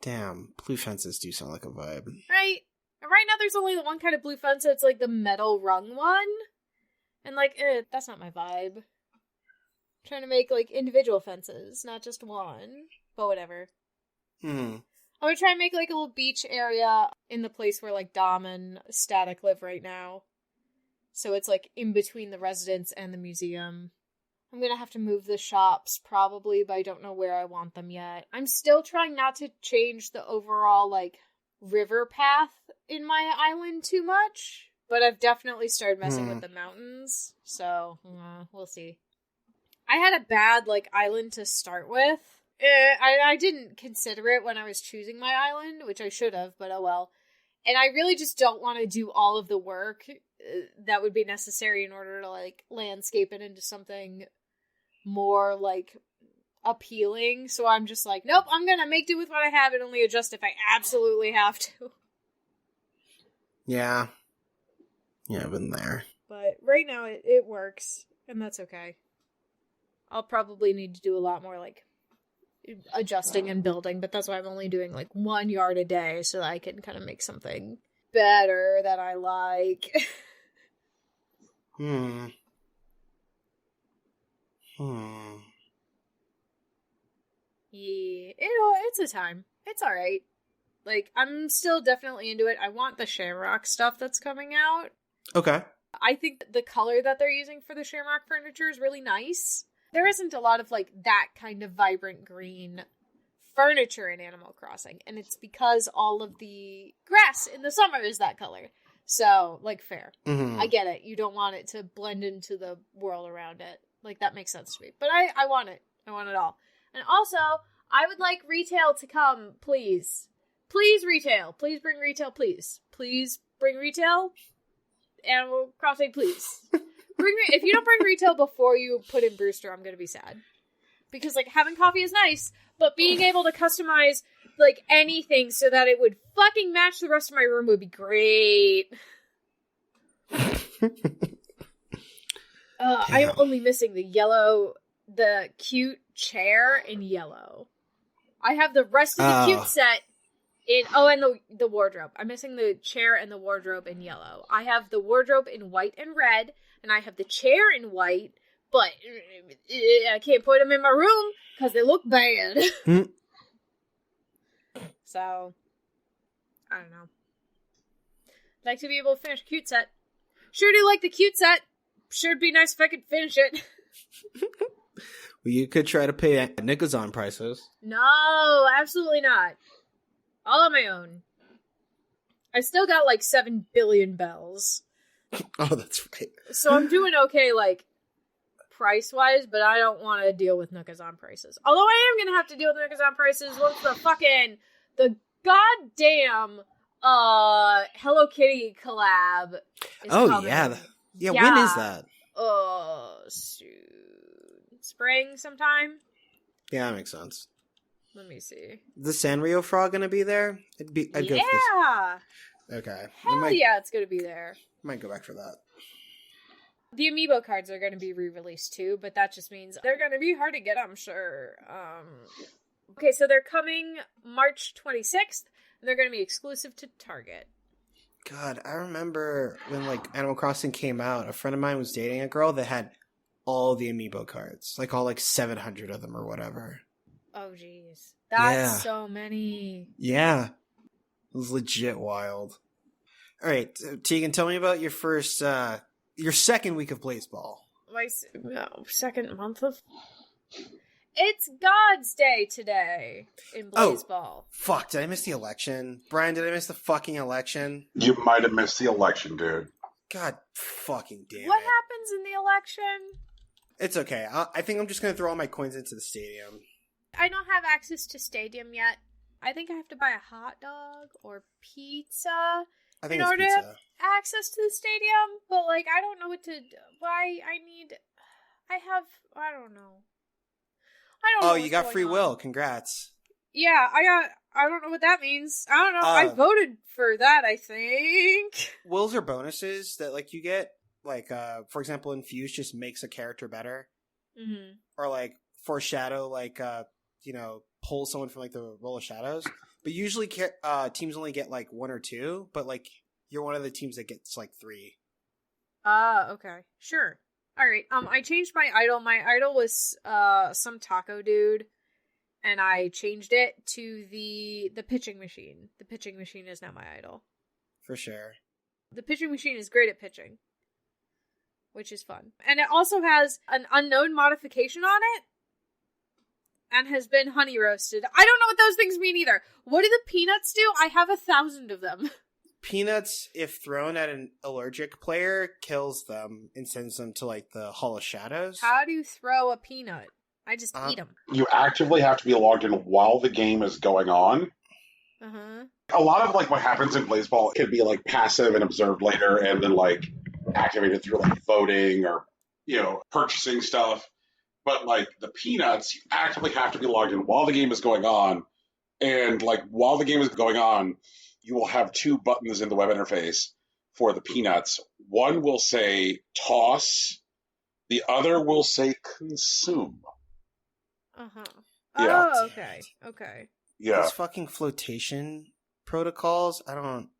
Speaker 2: Damn, blue fences do sound like a vibe.
Speaker 3: Right now there's only the one kind of blue fence. It's like the metal rung one, and like that's not my vibe. I'm trying to make like individual fences, not just one, but whatever. I'm gonna try and make like a little beach area in the place where like Dom and Static live right now. So it's like in between the residence and the museum. I'm gonna have to move the shops probably, but I don't know where I want them yet. I'm still trying not to change the overall like river path in my island too much, but I've definitely started messing with the mountains, so we'll see. I had a bad like island to start with. I didn't consider it when I was choosing my island, which I should have, but oh well. And I really just don't want to do all of the work that would be necessary in order to like landscape it into something more like appealing. So I'm just like, nope, I'm gonna make do with what I have and only adjust if I absolutely have to.
Speaker 2: Yeah. Yeah, I've been there.
Speaker 3: But right now it works, and that's okay. I'll probably need to do a lot more like adjusting and building, but that's why I'm only doing like 1 yard a day so that I can kind of make something better that I like.
Speaker 2: Yeah,
Speaker 3: It's a time. It's alright. Like, I'm still definitely into it. I want the Shamrock stuff that's coming out.
Speaker 2: Okay.
Speaker 3: I think the color that they're using for the Shamrock furniture is really nice. There isn't a lot of, like, that kind of vibrant green furniture in Animal Crossing, and it's because all of the grass in the summer is that color. So, like, fair. I get it. You don't want it to blend into the world around it. Like, that makes sense to me. But I want it. I want it all. And also, I would like retail to come, please. Please, retail. Please bring retail, please. Please bring retail. Animal Crossing, please. If you don't bring retail before you put in Brewster, I'm gonna be sad. Because, like, having coffee is nice, but being able to customize, like, anything so that it would fucking match the rest of my room would be great. I'm only missing the cute chair in yellow. I have the rest of the cute set and the wardrobe. I'm missing the chair and the wardrobe in yellow. I have the wardrobe in white and red, and I have the chair in white, but I can't put them in my room because they look bad. So, I don't know. I'd like to be able to finish a cute set. Sure do like the cute set. Sure it'd be nice if I could finish it.
Speaker 2: Well, you could try to pay Nikazon prices.
Speaker 3: No, absolutely not. All on my own. I still got like 7 billion bells.
Speaker 2: Oh, that's right.
Speaker 3: So I'm doing okay, like, price-wise, but I don't want to deal with Nikazon prices. Although I am going to have to deal with Nikazon prices once the goddamn Hello Kitty collab is coming.
Speaker 2: Yeah, when is that?
Speaker 3: Soon. Spring sometime?
Speaker 2: Yeah, that makes sense.
Speaker 3: Let me see.
Speaker 2: The Sanrio frog gonna be there? I'd go for this. Okay.
Speaker 3: Yeah, it's gonna be there.
Speaker 2: Might go back for that.
Speaker 3: The amiibo cards are gonna be re-released too, but that just means they're gonna be hard to get, I'm sure. Okay, so they're coming March 26th, and they're gonna be exclusive to Target.
Speaker 2: God, I remember when like Animal Crossing came out, a friend of mine was dating a girl that had all the amiibo cards, like all like 700 of them or whatever.
Speaker 3: Oh, jeez. That's so many.
Speaker 2: Yeah. It was legit wild. All right, Tegan, tell me about your second week of Blaseball.
Speaker 3: My second month of... It's God's Day today in Blaseball.
Speaker 2: Oh, fuck, did I miss the election? Brian, did I miss the fucking election?
Speaker 1: You might have missed the election, dude.
Speaker 2: God fucking damn
Speaker 3: What
Speaker 2: it.
Speaker 3: happens in the election?
Speaker 2: It's okay. I think I'm just going to throw all my coins into the stadium.
Speaker 3: I don't have access to stadium yet. I think I have to buy a hot dog or pizza in order to have access to the stadium. But, like, I don't know what to... Why I don't know.
Speaker 2: Oh, you got free will. Congrats.
Speaker 3: Yeah, I don't know what that means. I don't know. I voted for that, I think.
Speaker 2: Wills are bonuses that, like, you get. Like, for example, Infuse just makes a character better.
Speaker 3: Mm-hmm.
Speaker 2: Or, like, Foreshadow, like, pull someone from, like, the Roll of Shadows. But usually teams only get, like, 1 or 2. But, like, you're one of the teams that gets, like, 3.
Speaker 3: Okay. Sure. All right. I changed my idol. My idol was some taco dude, and I changed it to the pitching machine. The pitching machine is now my idol.
Speaker 2: For sure.
Speaker 3: The pitching machine is great at pitching, which is fun. And it also has an unknown modification on it, and has been honey roasted. I don't know what those things mean either. What do the peanuts do? I have 1,000 of them.
Speaker 2: Peanuts, if thrown at an allergic player, kills them and sends them to, like, the Hall of Shadows.
Speaker 3: How do you throw a peanut? I just eat them.
Speaker 1: You actively have to be logged in while the game is going on.
Speaker 3: Uh-huh.
Speaker 1: A lot of, like, what happens in Blaseball can be, like, passive and observed later and then, like, activated through, like, voting or, purchasing stuff. But, like, the peanuts, you actively have to be logged in while the game is going on. And, like, while the game is going on, you will have 2 buttons in the web interface for the peanuts. One will say toss. The other will say consume.
Speaker 3: Uh-huh.
Speaker 1: Yeah.
Speaker 3: Oh, okay. Okay.
Speaker 1: Yeah.
Speaker 2: These fucking flotation protocols, I don't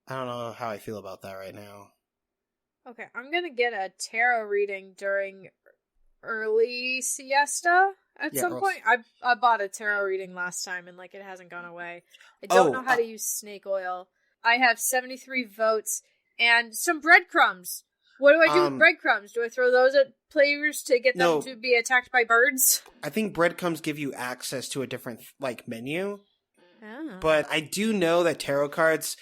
Speaker 2: know how I feel about that right now.
Speaker 3: Okay, I'm gonna get a tarot reading during early siesta at some point. I bought a tarot reading last time and, like, it hasn't gone away. I don't know how to use snake oil. I have 73 votes and some breadcrumbs. What do I do with breadcrumbs? Do I throw those at players to get them to be attacked by birds?
Speaker 2: I think breadcrumbs give you access to a different, like, menu.
Speaker 3: Oh.
Speaker 2: But I do know that tarot cards,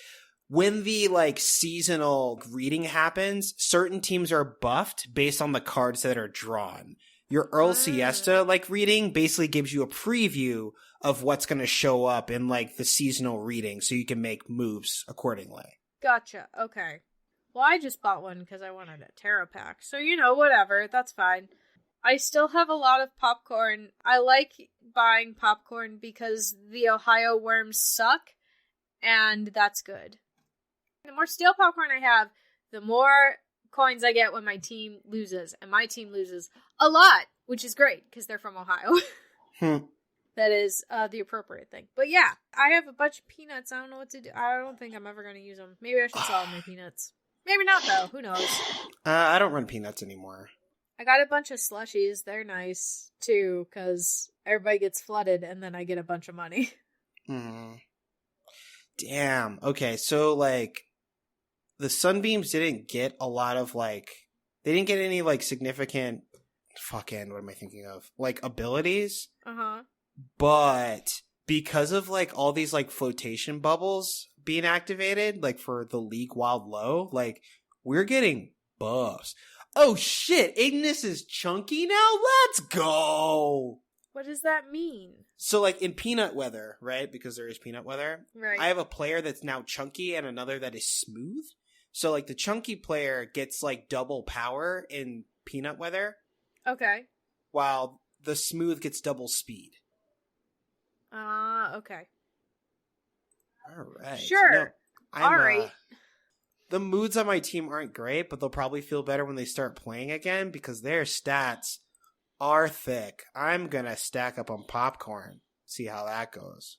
Speaker 2: when the, like, seasonal reading happens, certain teams are buffed based on the cards that are drawn. Your Earl Siesta, like, reading basically gives you a preview of what's going to show up in, like, the seasonal reading, so you can make moves accordingly.
Speaker 3: Gotcha. Okay. Well, I just bought one because I wanted a tarot pack. So, whatever. That's fine. I still have a lot of popcorn. I like buying popcorn because the Ohio worms suck, and that's good. The more stale popcorn I have, the more coins I get when my team loses. And my team loses a lot, which is great because they're from Ohio. That is the appropriate thing. But yeah, I have a bunch of peanuts. I don't know what to do. I don't think I'm ever going to use them. Maybe I should sell my peanuts. Maybe not, though. Who knows?
Speaker 2: I don't run peanuts anymore.
Speaker 3: I got a bunch of slushies. They're nice, too, because everybody gets flooded, and then I get a bunch of money.
Speaker 2: Damn. Okay, so, like, the Sunbeams didn't get a lot of, like... They didn't get any, like, significant... what am I thinking of? Like, abilities?
Speaker 3: Uh-huh.
Speaker 2: But because of, like, all these, like, flotation bubbles being activated, like, for the League Wild Low, like, we're getting buffs. Oh, shit! Ignis is chunky now? Let's go!
Speaker 3: What does that mean?
Speaker 2: So, like, in peanut weather, right? Because there is peanut weather.
Speaker 3: Right.
Speaker 2: I have a player that's now chunky and another that is smooth. So, like, the chunky player gets, like, double power in peanut weather.
Speaker 3: Okay.
Speaker 2: While the smooth gets double speed.
Speaker 3: Okay.
Speaker 2: All right.
Speaker 3: Sure. All right.
Speaker 2: The moods on my team aren't great, but they'll probably feel better when they start playing again because their stats are thick. I'm going to stack up on popcorn. See how that goes.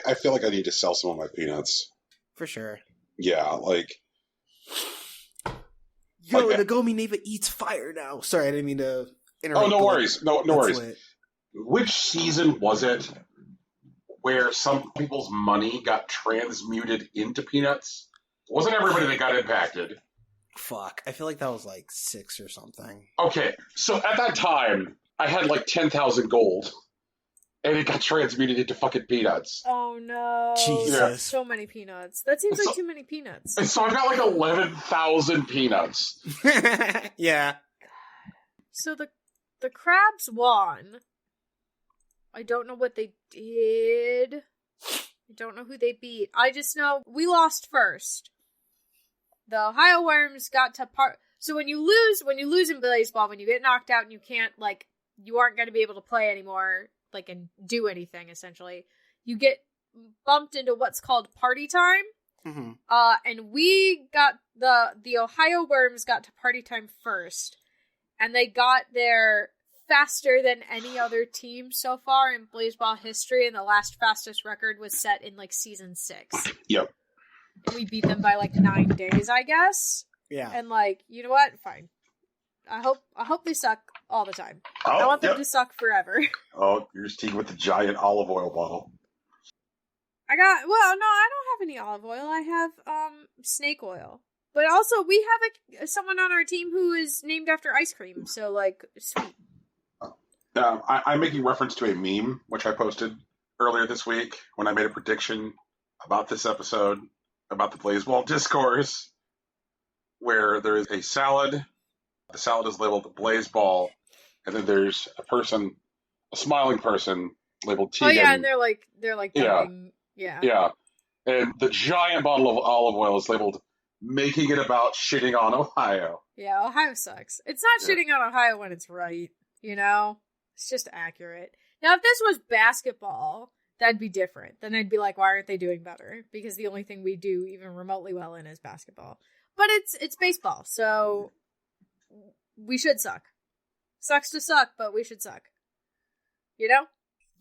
Speaker 1: I feel like I need to sell some of my peanuts.
Speaker 2: For sure.
Speaker 1: Yeah, like...
Speaker 2: Yo,
Speaker 1: like,
Speaker 2: Nagomi Neva eats fire now. Sorry, I didn't mean to interrupt.
Speaker 1: Oh, no worries. No worries.
Speaker 2: Lit.
Speaker 1: Which season was it where some people's money got transmuted into peanuts? Wasn't everybody that got impacted?
Speaker 2: Fuck. I feel like that was like 6 or something.
Speaker 1: Okay, so at that time, I had like 10,000 gold, and it got transmuted into fucking peanuts.
Speaker 3: Oh no.
Speaker 2: Jesus.
Speaker 3: That's so many peanuts. That seems like too many peanuts.
Speaker 1: And so I got like 11,000 peanuts.
Speaker 2: Yeah.
Speaker 3: So the crabs won. I don't know what they did. I don't know who they beat. I just know we lost first. The Ohio Worms got to So when you lose in Blaseball, when you get knocked out and you can't, like, you aren't going to be able to play anymore, like, and do anything, essentially, you get bumped into what's called party time.
Speaker 2: Mm-hmm.
Speaker 3: And we got the Ohio Worms got to party time first, and they got there faster than any other team so far in Blaseball history, and the last fastest record was set in, like, season 6.
Speaker 1: Yep.
Speaker 3: We beat them by, like, 9 days, I guess.
Speaker 2: Yeah.
Speaker 3: And, like, you know what? Fine. I hope they suck all the time.
Speaker 1: Oh,
Speaker 3: I want them to suck forever.
Speaker 1: Oh, you're just teaming with the giant olive oil bottle.
Speaker 3: I don't have any olive oil. I have, snake oil. But also, we have someone on our team who is named after ice cream, so, like, sweet.
Speaker 1: I'm making reference to a meme, which I posted earlier this week when I made a prediction about this episode, about the Blaseball discourse, where there is a salad. The salad is labeled Blaseball, and then there's a smiling person labeled Tegan.
Speaker 3: Oh yeah, and they're like
Speaker 1: Yeah.
Speaker 3: yeah.
Speaker 1: Yeah. And the giant bottle of olive oil is labeled Making It About Shitting on Ohio.
Speaker 3: Yeah, Ohio sucks. It's not shitting on Ohio when it's right, you know? It's just accurate. Now, if this was basketball, that'd be different. Then I'd be like, why aren't they doing better? Because the only thing we do even remotely well in is basketball. But it's baseball, so we should suck. Sucks to suck, but we should suck. You know?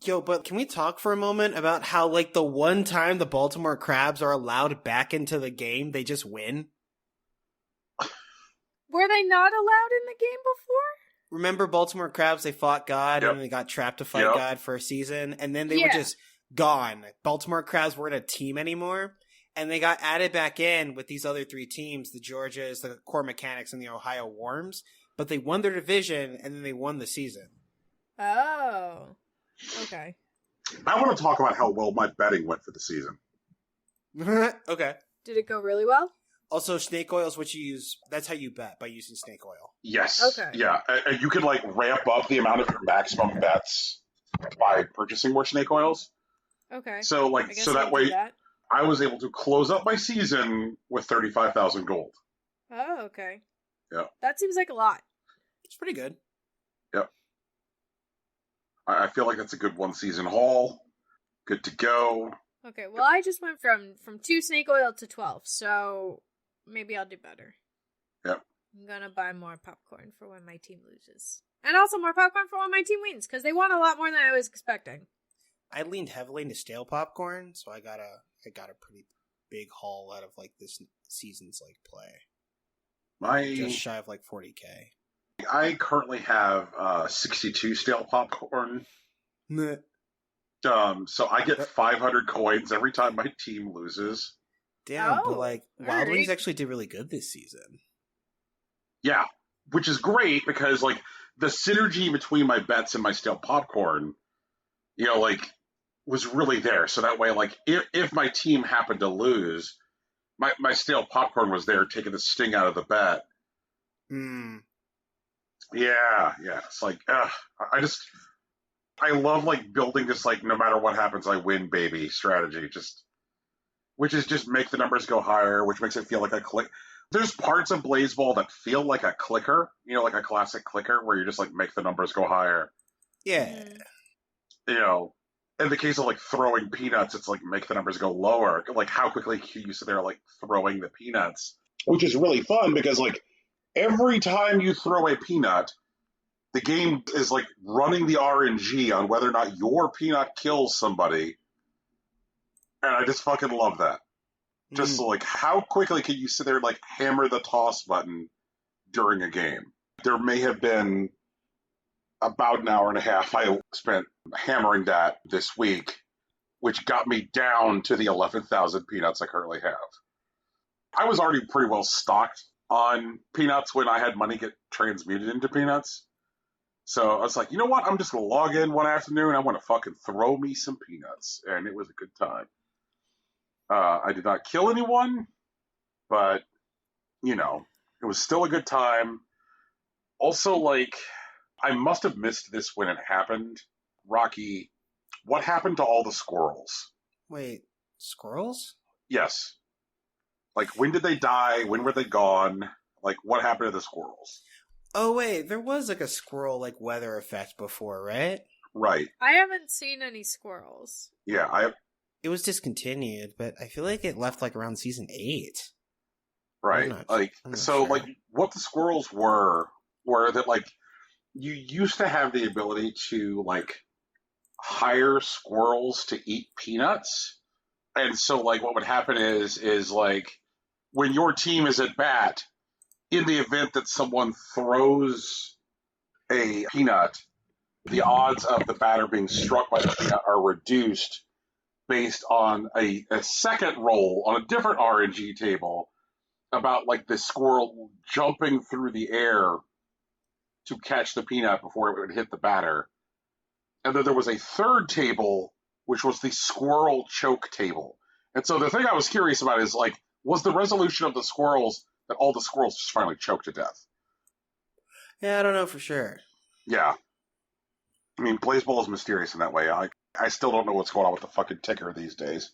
Speaker 2: Yo, but can we talk for a moment about how, like, the one time the Baltimore Crabs are allowed back into the game, they just win?
Speaker 3: Were they not allowed in the game before?
Speaker 2: Remember Baltimore Crabs, they fought God,
Speaker 1: Yep.
Speaker 2: and they got trapped to fight
Speaker 1: Yep.
Speaker 2: God for a season, and then they were just gone. Baltimore Crabs weren't a team anymore, and they got added back in with these other 3 teams, the Georgias, the Core Mechanics, and the Ohio Worms, but they won their division, and then they won the season.
Speaker 3: Oh. Okay.
Speaker 1: I want to talk about how well my betting went for the season.
Speaker 2: Okay.
Speaker 3: Did it go really well?
Speaker 2: Also, snake oil is what you use. That's how you bet, by using snake oil.
Speaker 1: Yes.
Speaker 3: Okay.
Speaker 1: Yeah, and you can, like, ramp up the amount of your maximum bets by purchasing more snake oils.
Speaker 3: Okay.
Speaker 1: So, like,
Speaker 3: I guess
Speaker 1: so
Speaker 3: I'll
Speaker 1: that
Speaker 3: do
Speaker 1: way
Speaker 3: that.
Speaker 1: I was able to close up my season with 35,000 gold.
Speaker 3: Oh, okay.
Speaker 1: Yeah.
Speaker 3: That seems like a lot.
Speaker 2: It's pretty good.
Speaker 1: Yep. I feel like that's a good one-season haul. Good to go.
Speaker 3: Okay, well, I just went from 2 snake oil to 12, so maybe I'll do better.
Speaker 1: Yep.
Speaker 3: I'm gonna buy more popcorn for when my team loses. And also more popcorn for when my team wins, because they won a lot more than I was expecting.
Speaker 2: I leaned heavily into stale popcorn, so I got a pretty big haul out of, like, this season's, like, play. Just shy of, like, 40K.
Speaker 1: I currently have 62 stale popcorn. So I get 500 coins every time my team loses.
Speaker 2: Damn,
Speaker 3: Oh,
Speaker 2: but, like, Wild Wings actually did really good this season.
Speaker 1: Yeah, which is great because, like, the synergy between my bets and my stale popcorn, you know, like, was really there. So that way, like, if my team happened to lose, my stale popcorn was there taking the sting out of the bet.
Speaker 2: Hmm.
Speaker 1: Yeah. It's like, I love, like, building this, like, no matter what happens, I win, baby strategy. Which is just make the numbers go higher, which makes it feel like a click. There's parts of Blaseball that feel like a clicker, you know, like a classic clicker where you just, like, make the numbers go higher.
Speaker 2: Yeah.
Speaker 1: You know, in the case of, like, throwing peanuts, it's like make the numbers go lower. Like, how quickly can you sit there, like, throwing the peanuts? Which is really fun because, like, every time you throw a peanut, the game is, like, running the RNG on whether or not your peanut kills somebody. And I just fucking love that. Just like, how quickly can you sit there and like hammer the toss button during a game? There may have been about an hour and a half I spent hammering that this week, which got me down to the 11,000 peanuts I currently have. I was already pretty well stocked on peanuts when I had money get transmuted into peanuts. So I was like, you know what? I'm just going to log in one afternoon. I want to fucking throw me some peanuts. And it was a good time. I did not kill anyone, but, you know, it was still a good time. Also, like, I must have missed this when it happened. Rocky, what happened to all the squirrels?
Speaker 2: Wait, squirrels?
Speaker 1: Yes. Like, when did they die? When were they gone? Like, what happened to the squirrels?
Speaker 2: Oh, wait, there was like a squirrel like weather effect before, right?
Speaker 1: Right.
Speaker 3: I haven't seen any squirrels.
Speaker 1: Yeah,
Speaker 2: It was discontinued, but I feel like it left like around season 8.
Speaker 1: right.
Speaker 2: I'm not sure.
Speaker 1: Like, what the squirrels were that, like, you used to have the ability to, like, hire squirrels to eat peanuts. And so, like, what would happen is like, when your team is at bat, in the event that someone throws a peanut, the odds of the batter being struck by the peanut are reduced based on a second roll on a different RNG table about, like, the squirrel jumping through the air to catch the peanut before it would hit the batter. And then there was a third table, which was the squirrel choke table. And so the thing I was curious about is, like, was the resolution of the squirrels that all the squirrels just finally choked to death?
Speaker 2: Yeah, I don't know for sure.
Speaker 1: Yeah. I mean, Blaseball is mysterious in that way. I still don't know what's going on with the fucking ticker these days.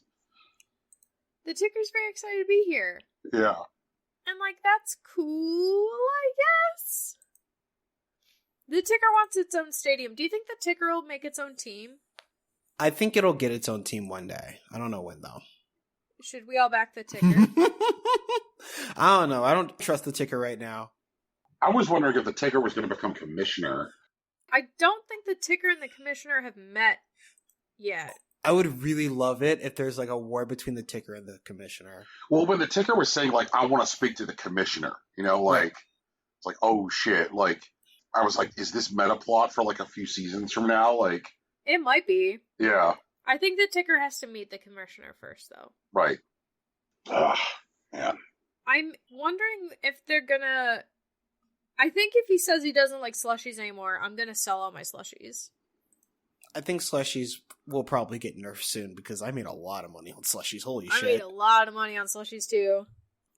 Speaker 3: The ticker's very excited to be here.
Speaker 1: Yeah.
Speaker 3: And, like, that's cool, I guess. The ticker wants its own stadium. Do you think the ticker will make its own team?
Speaker 2: I think it'll get its own team one day. I don't know when, though.
Speaker 3: Should we all back the ticker?
Speaker 2: I don't know. I don't trust the ticker right now.
Speaker 1: I was wondering if the ticker was going to become commissioner.
Speaker 3: I don't think the ticker and the commissioner have met yet.
Speaker 2: I would really love it if there's like a war between the ticker and the commissioner.
Speaker 1: Well, when the ticker was saying, like, I want to speak to the commissioner, you know, like, it's like, oh shit, like, I was like, is this meta plot for like a few seasons from now? Like,
Speaker 3: It might be.
Speaker 1: yeah,
Speaker 3: I think the ticker has to meet the commissioner first, though.
Speaker 1: right. Ugh, man.
Speaker 3: I'm wondering if they're gonna... I think if he says he doesn't like slushies anymore, I'm gonna sell all my slushies.
Speaker 2: I think slushies will probably get nerfed soon because I made a lot of money on slushies. Holy
Speaker 3: I
Speaker 2: shit.
Speaker 3: made a lot of money on slushies, too.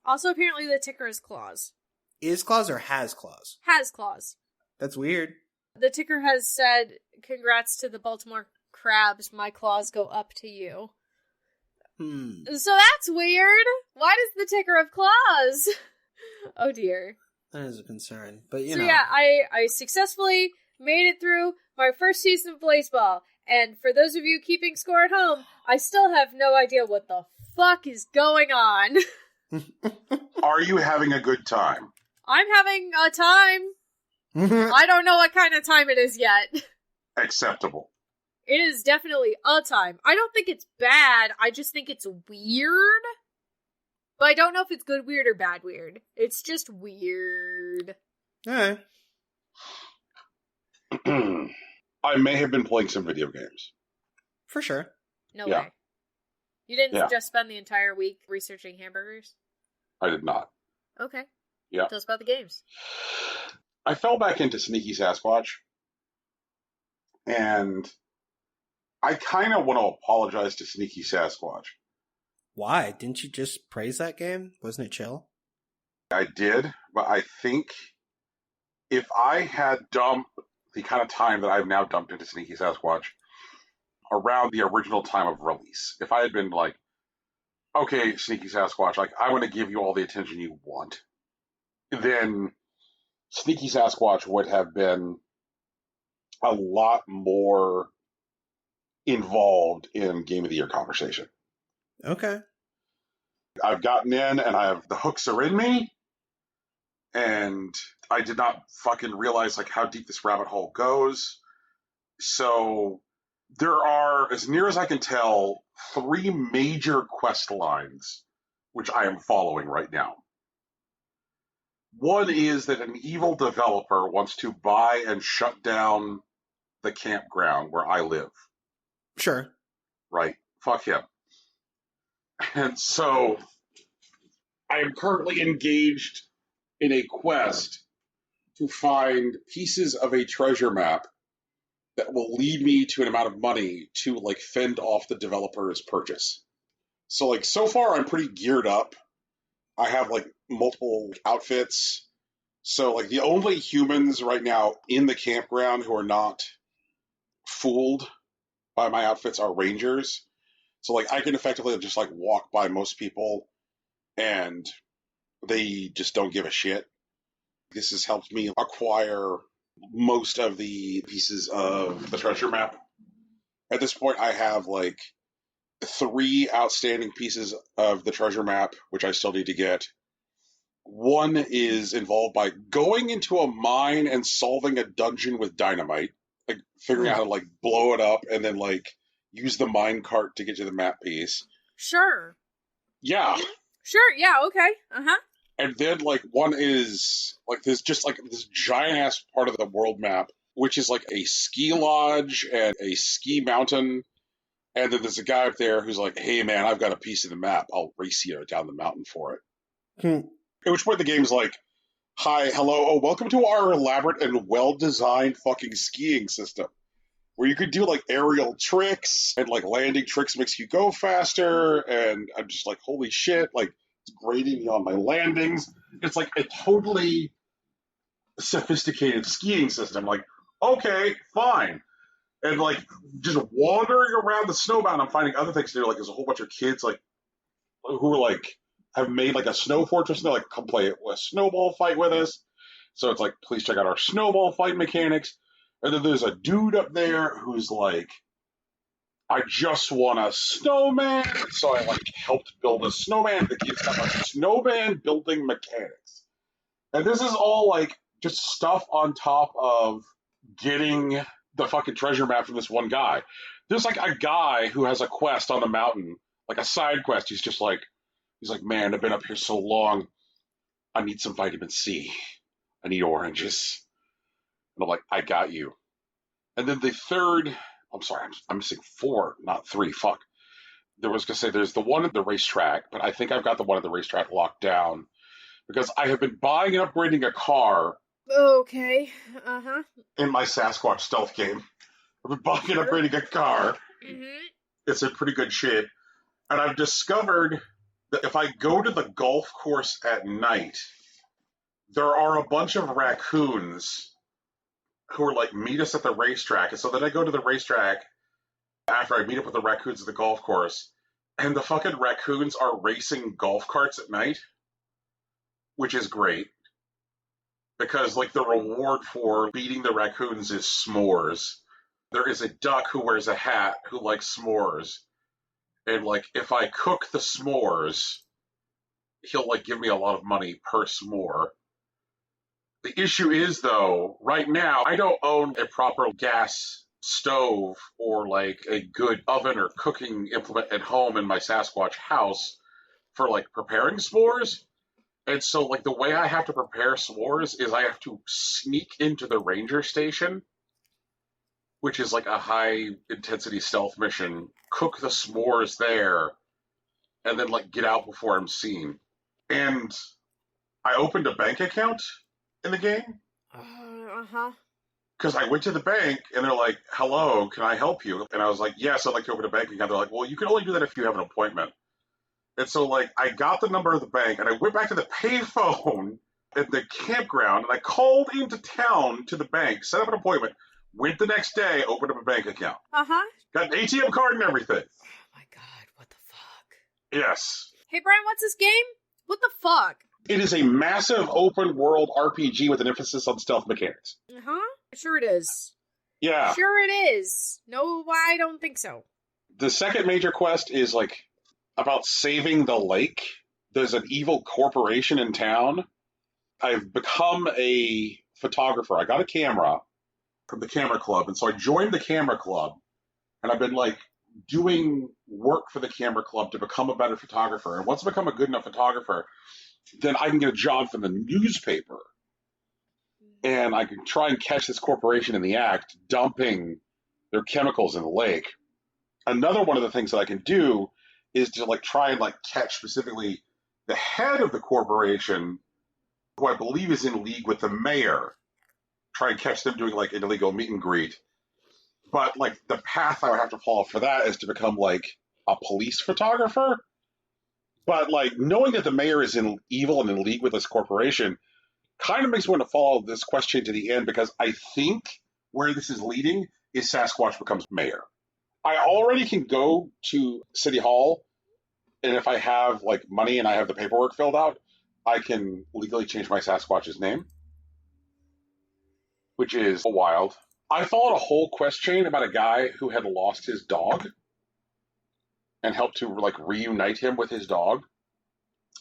Speaker 3: Also, apparently the ticker is claws.
Speaker 2: Is claws or has claws?
Speaker 3: Has claws.
Speaker 2: That's weird.
Speaker 3: The ticker has said, congrats to the Baltimore Crabs, my claws go up to you. So that's weird. Why does the ticker have claws? Oh dear.
Speaker 2: That is a concern. But, you
Speaker 3: So
Speaker 2: know.
Speaker 3: yeah, I successfully made it through my first season of Blaseball. And for those of you keeping score at home, I still have no idea what the fuck is going on.
Speaker 1: Are you having a good time?
Speaker 3: I'm having a time. I don't know what kind of time it is yet.
Speaker 1: Acceptable.
Speaker 3: It is definitely a time. I don't think it's bad. I just think it's weird. But I don't know if it's good weird or bad weird. It's just weird.
Speaker 2: Alright.
Speaker 1: I may have been playing some video games.
Speaker 2: For sure.
Speaker 3: No
Speaker 1: Yeah.
Speaker 3: way. You didn't
Speaker 1: Yeah.
Speaker 3: just spend the entire week researching hamburgers?
Speaker 1: I did not.
Speaker 3: Okay.
Speaker 1: Yeah.
Speaker 3: Tell us about the games.
Speaker 1: I fell back into Sneaky Sasquatch. And I kind of want to apologize to Sneaky Sasquatch.
Speaker 2: Why? Didn't you just praise that game? Wasn't it chill?
Speaker 1: I did, but I think if I had dumped the kind of time that I've now dumped into Sneaky Sasquatch around the original time of release, if I had been like, okay, Sneaky Sasquatch, like, I want to give you all the attention you want, then Sneaky Sasquatch would have been a lot more involved in Game of the Year conversation.
Speaker 2: Okay.
Speaker 1: I've gotten in and the hooks are in me, and I did not fucking realize like how deep this rabbit hole goes. So there are, as near as I can tell, 3 major quest lines which I am following right now. One is that an evil developer wants to buy and shut down the campground where I live.
Speaker 2: Sure.
Speaker 1: Right. Fuck him. And so I am currently engaged in a quest to find pieces of a treasure map that will lead me to an amount of money to like fend off the developer's purchase. So like so far I'm pretty geared up. I have like multiple outfits. So like the only humans right now in the campground who are not fooled by my outfits are rangers. So like I can effectively just like walk by most people and they just don't give a shit. This has helped me acquire most of the pieces of the treasure map. At this point, I have like 3 outstanding pieces of the treasure map, which I still need to get. One is involved by going into a mine and solving a dungeon with dynamite, like figuring out how to like blow it up and then like use the mine cart to get to the map piece.
Speaker 3: Sure.
Speaker 1: Yeah.
Speaker 3: Sure, yeah, okay. Uh-huh.
Speaker 1: And then, like, one is, like, there's just, like, this giant-ass part of the world map, which is, like, a ski lodge and a ski mountain. And then there's a guy up there who's like, hey, man, I've got a piece of the map. I'll race you down the mountain for it. At which point the game's like, hi, hello, oh, welcome to our elaborate and well-designed fucking skiing system. Where you could do, like, aerial tricks, and, like, landing tricks makes you go faster, and I'm just like, holy shit, like, it's grading me on my landings. It's like a totally sophisticated skiing system. Like, okay, fine. And like just wandering around the snowbound, I'm finding other things to do. Like there's a whole bunch of kids like who are like have made like a snow fortress and they're like, come play a snowball fight with us. So it's like, please check out our snowball fight mechanics. And then there's a dude up there who's like, I just want a snowman, so I like helped build a snowman. The kid's got like snowman building mechanics, and this is all like just stuff on top of getting the fucking treasure map from this one guy. There's like a guy who has a quest on the mountain, like a side quest. He's like, man, I've been up here so long. I need some vitamin C. I need oranges. And I'm like, I got you. And then the third. I'm sorry, I'm missing 4, not 3. Fuck. There was going to say there's the one at the racetrack, but I think I've got the one at the racetrack locked down because I have been buying and upgrading a car.
Speaker 3: Okay. Uh-huh.
Speaker 1: In my Sasquatch stealth game. I've been buying and upgrading a car.
Speaker 3: Mm-hmm.
Speaker 1: It's in pretty good shape. And I've discovered that if I go to the golf course at night, there are a bunch of raccoons who are like, meet us at the racetrack. And so then I go to the racetrack after I meet up with the raccoons at the golf course, and the fucking raccoons are racing golf carts at night, which is great. Because like the reward for beating the raccoons is s'mores. There is a duck who wears a hat who likes s'mores. And like if I cook the s'mores, he'll like give me a lot of money per s'more. The issue is, though, right now, I don't own a proper gas stove or, like, a good oven or cooking implement at home in my Sasquatch house for, like, preparing s'mores. And so, like, the way I have to prepare s'mores is I have to sneak into the ranger station, which is, like, a high-intensity stealth mission, cook the s'mores there, and then, like, get out before I'm seen. And I opened a bank account in the game.
Speaker 3: Uh-huh.
Speaker 1: Because I went to the bank, and they're like, hello, can I help you? And I was like, yes, I'd like to open a bank account. They're like, well, you can only do that if you have an appointment. And so, like, I got the number of the bank, and I went back to the payphone at the campground, and I called into town to the bank, set up an appointment, went the next day, opened up a bank account.
Speaker 3: Uh-huh.
Speaker 1: Got an ATM card and everything.
Speaker 3: Oh, my God, what the fuck?
Speaker 1: Yes.
Speaker 3: Hey, Brian, what's this game? What the fuck?
Speaker 1: It is a massive open-world RPG with an emphasis on stealth mechanics.
Speaker 3: Uh-huh. Sure it is.
Speaker 1: Yeah.
Speaker 3: Sure it is. No, I don't think so.
Speaker 1: The second major quest is, like, about saving the lake. There's an evil corporation in town. I've become a photographer. I got a camera from the camera club, and so I joined the camera club, and I've been, like, doing work for the camera club to become a better photographer. And once I become a good enough photographer, then I can get a job for the newspaper. And I can try and catch this corporation in the act, dumping their chemicals in the lake. Another one of the things that I can do is to like try and like catch specifically the head of the corporation, who I believe is in league with the mayor. Try and catch them doing like an illegal meet and greet. But like the path I would have to follow for that is to become like a police photographer. But like knowing that the mayor is in evil and in league with this corporation kind of makes me want to follow this question to the end, because I think where this is leading is Sasquatch becomes mayor. I already can go to City Hall, and if I have like money and I have the paperwork filled out, I can legally change my Sasquatch's name, which is wild. I followed a whole quest chain about a guy who had lost his dog and helped to like reunite him with his dog.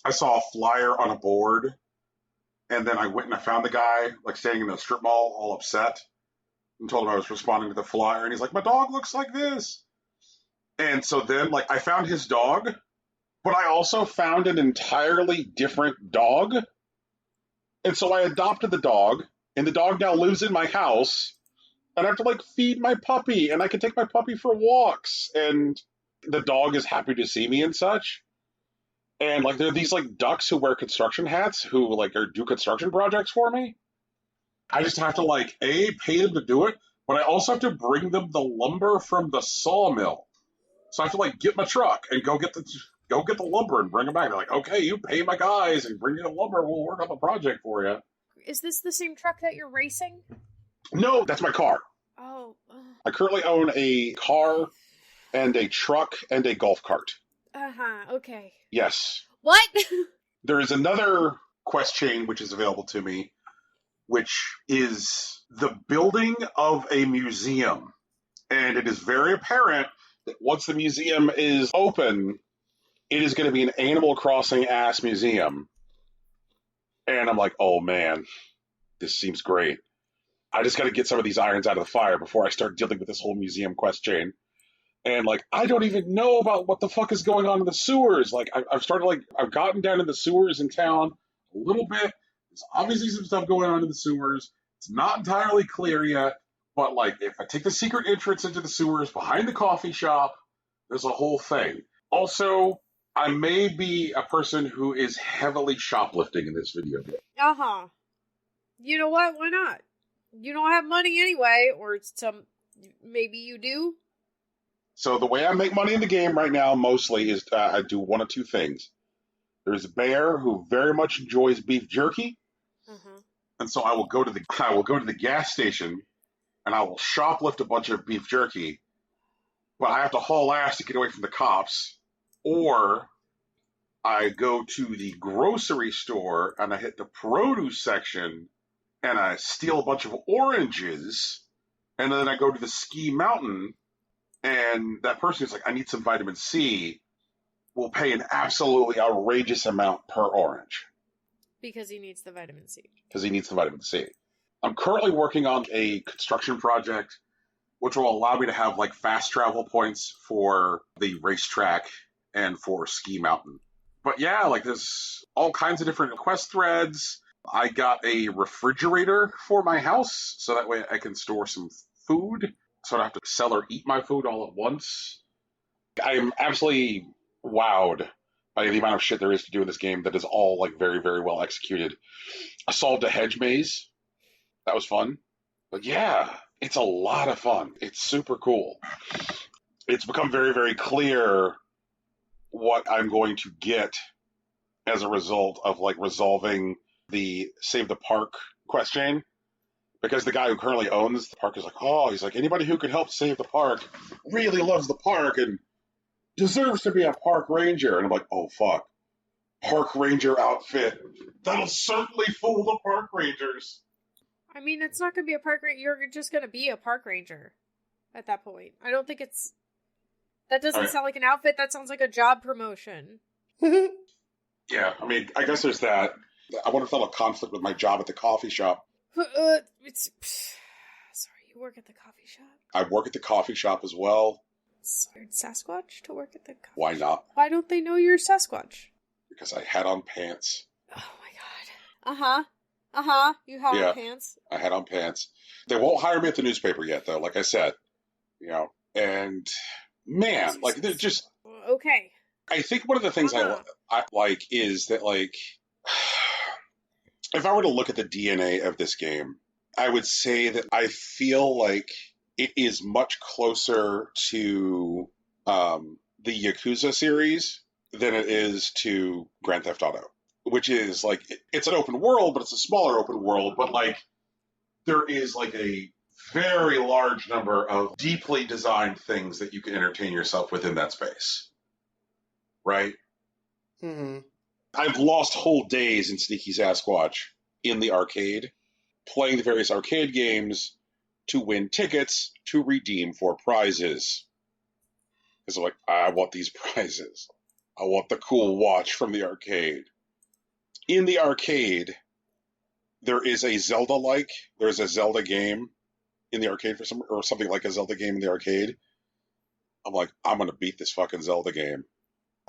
Speaker 1: I saw a flyer on a board, and then I went and I found the guy like standing in the strip mall all upset and told him I was responding to the flyer, and he's like, my dog looks like this. And so then like I found his dog, but I also found an entirely different dog. And so I adopted the dog, and the dog now lives in my house, and I have to like feed my puppy, and I can take my puppy for walks, and the dog is happy to see me and such. And like there are these like ducks who wear construction hats who like do construction projects for me. I just have to like pay them to do it, but I also have to bring them the lumber from the sawmill. So I have to like get my truck and go get the lumber and bring them back. They're like, okay, you pay my guys and bring me the lumber. We'll work on the project for you.
Speaker 3: Is this the same truck that you're racing?
Speaker 1: No, that's my car.
Speaker 3: Oh.
Speaker 1: I currently own a car and a truck and a golf cart.
Speaker 3: Uh-huh, okay.
Speaker 1: Yes.
Speaker 3: What?
Speaker 1: There is another quest chain which is available to me, which is the building of a museum. And it is very apparent that once the museum is open, it is going to be an Animal Crossing-ass museum. And I'm like, oh man, this seems great. I just got to get some of these irons out of the fire before I start dealing with this whole museum quest chain. And like, I don't even know about what the fuck is going on in the sewers. Like, I've gotten down in the sewers in town a little bit. There's obviously some stuff going on in the sewers. It's not entirely clear yet. But like, if I take the secret entrance into the sewers behind the coffee shop, there's a whole thing. Also, I may be a person who is heavily shoplifting in this video game.
Speaker 3: Uh-huh. You know what? Why not? You don't have money anyway, or maybe you do?
Speaker 1: So the way I make money in the game right now mostly is I do one of two things. There's a bear who very much enjoys beef jerky, and so I will go to the gas station and I will shoplift a bunch of beef jerky, but I have to haul ass to get away from the cops. Or I go to the grocery store and I hit the produce section and I steal a bunch of oranges, and then I go to the ski mountain. And that person is like, I need some vitamin C, will pay an absolutely outrageous amount per orange.
Speaker 3: Because he needs the vitamin C.
Speaker 1: I'm currently working on a construction project, which will allow me to have like fast travel points for the racetrack and for Ski Mountain. But yeah, like there's all kinds of different quest threads. I got a refrigerator for my house, so that way I can store some food. So I don't have to sell or eat my food all at once. I am absolutely wowed by the amount of shit there is to do in this game that is all like very, very well executed. I solved a hedge maze. That was fun. But yeah, it's a lot of fun. It's super cool. It's become very, very clear what I'm going to get as a result of like resolving the Save the Park quest chain. Because the guy who currently owns the park is like, he's like, anybody who could help save the park really loves the park and deserves to be a park ranger. And I'm like, oh, fuck. Park ranger outfit. That'll certainly fool the park rangers.
Speaker 3: I mean, it's not going to be a park ranger. You're just going to be a park ranger at that point. I don't think it's... That doesn't sound like an outfit. That sounds like a job promotion.
Speaker 1: Yeah, I mean, I guess there's that. I wonder if that'll conflict with my job at the coffee shop.
Speaker 3: Sorry, you work at the coffee shop?
Speaker 1: I work at the coffee shop as well.
Speaker 3: Sasquatch to work at the coffee
Speaker 1: Why
Speaker 3: shop?
Speaker 1: not?
Speaker 3: Why don't they know you're Sasquatch?
Speaker 1: Because I had on pants.
Speaker 3: Oh my god. You had on pants?
Speaker 1: I had on pants. They won't hire me at the newspaper yet, though, like I said. And man, like, they're just...
Speaker 3: Okay.
Speaker 1: I think one of the things I like is that, like, if I were to look at the DNA of this game, I would say that I feel like it is much closer to the Yakuza series than it is to Grand Theft Auto, which is, like, it's an open world, but it's a smaller open world, but, like, there is, like, a very large number of deeply designed things that you can entertain yourself within that space. Right?
Speaker 2: Mm-hmm.
Speaker 1: I've lost whole days in Sneaky Sasquatch in the arcade, playing the various arcade games to win tickets to redeem for prizes. Because I'm like, I want these prizes. I want the cool watch from the arcade. In the arcade, there's a Zelda game in the arcade or something like a Zelda game in the arcade. I'm like, I'm going to beat this fucking Zelda game.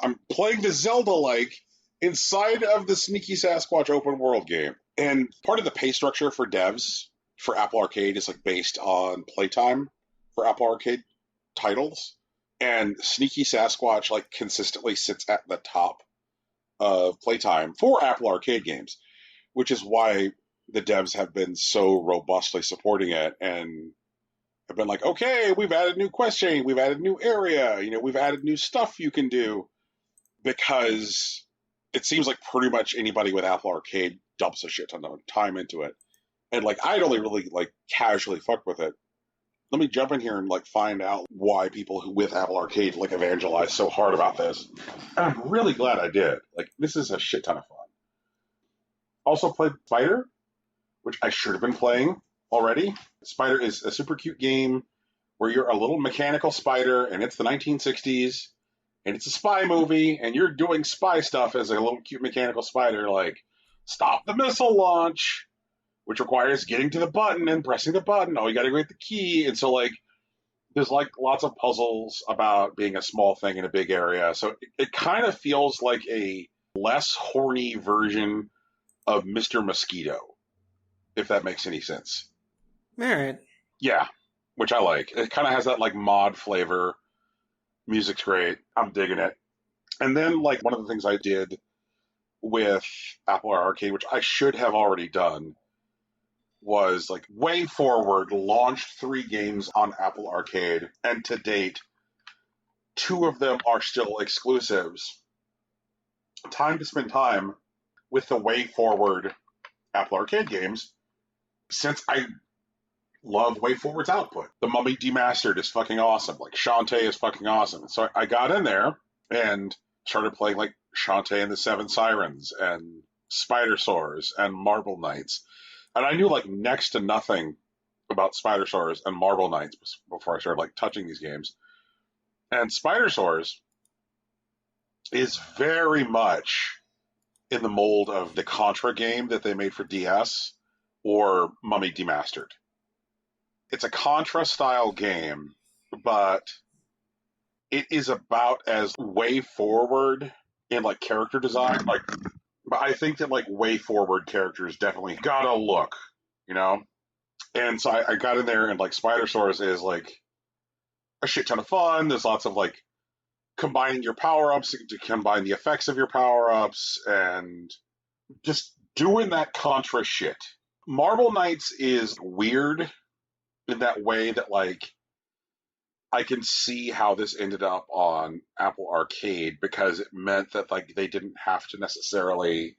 Speaker 1: I'm playing the Zelda-like inside of the Sneaky Sasquatch open world game. And part of the pay structure for devs for Apple Arcade is, like, based on playtime for Apple Arcade titles. And Sneaky Sasquatch, like, consistently sits at the top of playtime for Apple Arcade games, which is why the devs have been so robustly supporting it and have been like, okay, we've added new quest chain, we've added new area, we've added new stuff you can do. Because it seems like pretty much anybody with Apple Arcade dumps a shit ton of time into it. And, like, I'd only really, like, casually fuck with it. Let me jump in here and, like, find out why people who with Apple Arcade, like, evangelize so hard about this. And I'm really glad I did. Like, this is a shit ton of fun. Also played Spider, which I should have been playing already. Spider is a super cute game where you're a little mechanical spider, and it's the 1960s. And it's a spy movie, and you're doing spy stuff as a little cute mechanical spider, like, stop the missile launch, which requires getting to the button and pressing the button. Oh, you gotta go get the key. And so, like, there's, like, lots of puzzles about being a small thing in a big area. So it kind of feels like a less horny version of Mr. Mosquito, if that makes any sense.
Speaker 2: All right.
Speaker 1: Yeah, which I like. It kind of has that, like, mod flavor. Music's great. I'm digging it. And then, like, one of the things I did with Apple Arcade, which I should have already done, was, like, Way Forward launched 3 games on Apple Arcade, and to date, 2 of them are still exclusives. Time to spend time with the Way Forward Apple Arcade games, since I love Way Forward's output. The Mummy Demastered is fucking awesome. Like, Shantae is fucking awesome. So I got in there and started playing, like, Shantae and the Seven Sirens and Spider Sores and Marble Knights. And I knew, like, next to nothing about Spider Sores and Marble Knights before I started, like, touching these games. And Spider Sores is very much in the mold of the Contra game that they made for DS or Mummy Demastered. It's a Contra-style game, but it is about as way forward in, like, character design. Like, but I think that, like, way forward characters definitely got a look, And so I got in there, and, like, Spider Sores is, like, a shit ton of fun. There's lots of, like, combining your power-ups to combine the effects of your power-ups and just doing that Contra shit. Marble Knights is weird in that way that, like, I can see how this ended up on Apple Arcade, because it meant that, like, they didn't have to necessarily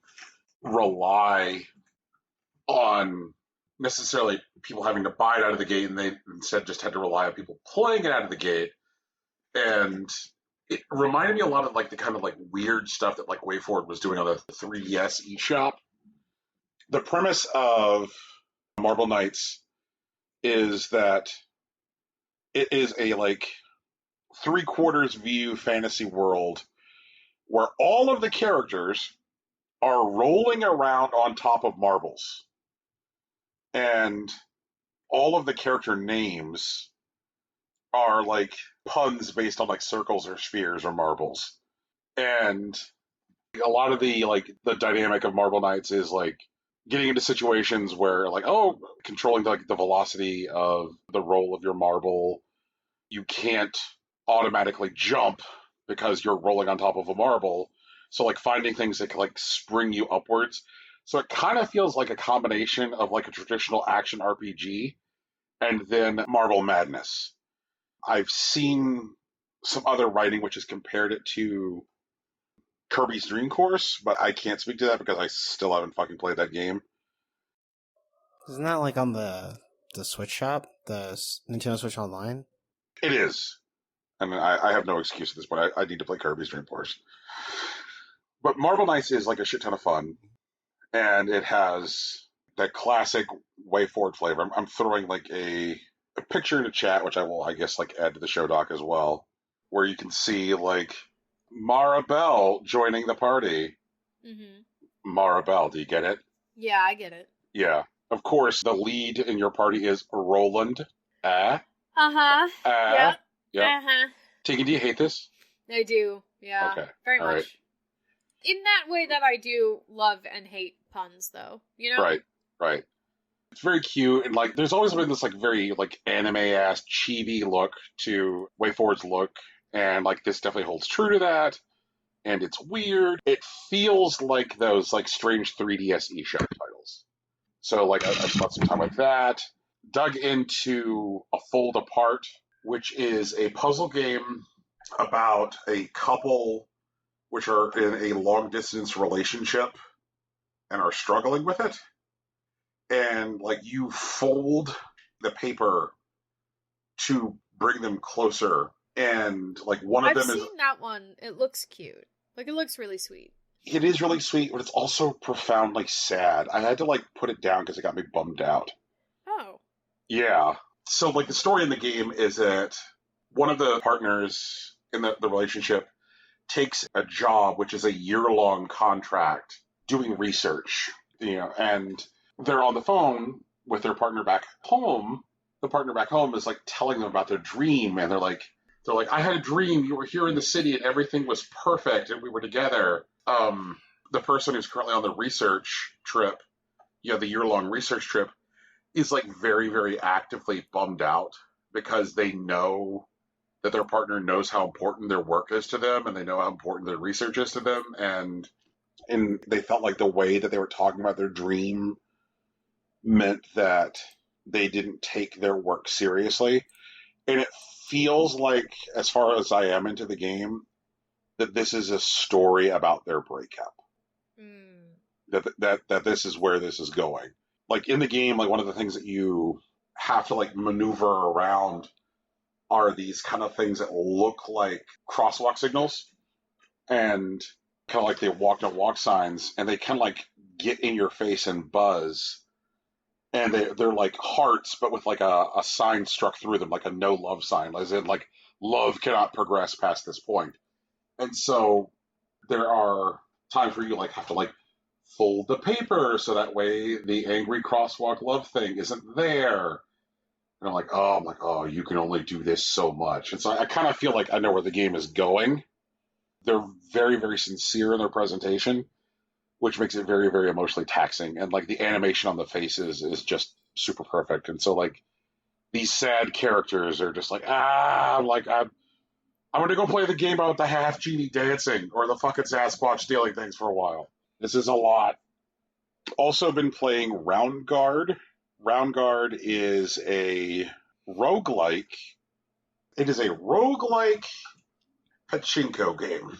Speaker 1: rely on necessarily people having to buy it out of the gate, and they instead just had to rely on people playing it out of the gate. And it reminded me a lot of, like, the kind of, like, weird stuff that, like, WayForward was doing on the 3DS eShop. The premise of Marble Knights is that it is a, like, 3/4 view fantasy world where all of the characters are rolling around on top of marbles. And all of the character names are, like, puns based on like circles or spheres or marbles. And a lot of the dynamic of Marble Knights is like getting into situations where like, oh, controlling like the velocity of the roll of your marble. You can't automatically jump because you're rolling on top of a marble. So like finding things that can like spring you upwards. So it kind of feels like a combination of like a traditional action RPG and then Marble Madness. I've seen some other writing which has compared it to Kirby's Dream Course, but I can't speak to that because I still haven't fucking played that game.
Speaker 2: Isn't that like on the Switch shop, the Nintendo Switch Online?
Speaker 1: It is. I mean, I have no excuse at this point. I need to play Kirby's Dream Course. But Marble Knights is like a shit ton of fun, and it has that classic way forward flavor. I'm throwing like a picture in the chat, which I will, I guess, like add to the show doc as well, where you can see like Maribel joining the party.
Speaker 3: Mm-hmm.
Speaker 1: Maribel, do you get it?
Speaker 3: Yeah, I get it.
Speaker 1: Yeah. Of course, the lead in your party is Roland.
Speaker 3: Uh-huh. Yep.
Speaker 1: Yeah.
Speaker 3: Uh-huh.
Speaker 1: Tegan, do you hate this?
Speaker 3: I do. Yeah.
Speaker 1: Okay.
Speaker 3: Very
Speaker 1: All
Speaker 3: much.
Speaker 1: right.
Speaker 3: In that way that I do love and hate puns, though. You know?
Speaker 1: Right. It's very cute, and like, there's always been this like very like anime-ass chibi look to WayForward's look, and like this definitely holds true to that. And it's weird. It feels like those like strange 3DS eShop titles. So like I spent some time with that. Dug into A Fold Apart, which is a puzzle game about a couple which are in a long distance relationship and are struggling with it. And like you fold the paper to bring them closer. And like one of them is.
Speaker 3: I've seen that one. It looks cute. Like, it looks really sweet.
Speaker 1: It is really sweet, but it's also profoundly sad. I had to like put it down because it got me bummed out.
Speaker 3: Oh.
Speaker 1: Yeah. So like the story in the game is that one of the partners in the relationship takes a job, which is a year-long contract doing research, and they're on the phone with their partner back home. The partner back home is like telling them about their dream, and they're like, I had a dream. You were here in the city, and everything was perfect, and we were together. The person who's currently on the research trip, the year-long research trip, is like very, very actively bummed out because they know that their partner knows how important their work is to them, and they know how important their research is to them, and they felt like the way that they were talking about their dream meant that they didn't take their work seriously. And it feels like, as far as I am into the game, that this is a story about their breakup. That this is where this is going. Like in the game, like one of the things that you have to like maneuver around are these kind of things that look like crosswalk signals, and kind of like they walk signs, and they kind of like get in your face and buzz. And they're like hearts, but with like a sign struck through them, like a no love sign, as in like love cannot progress past this point. And so there are times where you like have to like fold the paper so that way the angry crosswalk love thing isn't there. And I'm like, oh, you can only do this so much. And so I kind of feel like I know where the game is going. They're very, very sincere in their presentation, which makes it very, very emotionally taxing. And like the animation on the faces is just super perfect. And so like these sad characters are just like, I'm going to go play the game about the half genie dancing or the fucking Sasquatch stealing things for a while. This is a lot. Also been playing Round Guard. Round Guard is a roguelike. It is a roguelike pachinko game.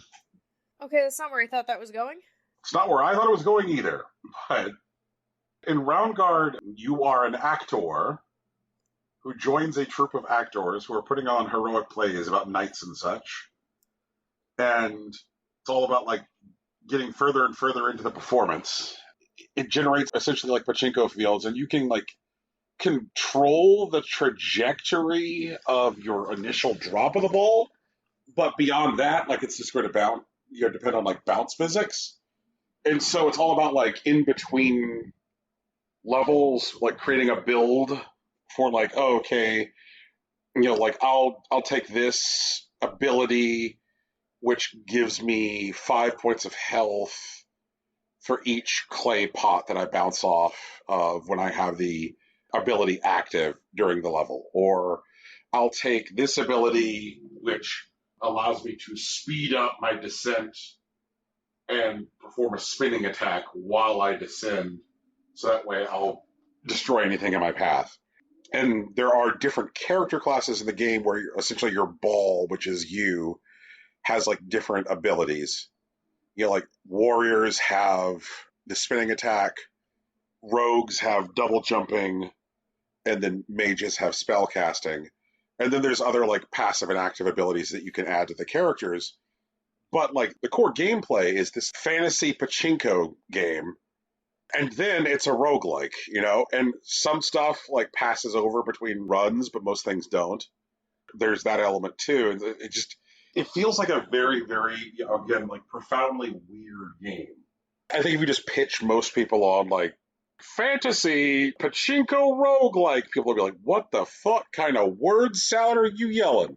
Speaker 3: Okay, that's not where I thought that was going.
Speaker 1: It's not where I thought it was going either. But in Round Guard, you are an actor who joins a troupe of actors who are putting on heroic plays about knights and such. And it's all about like getting further and further into the performance. It generates essentially like pachinko fields, and you can like control the trajectory of your initial drop of the ball. But beyond that, like it's just going to bounce, depend on like bounce physics. And so it's all about like in between levels, like creating a build for like, oh, okay, like I'll take this ability, which gives me 5 points of health for each clay pot that I bounce off of when I have the ability active during the level. Or I'll take this ability, which allows me to speed up my descent and perform a spinning attack while I descend. So that way I'll destroy anything in my path. And there are different character classes in the game where essentially your ball, which is you, has like different abilities. Like warriors have the spinning attack, rogues have double jumping, and then mages have spell casting. And then there's other like passive and active abilities that you can add to the characters. But like the core gameplay is this fantasy pachinko game. And then it's a roguelike, and some stuff like passes over between runs, but most things don't. There's that element too. And it feels like a very, very, again, like profoundly weird game. I think if you just pitch most people on like fantasy pachinko roguelike, people will be like, what the fuck kind of word salad are you yelling?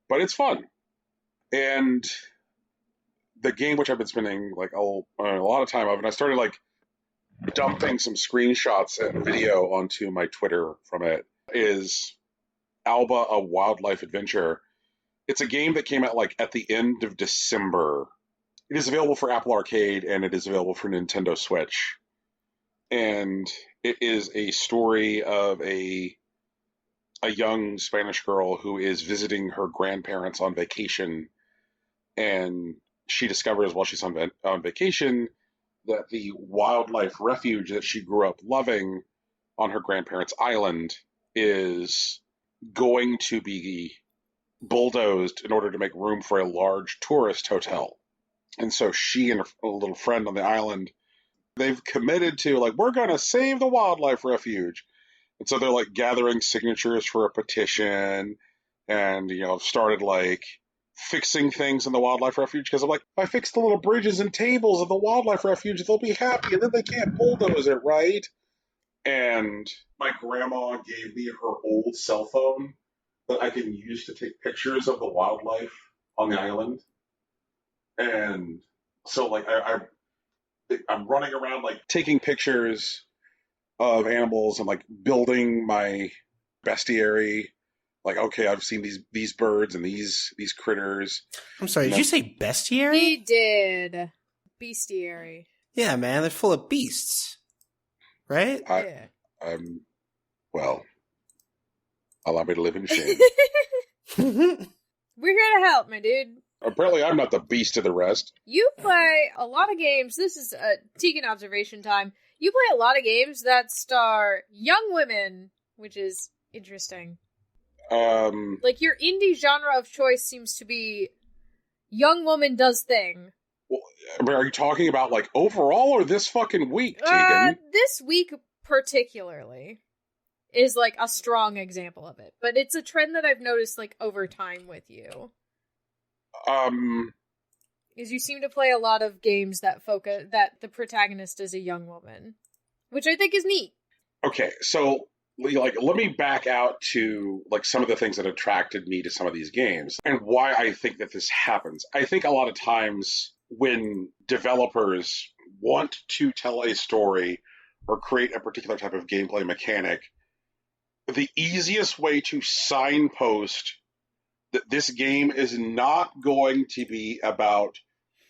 Speaker 1: But it's fun. And the game, which I've been spending like a lot of time of, and I started like dumping some screenshots and video onto my Twitter from it, is Alba, a Wildlife Adventure. It's a game that came out like at the end of December. It is available for Apple Arcade and it is available for Nintendo Switch. And it is a story of a young Spanish girl who is visiting her grandparents on vacation, and she discovers while she's on vacation that the wildlife refuge that she grew up loving on her grandparents' island is going to be bulldozed in order to make room for a large tourist hotel. And so she and a little friend on the island, they've committed to, like, we're going to save the wildlife refuge. And so they're, like, gathering signatures for a petition and, started, like, fixing things in the wildlife refuge because I'm like, if I fix the little bridges and tables of the wildlife refuge, they'll be happy, and then they can't bulldoze it, right? And my grandma gave me her old cell phone that I can use to take pictures of the wildlife on the island. And so, like, I'm running around, like, taking pictures of animals and, like, building my bestiary. Like, okay, I've seen these birds and these critters.
Speaker 2: I'm sorry, did you say bestiary?
Speaker 3: He did. Bestiary.
Speaker 2: Yeah, man, they're full of beasts. Right?
Speaker 1: Well, allow me to live in shame.
Speaker 3: We're here to help, my dude.
Speaker 1: Apparently, I'm not the beast of the rest.
Speaker 3: You play a lot of games. This is Tegan observation time. You play a lot of games that star young women, which is interesting. Like, your indie genre of choice seems to be young woman does thing.
Speaker 1: Well, are you talking about, like, overall or this fucking week, Tegan?
Speaker 3: This week particularly is, like, a strong example of it. But it's a trend that I've noticed, like, over time with you. Is you seem to play a lot of games that focus that the protagonist is a young woman, which I think is neat.
Speaker 1: Okay, so, like, let me back out to, like, some of the things that attracted me to some of these games and why I think that this happens. I think a lot of times when developers want to tell a story or create a particular type of gameplay mechanic, the easiest way to signpost that this game is not going to be about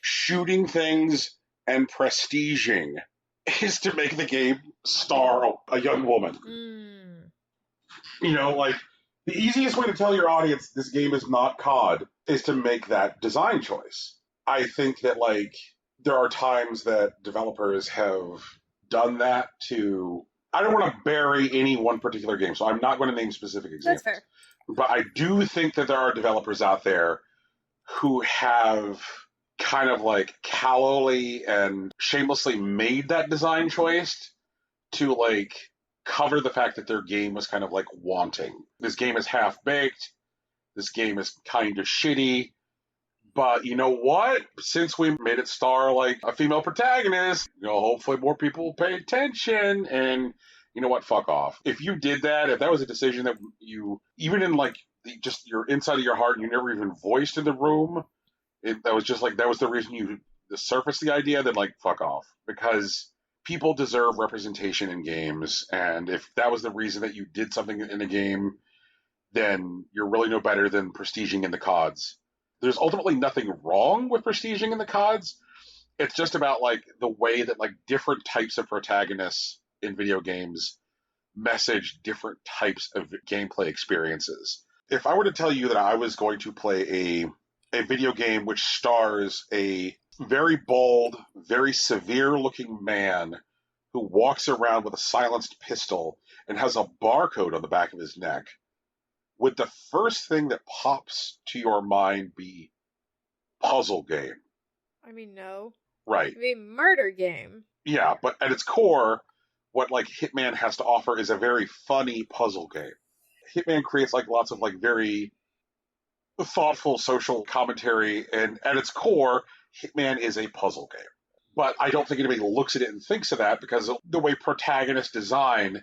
Speaker 1: shooting things and prestiging is to make the game star a young woman. Like, the easiest way to tell your audience this game is not COD is to make that design choice. I think that, like, there are times that developers have done that to... I don't want to bury any one particular game, so I'm not going to name specific examples.
Speaker 3: That's fair.
Speaker 1: But I do think that there are developers out there who have kind of, like, callowly and shamelessly made that design choice to, like, cover the fact that their game was kind of, like, wanting. This game is half-baked. This game is kind of shitty. But you know what? Since we made it star, like, a female protagonist, hopefully more people will pay attention. And you know what, fuck off. If you did that, if that was a decision that you, even in like just your inside of your heart, and you never even voiced in the room, that was just like, that was the reason you surfaced the idea, then like, fuck off. Because people deserve representation in games, and if that was the reason that you did something in a game, then you're really no better than prestiging in the CODs. There's ultimately nothing wrong with prestiging in the CODs. It's just about like the way that like different types of protagonists in video games message different types of gameplay experiences. If I were to tell you that I was going to play a video game which stars a very bald, very severe-looking man who walks around with a silenced pistol and has a barcode on the back of his neck, would the first thing that pops to your mind be puzzle game?
Speaker 3: I mean, no.
Speaker 1: Right.
Speaker 3: I mean, murder game.
Speaker 1: Yeah, but at its core, what like Hitman has to offer is a very funny puzzle game. Hitman creates like lots of like very thoughtful social commentary, and at its core, Hitman is a puzzle game. But I don't think anybody looks at it and thinks of that because of the way protagonist design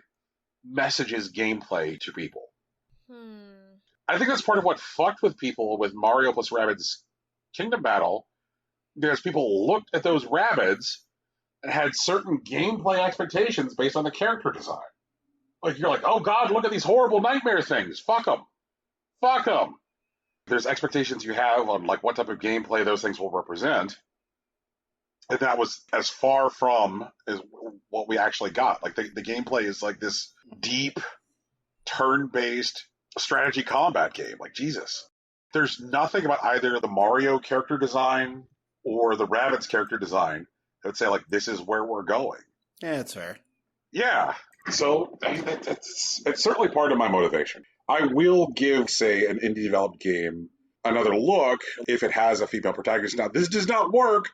Speaker 1: messages gameplay to people. I think that's part of what fucked with people with Mario plus Rabbids Kingdom Battle, because people looked at those Rabbids and had certain gameplay expectations based on the character design. Like, you're like, oh god, look at these horrible nightmare things. Fuck them. Fuck them. There's expectations you have on like what type of gameplay those things will represent. And that was as far from as what we actually got. Like the gameplay is like this deep, turn-based strategy combat game. Like, Jesus. There's nothing about either the Mario character design or the Rabbids character design that would say, like, this is where we're going.
Speaker 2: Yeah, that's fair.
Speaker 1: Yeah. So it's certainly part of my motivation. I will give, say, an indie-developed game another look if it has a female protagonist. Now, this does not work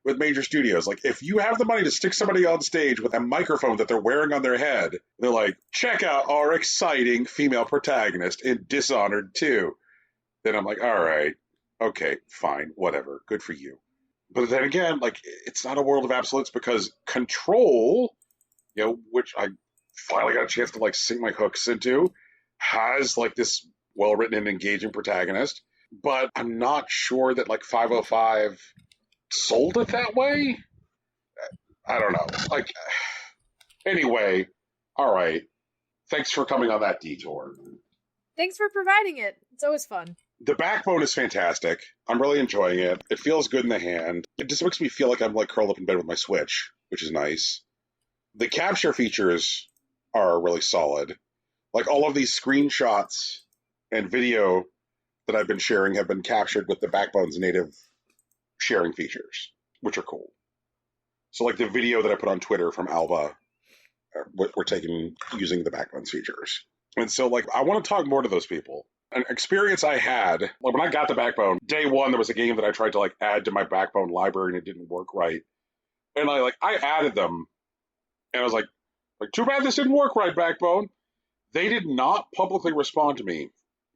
Speaker 1: with major studios. Like, if you have the money to stick somebody on stage with a microphone that they're wearing on their head, they're like, check out our exciting female protagonist in Dishonored 2. Then I'm like, all right, okay, fine, whatever, good for you. But then again, like, it's not a world of absolutes, because Control, you know, which I finally got a chance to like sink my hooks into, has like this well-written and engaging protagonist, but I'm not sure that like 505 sold it that way. I don't know. Like, anyway, all right. Thanks for coming on that detour.
Speaker 3: Thanks for providing it. It's always fun.
Speaker 1: The backbone is fantastic. I'm really enjoying it. It feels good in the hand. It just makes me feel like I'm like curled up in bed with my Switch, which is nice. The capture features are really solid. Like, all of these screenshots and video that I've been sharing have been captured with the Backbone's native sharing features, which are cool. So, like, the video that I put on Twitter from Alba were taken using the Backbone's features. And so, like, I want to talk more to those people. An experience I had, like, when I got the Backbone, day one, there was a game that I tried to, like, add to my Backbone library, and it didn't work right. And I added them, and I was like, too bad this didn't work right, Backbone. They did not publicly respond to me,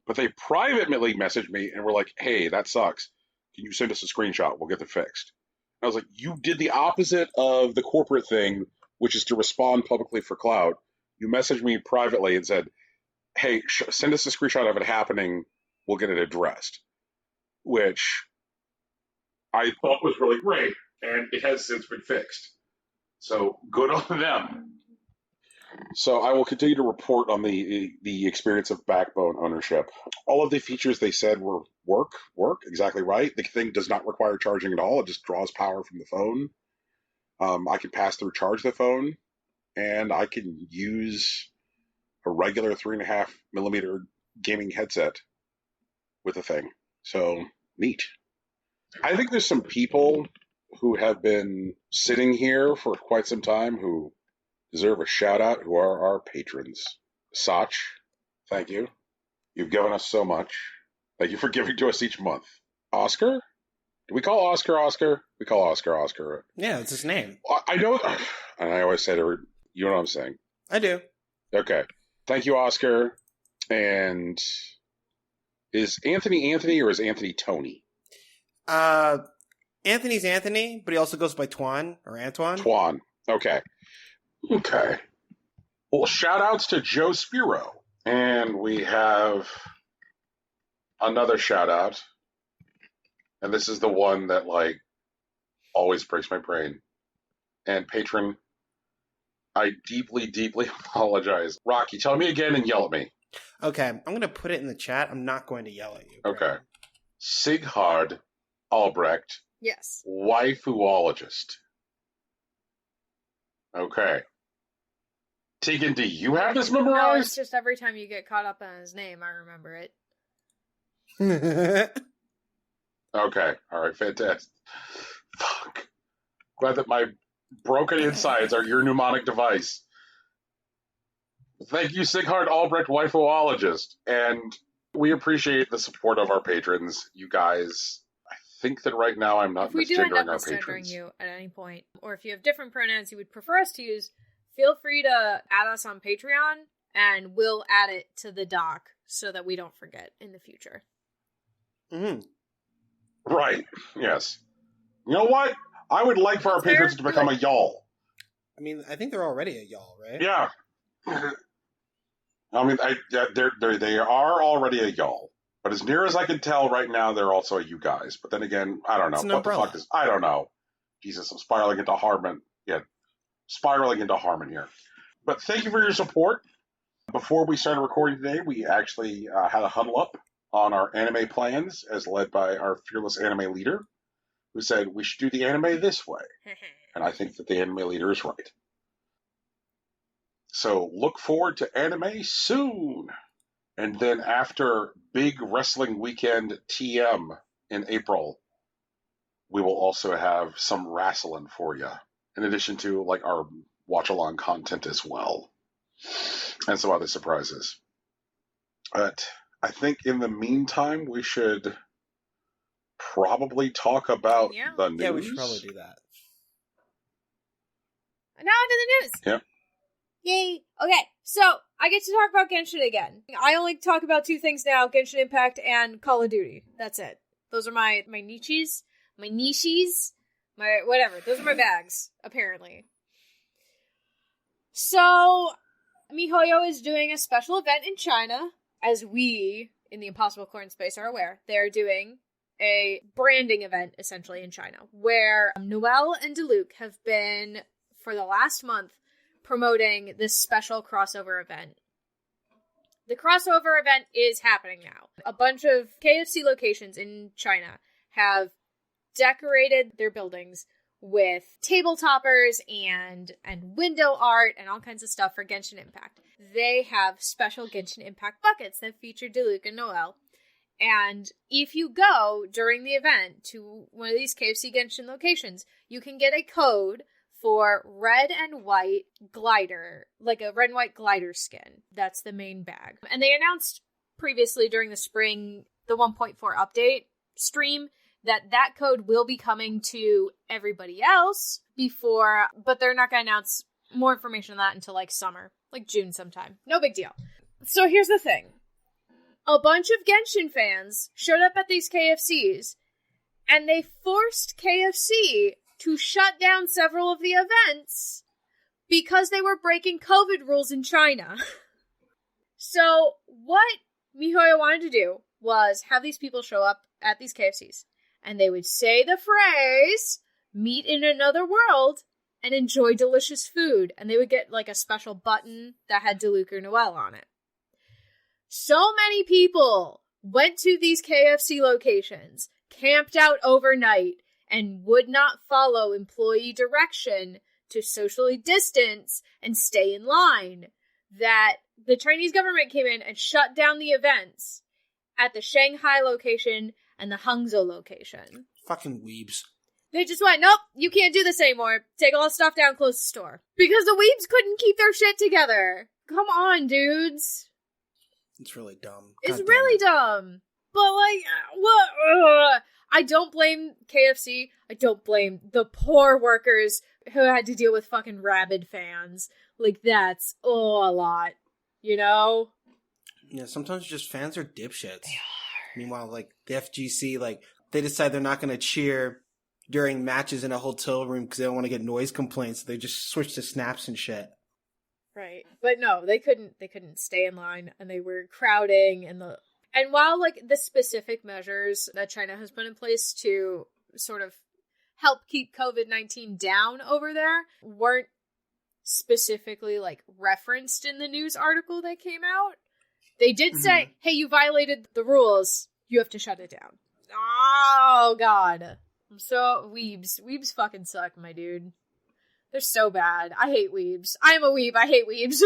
Speaker 1: but they privately messaged me and were like, hey, that sucks. Can you send us a screenshot? We'll get it fixed. And I was like, you did the opposite of the corporate thing, which is to respond publicly for clout. You messaged me privately and said, hey, send us a screenshot of it happening. We'll get it addressed, which I thought was really great, and it has since been fixed. So good on them. So I will continue to report on the experience of Backbone ownership. All of the features they said were work exactly right. The thing does not require charging at all. It just draws power from the phone. I can pass through charge the phone, and I can use a regular 3.5 millimeter gaming headset with the thing. So neat. I think there's some people who have been sitting here for quite some time who deserve a shout out, who are our patrons. Sach, thank you. You've given us so much. Thank you for giving to us each month. Oscar? Do we call Oscar Oscar? We call Oscar.
Speaker 2: Yeah, it's his name.
Speaker 1: I know, and I always say to her, you know what I'm saying.
Speaker 2: I do.
Speaker 1: Okay. Thank you, Oscar. And is Anthony or is Anthony Tony?
Speaker 2: Anthony's Anthony, but he also goes by Twan or Antoine.
Speaker 1: Twan. Okay. Well, shout outs to Joe Spiro. And we have another shout out. And this is the one that, like, always breaks my brain. And Patron, I deeply, deeply apologize. Rocky, tell me again and yell at me.
Speaker 2: Okay, I'm going to put it in the chat. I'm not going to yell at you.
Speaker 1: Okay.
Speaker 2: Right?
Speaker 1: Sighard Albrecht,
Speaker 3: Yes.
Speaker 1: waifuologist. Okay. Tegan, do you have this
Speaker 3: No, it's
Speaker 1: memorized?
Speaker 3: just every time you get caught up on his name, I remember it.
Speaker 1: Okay. All right. Fantastic. Fuck. Glad that my broken insides are your mnemonic device. Thank you, Sighard Albrecht, waifuologist. And we appreciate the support of our patrons. You guys, I think that right now I'm not
Speaker 3: If we do end up
Speaker 1: misgendering our
Speaker 3: misgendering
Speaker 1: patrons.
Speaker 3: you at any point, or if you have different pronouns you would prefer us to use, feel free to add us on Patreon, and we'll add it to the doc so that we don't forget in the future.
Speaker 2: Mm-hmm.
Speaker 1: Right. Yes. You know what? I would like for our
Speaker 3: Fair?
Speaker 1: patrons to become a y'all.
Speaker 2: I mean, I think they're already a y'all, right?
Speaker 1: Yeah. I mean, they are already a y'all. But as near as I can tell right now, they're also a you guys. But then again, I don't know.
Speaker 2: It's an
Speaker 1: What
Speaker 2: umbrella.
Speaker 1: the fuck is... I don't know. Jesus, I'm spiraling into Harmon. Yeah, spiraling into Harmon here. But thank you for your support. Before we started recording today, we actually had a huddle up on our anime plans as led by our fearless anime leader, who said we should do the anime this way. And I think that the anime leader is right. So look forward to anime soon. And then after Big Wrestling Weekend TM in April, we will also have some wrestling for you, in addition to like our watch-along content as well, and some other surprises. But I think in the meantime, we should probably talk about the news.
Speaker 2: Yeah, we should probably do that.
Speaker 3: Now onto the news.
Speaker 1: Yep.
Speaker 3: Yay. Okay, so I get to talk about Genshin again. I only talk about two things now, Genshin Impact and Call of Duty. That's it. Those are my niches, my whatever. Those are my bags, apparently. So, MiHoYo is doing a special event in China, as we, in the Impossible Corn space, are aware. They're doing a branding event, essentially, in China, where Noelle and Diluc have been, for the last month, promoting this special crossover event. The crossover event is happening now. A bunch of KFC locations in China have decorated their buildings with table toppers and window art and all kinds of stuff for Genshin Impact. They have special Genshin Impact buckets that feature Diluc and Noelle. And if you go during the event to one of these KFC Genshin locations, you can get a code for red and white glider, like a red and white glider skin. That's the main bag. And they announced previously during the spring, the 1.4 update stream, that code will be coming to everybody else before, but they're not going to announce more information on that until like summer, like June sometime. No big deal. So here's the thing. A bunch of Genshin fans showed up at these KFCs, and they forced KFC to shut down several of the events because they were breaking COVID rules in China. So what MiHoYo wanted to do was have these people show up at these KFCs, and they would say the phrase, meet in another world, and enjoy delicious food. And they would get like a special button that had Diluc or Noelle on it. So many people went to these KFC locations, camped out overnight, and would not follow employee direction to socially distance and stay in line, that the Chinese government came in and shut down the events at the Shanghai location and the Hangzhou location.
Speaker 2: Fucking weebs.
Speaker 3: They just went, nope, you can't do this anymore. Take all the stuff down, close the store. Because the weebs couldn't keep their shit together. Come on, dudes.
Speaker 2: It's really dumb.
Speaker 3: It's
Speaker 2: God damn
Speaker 3: really
Speaker 2: it.
Speaker 3: dumb. But, like, what? I don't blame KFC. I don't blame the poor workers who had to deal with fucking rabid fans. Like, that's, a lot. You know?
Speaker 2: Yeah, sometimes just fans are dipshits. They are. Meanwhile, like, the FGC, like, they decide they're not going to cheer during matches in a hotel room because they don't want to get noise complaints. So they just switch to snaps and shit.
Speaker 3: Right. But no, they couldn't stay in line, and they were crowding, and while like the specific measures that China has put in place to sort of help keep COVID-19 down over there weren't specifically like referenced in the news article that came out, they did say, hey, you violated the rules, you have to shut it down. Oh god. I'm so weebs fucking suck, my dude. They're so bad. I hate weebs. I am a weeb. I hate weebs.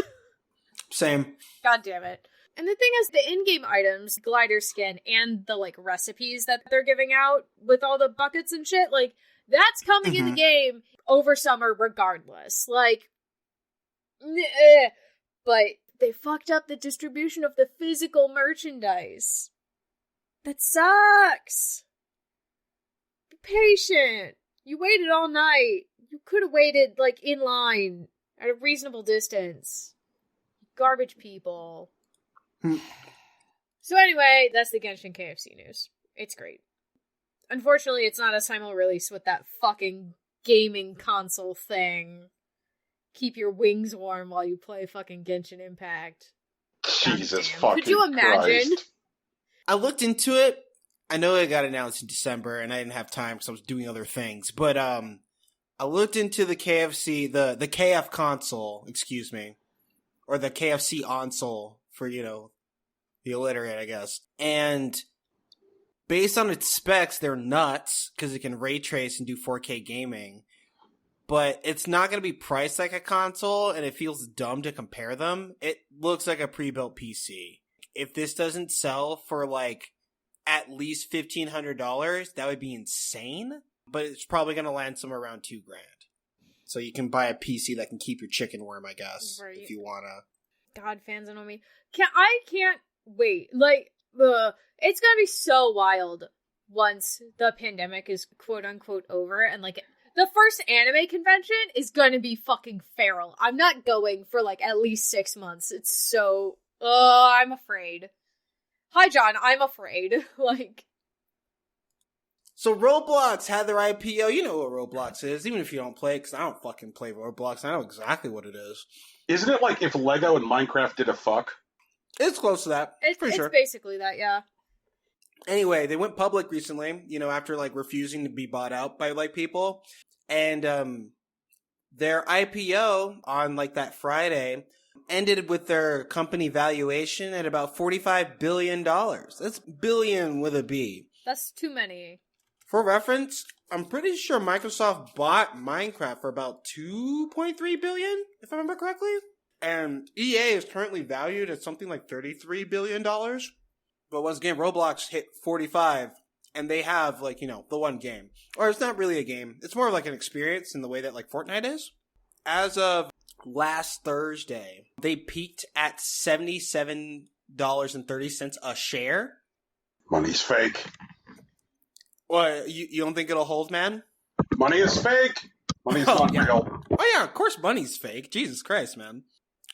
Speaker 2: Same.
Speaker 3: God damn it. And the thing is, the in-game items, glider skin, and the, like, recipes that they're giving out with all the buckets and shit, like, that's coming in the game over summer regardless. Like, but they fucked up the distribution of the physical merchandise. That sucks. Be patient. You waited all night. You could have waited, like, in line at a reasonable distance. Garbage people. So anyway, that's the Genshin KFC news. It's great. Unfortunately, it's not a simul release with that fucking gaming console thing. Keep your wings warm while you play fucking Genshin Impact.
Speaker 1: Jesus fucking
Speaker 3: Could you imagine?
Speaker 1: Christ.
Speaker 2: I looked into it. I know it got announced in December, and I didn't have time because I was doing other things. But I looked into the KFC, the KF console, excuse me, or the KFC console for, you know, the illiterate, I guess. And based on its specs, they're nuts because it can ray trace and do 4K gaming. But it's not going to be priced like a console, and it feels dumb to compare them. It looks like a pre-built PC. If this doesn't sell for, like, at least $1,500, that would be insane. But it's probably going to land somewhere around $2,000. So you can buy a PC that can keep your chicken warm, I guess, right, if you want to.
Speaker 3: God, fans annoy me. I can't wait. Like, it's going to be so wild once the pandemic is quote-unquote over, and, like, the first anime convention is gonna be fucking feral. I'm not going for, like, at least 6 months. It's so... I'm afraid. Hi, John. I'm afraid. Like...
Speaker 2: So Roblox had their IPO. You know what Roblox is, even if you don't play, because I don't fucking play Roblox. I know exactly what it is.
Speaker 1: Isn't it like if Lego and Minecraft did a fuck?
Speaker 2: It's close to that.
Speaker 3: It's
Speaker 2: sure.
Speaker 3: Basically that, yeah.
Speaker 2: Anyway, they went public recently, you know, after, like, refusing to be bought out by, like, people. And their IPO on, like, that Friday ended with their company valuation at about $45 billion. That's billion with a B.
Speaker 3: That's too many.
Speaker 2: For reference, I'm pretty sure Microsoft bought Minecraft for about $2.3 billion, if I remember correctly. And EA is currently valued at something like $33 billion. But once again, Roblox hit 45, and they have, like, you know, the one game. Or it's not really a game. It's more like an experience in the way that, like, Fortnite is. As last Thursday, they peaked at $77.30 a share.
Speaker 1: Money's fake.
Speaker 2: Well, you don't think it'll hold, man?
Speaker 1: Money is fake. Money's not real.
Speaker 2: Oh yeah, of course money's fake. Jesus Christ, man.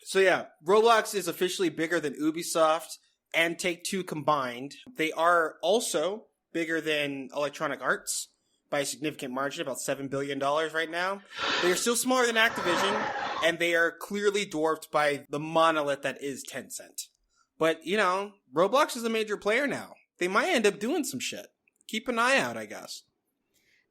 Speaker 2: So yeah, Roblox is officially bigger than Ubisoft and Take-Two combined. They are also bigger than Electronic Arts by a significant margin, about $7 billion right now. They are still smaller than Activision, and they are clearly dwarfed by the monolith that is Tencent. But, you know, Roblox is a major player now. They might end up doing some shit. Keep an eye out, I guess.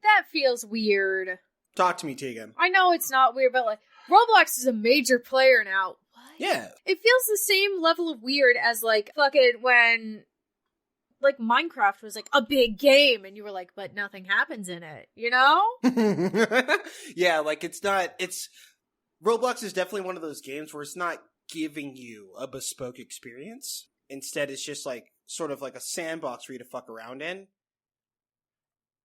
Speaker 3: That feels weird.
Speaker 2: Talk to me, Tegan.
Speaker 3: I know it's not weird, but, like, Roblox is a major player now. What?
Speaker 2: Yeah.
Speaker 3: It feels the same level of weird as, like, fucking when, like, Minecraft was, like, a big game, and you were like, but nothing happens in it, you know?
Speaker 2: Yeah, like, Roblox is definitely one of those games where it's not giving you a bespoke experience. Instead, it's just, like, sort of like a sandbox for you to fuck around in.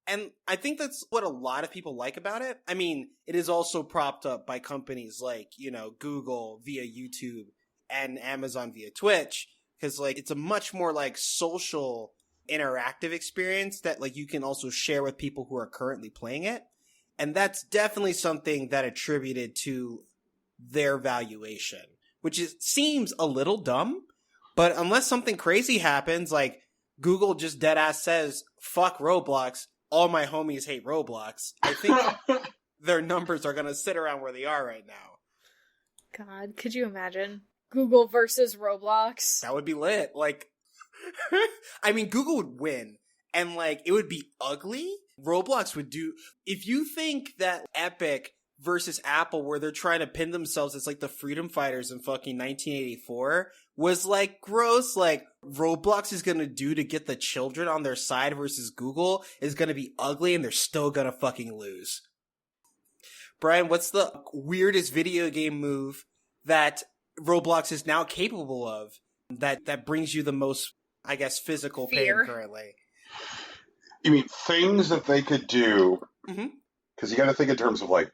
Speaker 2: And I think that's what a lot of people like about it. I mean, it is also propped up by companies like, you know, Google via YouTube and Amazon via Twitch. Because, like, it's a much more, like, social, interactive experience that, like, you can also share with people who are currently playing it. And that's definitely something that attributed to their valuation. Which seems a little dumb. But unless something crazy happens, like, Google just deadass says, fuck Roblox, all my homies hate Roblox, I think their numbers are going to sit around where they are right now.
Speaker 3: God, could you imagine? Google versus Roblox.
Speaker 2: That would be lit. Like, I mean, Google would win, and like, it would be ugly. Roblox would do. If you think that Epic versus Apple, where they're trying to pin themselves as like the freedom fighters in fucking 1984, was like gross, like Roblox is gonna do to get the children on their side versus Google is gonna be ugly, and they're still gonna fucking lose. Brian, what's the weirdest video game move that Roblox is now capable of that brings you the most, I guess, physical
Speaker 3: Fear.
Speaker 2: pain currently?
Speaker 1: You mean things that they could do?
Speaker 2: Mm-hmm.
Speaker 1: Because you got to think in terms of like,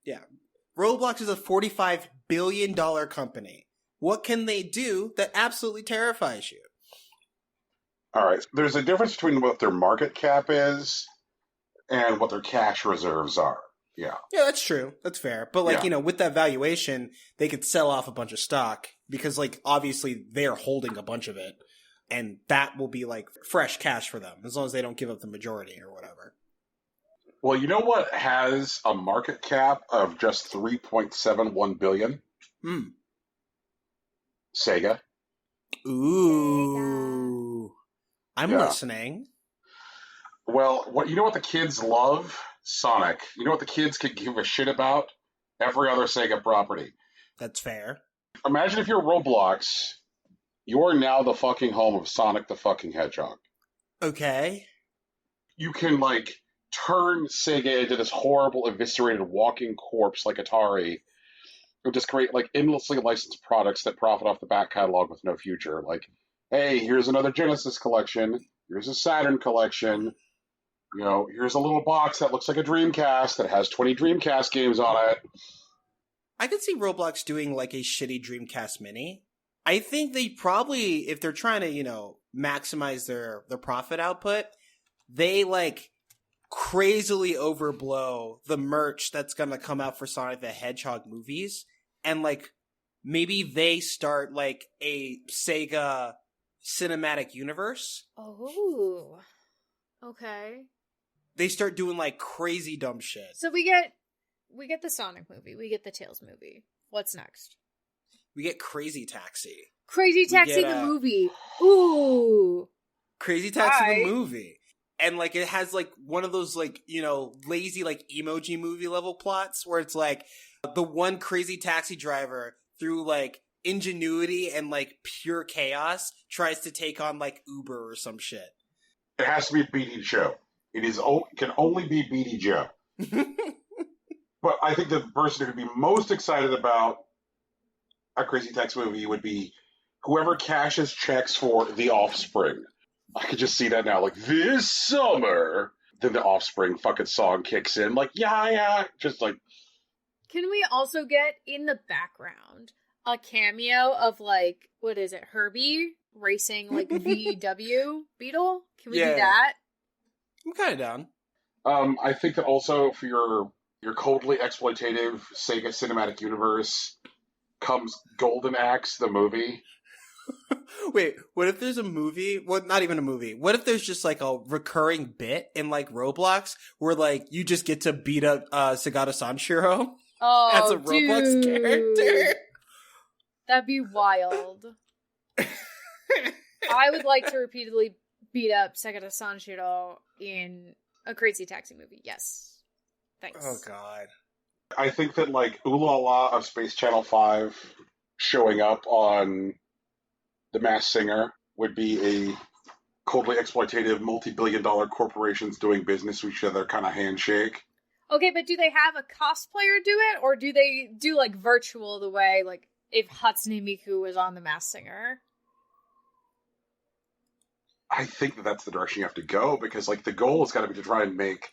Speaker 2: yeah, Roblox is a $45 billion company. What can they do that absolutely terrifies you?
Speaker 1: all right, there's a difference between what their market cap is and what their cash reserves are. Yeah.
Speaker 2: Yeah, that's true. That's fair. But like,
Speaker 1: Yeah.
Speaker 2: you know, with that valuation, they could sell off a bunch of stock because like, obviously they're holding a bunch of it, and that will be like fresh cash for them as long as they don't give up the majority or whatever.
Speaker 1: Well, you know what has a market cap of just 3.71 billion? Sega.
Speaker 2: Ooh. I'm
Speaker 1: Yeah.
Speaker 2: listening.
Speaker 1: Well, what you know what the kids love? Sonic. You know what the kids could give a shit about? Every other Sega property.
Speaker 2: That's fair.
Speaker 1: Imagine if you're Roblox, you're now the fucking home of Sonic the fucking Hedgehog.
Speaker 2: Okay.
Speaker 1: You can like turn Sega into this horrible eviscerated walking corpse like Atari, and just create like endlessly licensed products that profit off the back catalog with no future. Like, hey, here's another Genesis collection. Here's a Saturn collection. You know, here's a little box that looks like a Dreamcast that has 20 Dreamcast games on it.
Speaker 2: I could see Roblox doing like a shitty Dreamcast Mini. I think they probably, if they're trying to, you know, maximize their profit output, they like crazily overblow the merch that's gonna come out for Sonic the Hedgehog movies, and like maybe they start like a Sega cinematic universe.
Speaker 3: Oh. Okay.
Speaker 2: They start doing like crazy dumb shit.
Speaker 3: So we get the Sonic movie. We get the Tails movie. What's next?
Speaker 2: We get Crazy Taxi.
Speaker 3: Crazy Taxi
Speaker 2: get,
Speaker 3: the movie. Ooh.
Speaker 2: Crazy Taxi
Speaker 3: Alright.
Speaker 2: the movie. And like it has like one of those like, you know, lazy like emoji movie level plots where it's like the one crazy taxi driver through like ingenuity and like pure chaos tries to take on like Uber or some shit.
Speaker 1: It has to be BD Joe. It can only be BD Joe. But I think the person who'd be most excited about a Crazy Taxi movie would be whoever cashes checks for The Offspring. I could just see that now. Like, this summer, then The Offspring fucking song kicks in. Like, yeah. Just like...
Speaker 3: Can we also get in the background a cameo of like, what is it, Herbie racing like VW Beetle? Can we do that?
Speaker 2: I'm kind of down.
Speaker 1: I think that also for your coldly exploitative Sega Cinematic Universe comes Golden Axe, the movie.
Speaker 2: Wait, what if there's a movie? Well, not even a movie. What if there's just like a recurring bit in like Roblox where like you just get to beat up Sagata Sanshiro as a Roblox character?
Speaker 3: That'd be wild. I would like to repeatedly beat up Sagata Sanshiro in a Crazy Taxi movie. Yes. Thanks.
Speaker 2: Oh god.
Speaker 1: I think that like Ooh La La of Space Channel 5 showing up on The Masked Singer would be a coldly exploitative multi-billion-dollar corporations doing business with each other kind of handshake.
Speaker 3: Okay, but do they have a cosplayer do it, or do they do like virtual the way like if Hatsune Miku was on The Masked Singer?
Speaker 1: I think that that's the direction you have to go because like the goal has got to be to try and make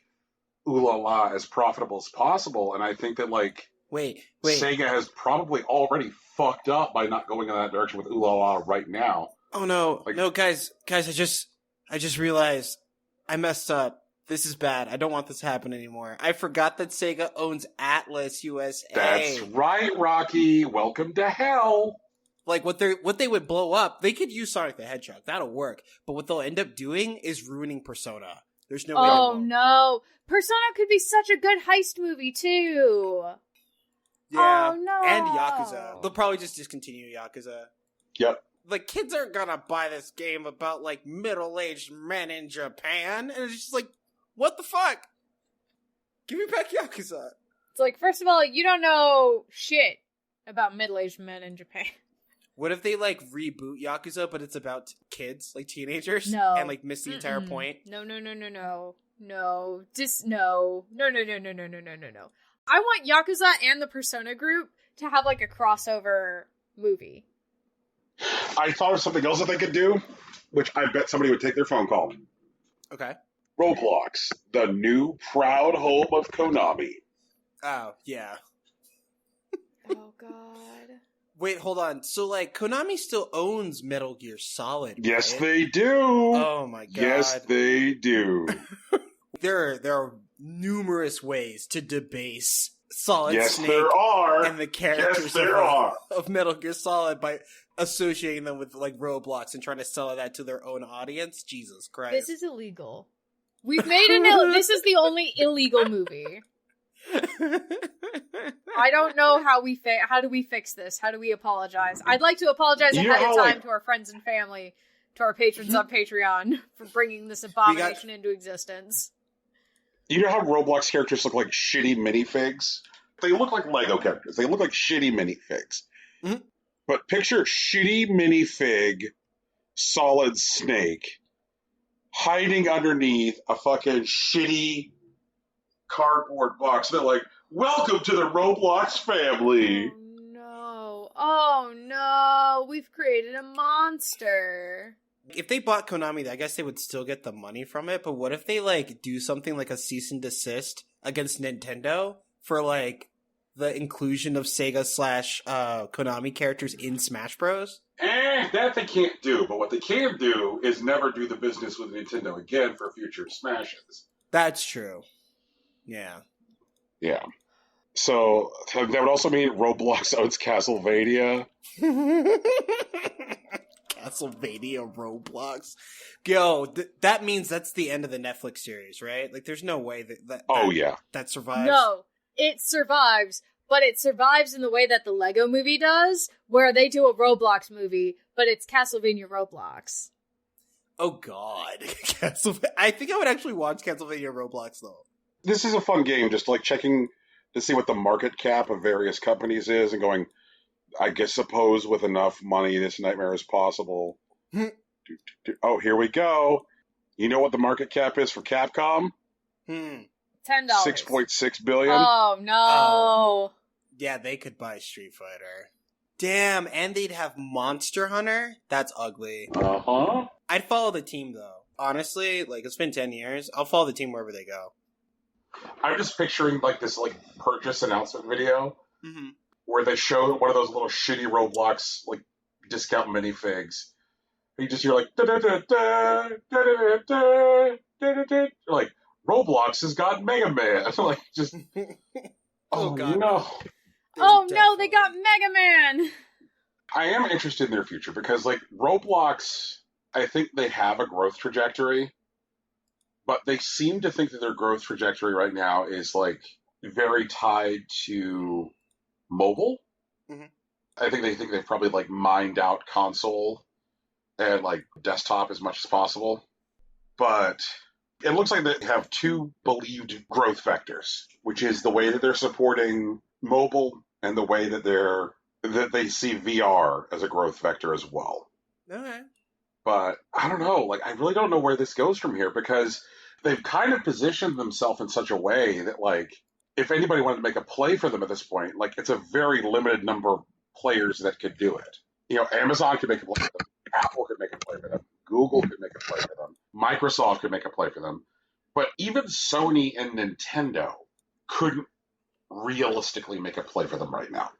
Speaker 1: Ooh La La as profitable as possible, and I think that like
Speaker 2: Wait.
Speaker 1: Sega has probably already fucked up by not going in that direction with Ooh La La right now.
Speaker 2: Oh no.
Speaker 1: Like-
Speaker 2: No, guys, I just realized I messed up. This is bad. I don't want this to happen anymore. I forgot that Sega owns Atlas USA.
Speaker 1: That's right, Rocky. Welcome to hell.
Speaker 2: Like what they would blow up, they could use Sonic the Hedgehog. That'll work. But what they'll end up doing is ruining Persona. There's no way.
Speaker 3: Oh no. Persona could be such a good heist movie too.
Speaker 2: Yeah.
Speaker 3: Oh, no.
Speaker 2: And Yakuza. They'll probably just discontinue Yakuza.
Speaker 1: Yep.
Speaker 2: Like, kids aren't gonna buy this game about, like, middle-aged men in Japan. And it's just like, what the fuck? Give me back Yakuza.
Speaker 3: It's like, first of all, you don't know shit about middle-aged men in Japan.
Speaker 2: What if they, like, reboot Yakuza, but it's about kids, like teenagers?
Speaker 3: No.
Speaker 2: And, like, miss the entire point?
Speaker 3: No. Just no. No. I want Yakuza and the Persona group to have, like, a crossover movie.
Speaker 1: I thought of something else that they could do, which I bet somebody would take their phone call.
Speaker 2: Okay.
Speaker 1: Roblox, the new proud home of Konami.
Speaker 2: Oh, yeah.
Speaker 3: Oh, God.
Speaker 2: Wait, hold on. So, like, Konami still owns Metal Gear Solid,
Speaker 1: Yes,
Speaker 2: right?
Speaker 1: they do.
Speaker 2: Oh, my God.
Speaker 1: Yes, they do.
Speaker 2: There are numerous ways to debase Solid
Speaker 1: Yes,
Speaker 2: Snake
Speaker 1: there are.
Speaker 2: and the characters
Speaker 1: Yes, there are.
Speaker 2: of Metal Gear Solid by associating them with, like, Roblox and trying to sell that to their own audience. Jesus Christ.
Speaker 3: This is illegal. We've made this is the only illegal movie. I don't know how do we fix this? How do we apologize? I'd like to apologize ahead of time to our friends and family, to our patrons on Patreon for bringing this abomination into existence.
Speaker 1: You know how Roblox characters look like shitty minifigs? They look like Lego characters. They look like shitty minifigs.
Speaker 2: Mm-hmm.
Speaker 1: But picture shitty minifig Solid Snake hiding underneath a fucking shitty cardboard box. They're like, welcome to the Roblox family.
Speaker 3: Oh no, we've created a monster.
Speaker 2: If they bought Konami, I guess they would still get the money from it, but what if they, like, do something like a cease and desist against Nintendo for, like, the inclusion of Sega / Konami characters in Smash Bros?
Speaker 1: That they can't do, but what they can do is never do the business with Nintendo again for future Smashes.
Speaker 2: That's true. Yeah.
Speaker 1: Yeah. So, that would also mean Roblox owns Castlevania.
Speaker 2: Castlevania Roblox. Yo, that means that's the end of the Netflix series, right? Like, there's no way that survives.
Speaker 3: No, it survives, but it survives in the way that the Lego movie does, where they do a Roblox movie, but it's Castlevania Roblox.
Speaker 2: Oh, God. I think I would actually watch Castlevania Roblox, though.
Speaker 1: This is a fun game, just like checking to see what the market cap of various companies is and going, I suppose with enough money, this nightmare is possible. Oh, here we go. You know what the market cap is for Capcom?
Speaker 3: $10.
Speaker 1: 6.6 billion.
Speaker 3: Oh, no. Oh.
Speaker 2: Yeah, they could buy Street Fighter. Damn, and they'd have Monster Hunter? That's ugly.
Speaker 1: Uh-huh.
Speaker 2: I'd follow the team, though. Honestly, like, it's been 10 years. I'll follow the team wherever they go.
Speaker 1: I'm just picturing, like, this, like, purchase announcement video where they show one of those little shitty Roblox, like, discount minifigs. And you just hear, like, da-da-da-da, da-da-da-da, da-da-da. Like, Roblox has got Mega Man. Like, just...
Speaker 2: Oh, God.
Speaker 1: No.
Speaker 3: Oh, no, they got Mega Man!
Speaker 1: I am interested in their future because, like, Roblox, I think they have a growth trajectory, but they seem to think that their growth trajectory right now is, like, very tied to mobile. Mm-hmm. I think they've probably, like, mined out console and, like, desktop as much as possible. But it looks like they have two believed growth vectors, which is the way that they're supporting mobile and the way that they see VR as a growth vector as well.
Speaker 2: Okay.
Speaker 1: But I don't know. Like, I really don't know where this goes from here because they've kind of positioned themselves in such a way that, like, if anybody wanted to make a play for them at this point, like, it's a very limited number of players that could do it. You know, Amazon could make a play for them. Apple could make a play for them. Google could make a play for them. Microsoft could make a play for them. But even Sony and Nintendo couldn't realistically make a play for them right now.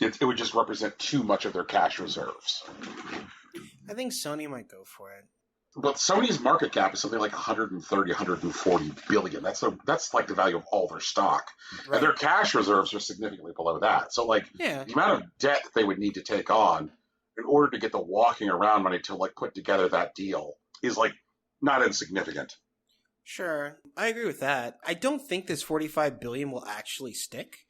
Speaker 1: It would just represent too much of their cash reserves.
Speaker 2: I think Sony might go for it.
Speaker 1: But Sony's market cap is something like 130, 140 billion. That's like the value of all their stock. Right. And their cash reserves are significantly below that. So, like, the amount of debt that they would need to take on in order to get the walking around money to, like, put together that deal is, like, not insignificant.
Speaker 2: Sure. I agree with that. I don't think this $45 billion will actually stick.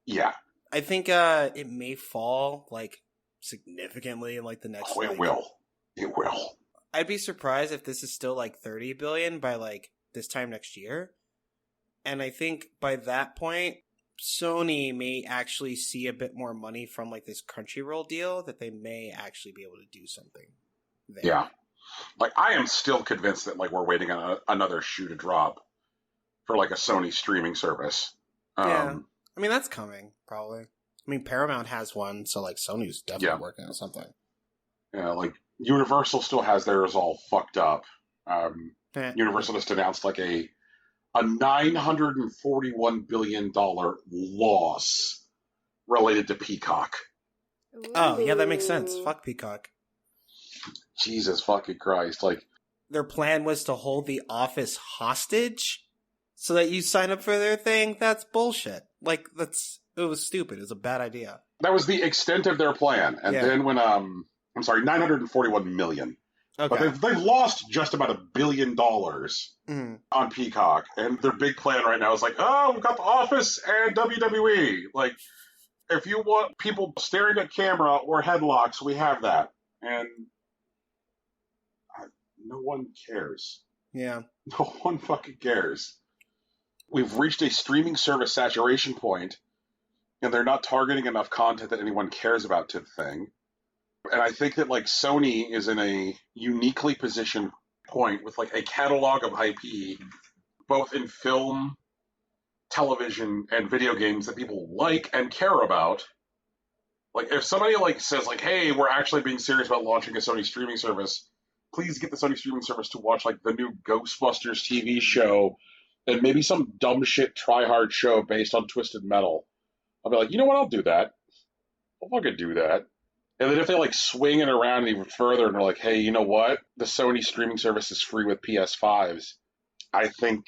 Speaker 1: Yeah.
Speaker 2: I think it may fall, like, significantly in, like, the next,
Speaker 1: It will. It will.
Speaker 2: I'd be surprised if this is still, like, 30 billion by, like, this time next year. And I think by that point, Sony may actually see a bit more money from, like, this Crunchyroll deal that they may actually be able to do something there.
Speaker 1: Yeah. Like, I am still convinced that, like, we're waiting on another shoe to drop for, like, a Sony streaming service.
Speaker 2: Yeah. I mean, that's coming, probably. I mean, Paramount has one, so, like, Sony's definitely working on something.
Speaker 1: Yeah, like, Universal still has theirs all fucked up. Universal just announced, like, a $941 billion loss related to Peacock.
Speaker 3: Ooh.
Speaker 2: Oh, yeah, that makes sense. Fuck Peacock.
Speaker 1: Jesus fucking Christ. Like,
Speaker 2: their plan was to hold The Office hostage so that you sign up for their thing. That's bullshit. Like, it was stupid. It was a bad idea.
Speaker 1: that was the extent of their plan. And then when, I'm sorry, 941 million.
Speaker 2: Okay.
Speaker 1: But they've lost just about $1 billion on Peacock. And their big plan right now is like, oh, we've got The Office and WWE. Like, if you want people staring at camera or headlocks, we have that. And no one cares.
Speaker 2: Yeah.
Speaker 1: No one fucking cares. We've reached a streaming service saturation point, and they're not targeting enough content that anyone cares about to the thing. And I think that, like, Sony is in a uniquely positioned point with, like, a catalog of IP, both in film, television, and video games that people like and care about. Like, if somebody, like, says, like, hey, we're actually being serious about launching a Sony streaming service, please get the Sony streaming service to watch, like, the new Ghostbusters TV show and maybe some dumb shit try-hard show based on Twisted Metal. I'll be like, you know what, I'll do that. I'll fucking do that. And then if they, like, swing it around even further and they're like, hey, you know what? The Sony streaming service is free with PS5s. I think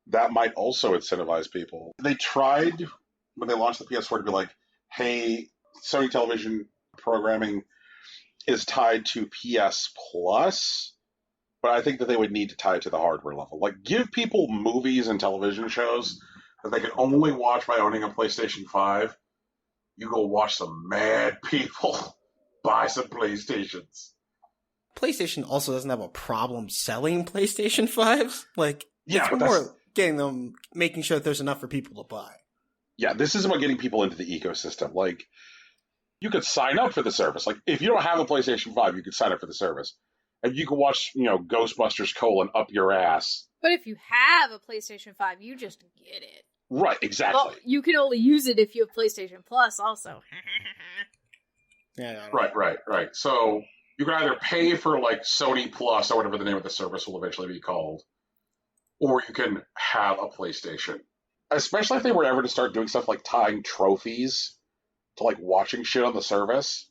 Speaker 1: that might also incentivize people. They tried, when they launched the PS4, to be like, hey, Sony television programming is tied to PS Plus, but I think that they would need to tie it to the hardware level. Like, give people movies and television shows that they can only watch by owning a PlayStation 5. You go watch some mad people buy some PlayStations.
Speaker 2: PlayStation also doesn't have a problem selling PlayStation 5s. Like,
Speaker 1: yeah,
Speaker 2: it's more getting them, making sure that there's enough for people to buy.
Speaker 1: Yeah, this is about getting people into the ecosystem. Like, you could sign up for the service. Like, if you don't have a PlayStation 5, you could sign up for the service. And you can watch, Ghostbusters : Up Your Ass.
Speaker 3: But if you have a PlayStation 5, you just get it.
Speaker 1: Right, exactly.
Speaker 3: Well, you can only use it if you have PlayStation Plus also.
Speaker 2: Yeah.
Speaker 1: Right. So you can either pay for, like, Sony Plus or whatever the name of the service will eventually be called, or you can have a PlayStation. Especially if they were ever to start doing stuff like tying trophies to, like, watching shit on the service.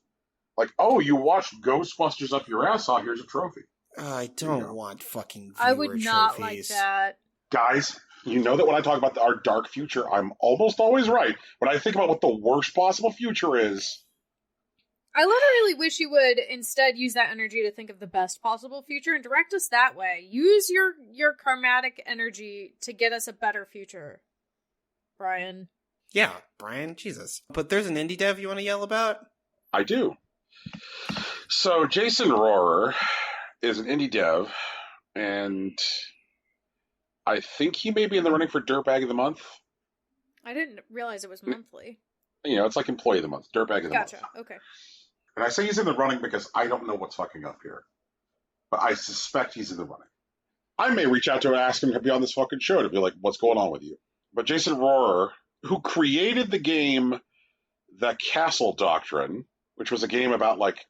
Speaker 1: Like, oh, you watched Ghostbusters Up Your Ass, here's a trophy.
Speaker 2: I don't want fucking viewer
Speaker 3: I would not
Speaker 2: trophies.
Speaker 3: like that.
Speaker 1: Guys, you know that when I talk about our dark future, I'm almost always right. When I think about what the worst possible future is...
Speaker 3: I literally wish you would instead use that energy to think of the best possible future and direct us that way. Use your karmatic energy to get us a better future, Brian.
Speaker 2: Yeah, Brian, Jesus. But there's an indie dev you want to yell about?
Speaker 1: I do. So Jason Rohrer is an indie dev, and I think he may be in the running for Dirtbag of the Month.
Speaker 3: I didn't realize it was monthly.
Speaker 1: It's like Employee of the Month, Dirtbag of the Month.
Speaker 3: Gotcha, okay.
Speaker 1: And I say he's in the running because I don't know what's fucking up here. But I suspect he's in the running. I may reach out to him and ask him to be on this fucking show to be like, what's going on with you? But Jason Rohrer, who created the game The Castle Doctrine, which was a game about, like,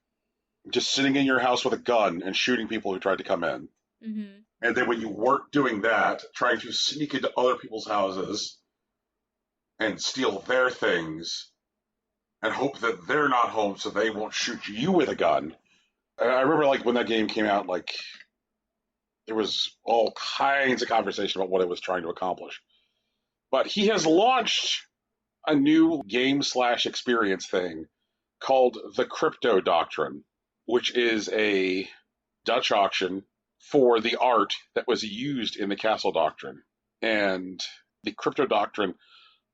Speaker 1: just sitting in your house with a gun and shooting people who tried to come in.
Speaker 3: Mm-hmm.
Speaker 1: And then when you weren't doing that, trying to sneak into other people's houses and steal their things and hope that they're not home so they won't shoot you with a gun. And I remember, like, when that game came out, like, there was all kinds of conversation about what it was trying to accomplish. But he has launched a new game/experience thing called the Crypto Doctrine, which is a Dutch auction for the art that was used in the Castle Doctrine. And the Crypto Doctrine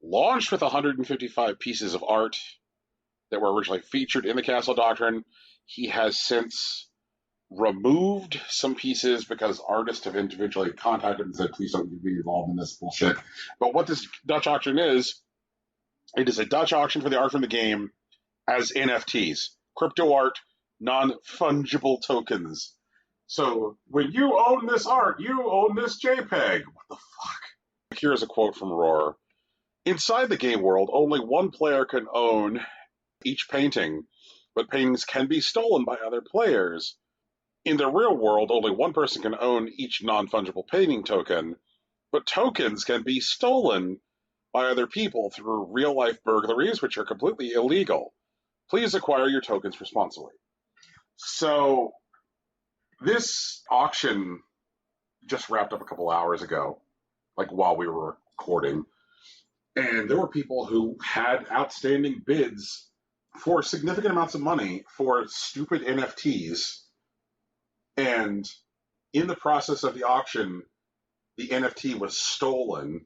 Speaker 1: launched with 155 pieces of art that were originally featured in the Castle Doctrine. He has since removed some pieces because artists have individually contacted and said, please don't be involved in this bullshit. But what this Dutch auction is, it is a Dutch auction for the art from the game as NFTs, crypto art, non-fungible tokens. So when you own this art, you own this JPEG. What the fuck? Here's a quote from Rohrer. Inside the game world, only one player can own each painting, but paintings can be stolen by other players. In the real world, only one person can own each non-fungible painting token, but tokens can be stolen by other people through real-life burglaries, which are completely illegal. Please acquire your tokens responsibly. So, this auction just wrapped up a couple hours ago, like while we were recording, and there were people who had outstanding bids for significant amounts of money for stupid NFTs. And in the process of the auction, the NFT was stolen,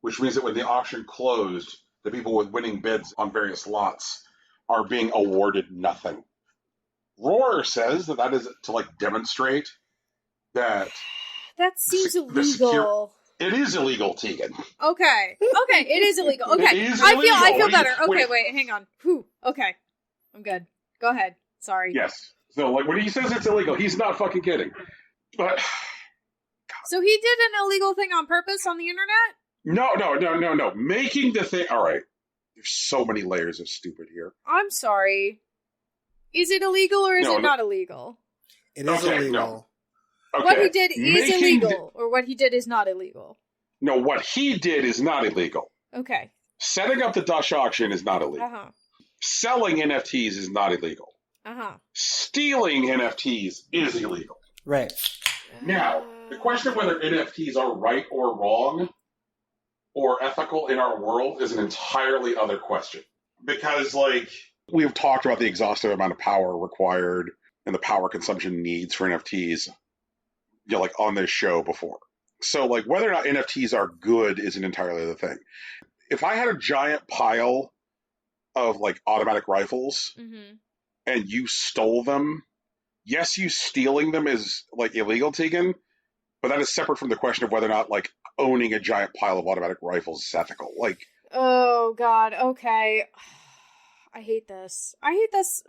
Speaker 1: which means that when the auction closed, the people with winning bids on various lots are being awarded nothing. Rohrer says that is to demonstrate that
Speaker 3: that seems illegal.
Speaker 1: It is illegal, Tegan.
Speaker 3: Okay, it is illegal. Okay,
Speaker 1: it is illegal.
Speaker 3: I feel better. Okay, wait, hang on. Whew. Okay, I'm good. Go ahead. Sorry.
Speaker 1: Yes. So, when he says it's illegal, he's not fucking kidding. But
Speaker 3: so he did an illegal thing on purpose on the internet?
Speaker 1: No. Making the thing. All right. There's so many layers of stupid here.
Speaker 3: I'm sorry. Is it illegal or is it not illegal?
Speaker 2: It is illegal.
Speaker 1: No. Okay.
Speaker 3: What he did is illegal, or what he did is not illegal?
Speaker 1: No, what he did is not illegal.
Speaker 3: Okay.
Speaker 1: Setting up the Dutch auction is not illegal.
Speaker 3: Uh-huh.
Speaker 1: Selling NFTs is not illegal.
Speaker 3: Uh-huh.
Speaker 1: Stealing NFTs is illegal.
Speaker 2: Right.
Speaker 1: Now, the question of whether NFTs are right or wrong or ethical in our world is an entirely other question. Because, we've talked about the exhaustive amount of power required and the power consumption needs for NFTs, on this show before. So, whether or not NFTs are good is an entirely other thing. If I had a giant pile of, automatic rifles,
Speaker 3: mm-hmm.
Speaker 1: and you stole them, yes, you stealing them is, illegal, Tegan, but that is separate from the question of whether or not, owning a giant pile of automatic rifles is ethical.
Speaker 3: Oh, God, okay. I hate this.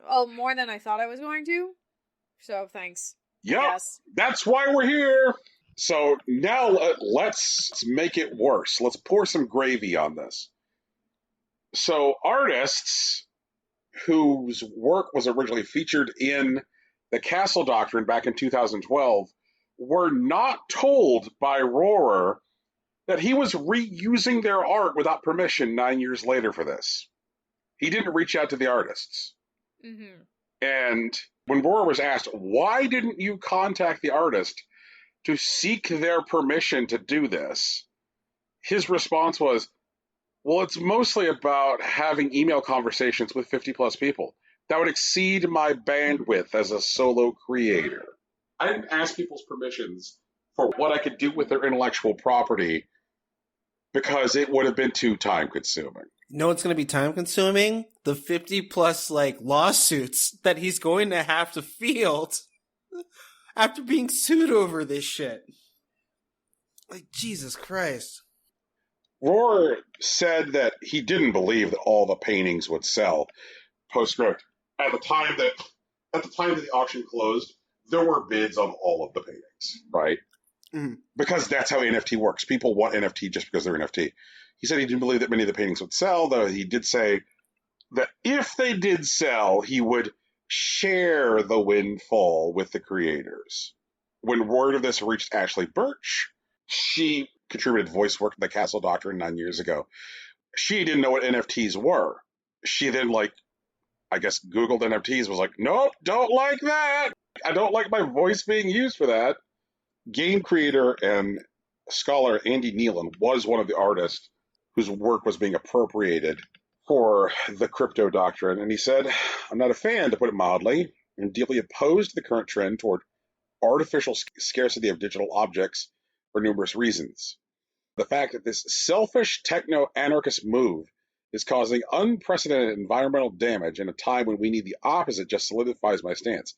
Speaker 3: More than I thought I was going to. So, thanks.
Speaker 1: Yep,
Speaker 3: yes.
Speaker 1: That's why we're here. So, now let's make it worse. Let's pour some gravy on this. So, artists whose work was originally featured in the Castle Doctrine back in 2012 were not told by Rohrer that he was reusing their art without permission 9 years later for this. He didn't reach out to the artists.
Speaker 3: Mm-hmm.
Speaker 1: And when Rohrer was asked, why didn't you contact the artist to seek their permission to do this? His response was, well, it's mostly about having email conversations with 50 plus people. That would exceed my bandwidth as a solo creator. I didn't ask people's permissions for what I could do with their intellectual property because it would have been too time consuming.
Speaker 2: No, it's going to be time consuming. The 50 plus lawsuits that he's going to have to field after being sued over this shit. Jesus Christ.
Speaker 1: Rohrer said that he didn't believe that all the paintings would sell. Postscript. At the time that the auction closed, there were bids on all of the paintings, right?
Speaker 2: Mm-hmm.
Speaker 1: Because that's how NFT works. People want NFT just because they're NFT. He said he didn't believe that many of the paintings would sell, though he did say that if they did sell, he would share the windfall with the creators. When word of this reached Ashley Birch, she contributed voice work to the Castle Doctrine 9 years ago. She didn't know what NFTs were. She then, Googled NFTs, was like, nope, don't like that. I don't like my voice being used for that. Game creator and scholar Andy Nealon was one of the artists whose work was being appropriated for the crypto doctrine. And he said, I'm not a fan, to put it mildly, and deeply opposed to the current trend toward artificial scarcity of digital objects for numerous reasons. The fact that this selfish techno-anarchist move is causing unprecedented environmental damage in a time when we need the opposite just solidifies my stance.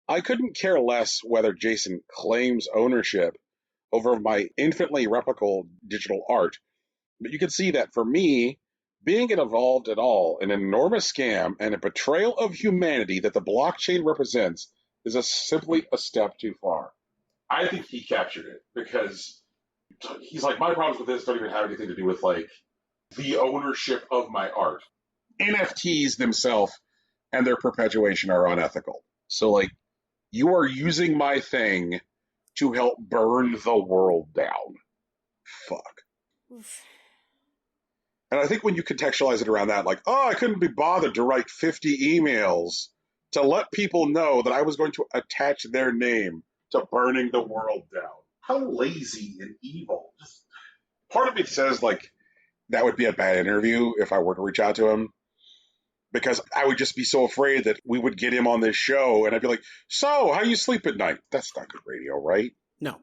Speaker 1: I couldn't care less whether Jason claims ownership over my infinitely replicable digital art, but you can see that for me, being involved at all in an enormous scam and a betrayal of humanity that the blockchain represents is simply a step too far. I think he captured it because he's like, my problems with this don't even have anything to do with like the ownership of my art. NFTs themselves and their perpetuation are unethical. So like, you are using my thing to help burn the world down. Fuck.
Speaker 3: Oof.
Speaker 1: And I think when you contextualize it around that, like, oh, I couldn't be bothered to write 50 emails to let people know that I was going to attach their name to burning the world down. How lazy and evil. Just, part of me says, like, that would be a bad interview if I were to reach out to him. Because I would just be so afraid that we would get him on this show and I'd be like, so, how you sleep at night? That's not good radio, right?
Speaker 2: No.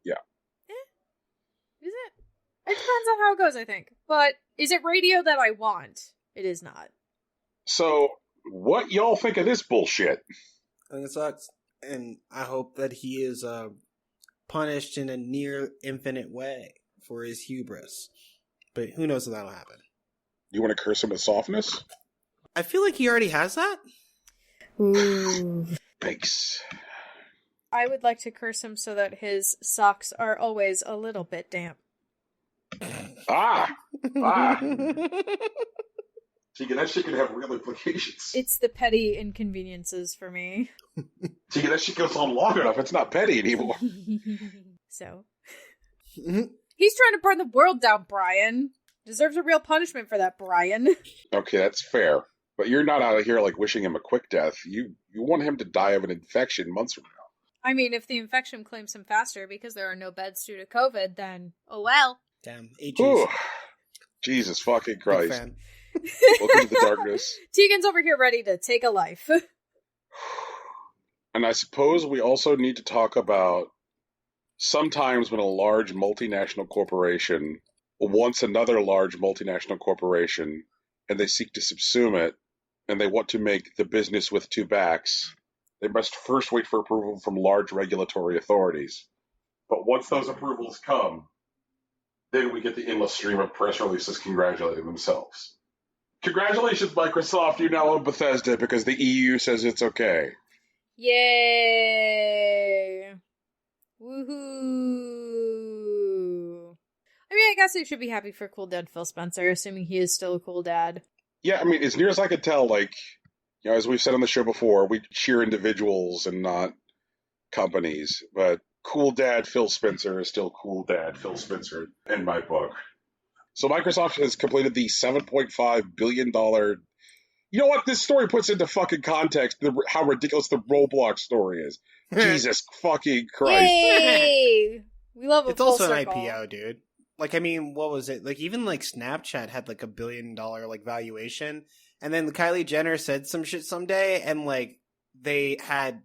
Speaker 1: Yeah.
Speaker 3: Is it? It depends on how it goes, I think. But is it radio that I want? It is not.
Speaker 1: So, what y'all think of this bullshit?
Speaker 2: I think it sucks. And I hope that he is punished in a near infinite way for his hubris. But who knows if that'll happen.
Speaker 1: You want to curse him with softness?
Speaker 2: I feel like he already has that.
Speaker 3: Ooh.
Speaker 1: Thanks.
Speaker 3: I would like to curse him so that his socks are always a little bit damp.
Speaker 1: Ah! Tegan, that shit can have real implications.
Speaker 3: It's the petty inconveniences for me.
Speaker 1: Tegan, that shit goes on long enough. It's not petty anymore.
Speaker 3: So. He's trying to burn the world down, Brian. Deserves a real punishment for that, Brian.
Speaker 1: Okay, that's fair. But you're not out of here like wishing him a quick death. You want him to die of an infection months from now.
Speaker 3: I mean, if the infection claims him faster because there are no beds due to COVID, then oh well.
Speaker 2: Damn, Aegis.
Speaker 1: Ooh, Jesus fucking Christ. Welcome to the darkness.
Speaker 3: Tegan's over here ready to take a life.
Speaker 1: And I suppose we also need to talk about sometimes when a large multinational corporation wants another large multinational corporation and they seek to subsume it and they want to make the business with two backs, they must first wait for approval from large regulatory authorities. But once those approvals come, then we get the endless stream of press releases congratulating themselves. Congratulations, Microsoft, you now own Bethesda because the EU says it's okay.
Speaker 3: Yay! Woohoo! I mean, I guess I should be happy for Cool Dad Phil Spencer, assuming he is still a cool dad.
Speaker 1: Yeah, I mean, as near as I could tell, like, you know, as we've said on the show before, we cheer individuals and not companies. But Cool Dad Phil Spencer is still Cool Dad Phil Spencer in my book. So Microsoft has completed the $7.5 billion... You know what? This story puts into fucking context how ridiculous the Roblox story is. Jesus fucking Christ.
Speaker 3: Yay! We love a
Speaker 2: It's
Speaker 3: full
Speaker 2: also
Speaker 3: circle.
Speaker 2: an IPO, dude. Like, I mean, what was it? Like, even, like, Snapchat had, like, $1 billion, like, valuation. And then Kylie Jenner said some shit someday, and, like, they had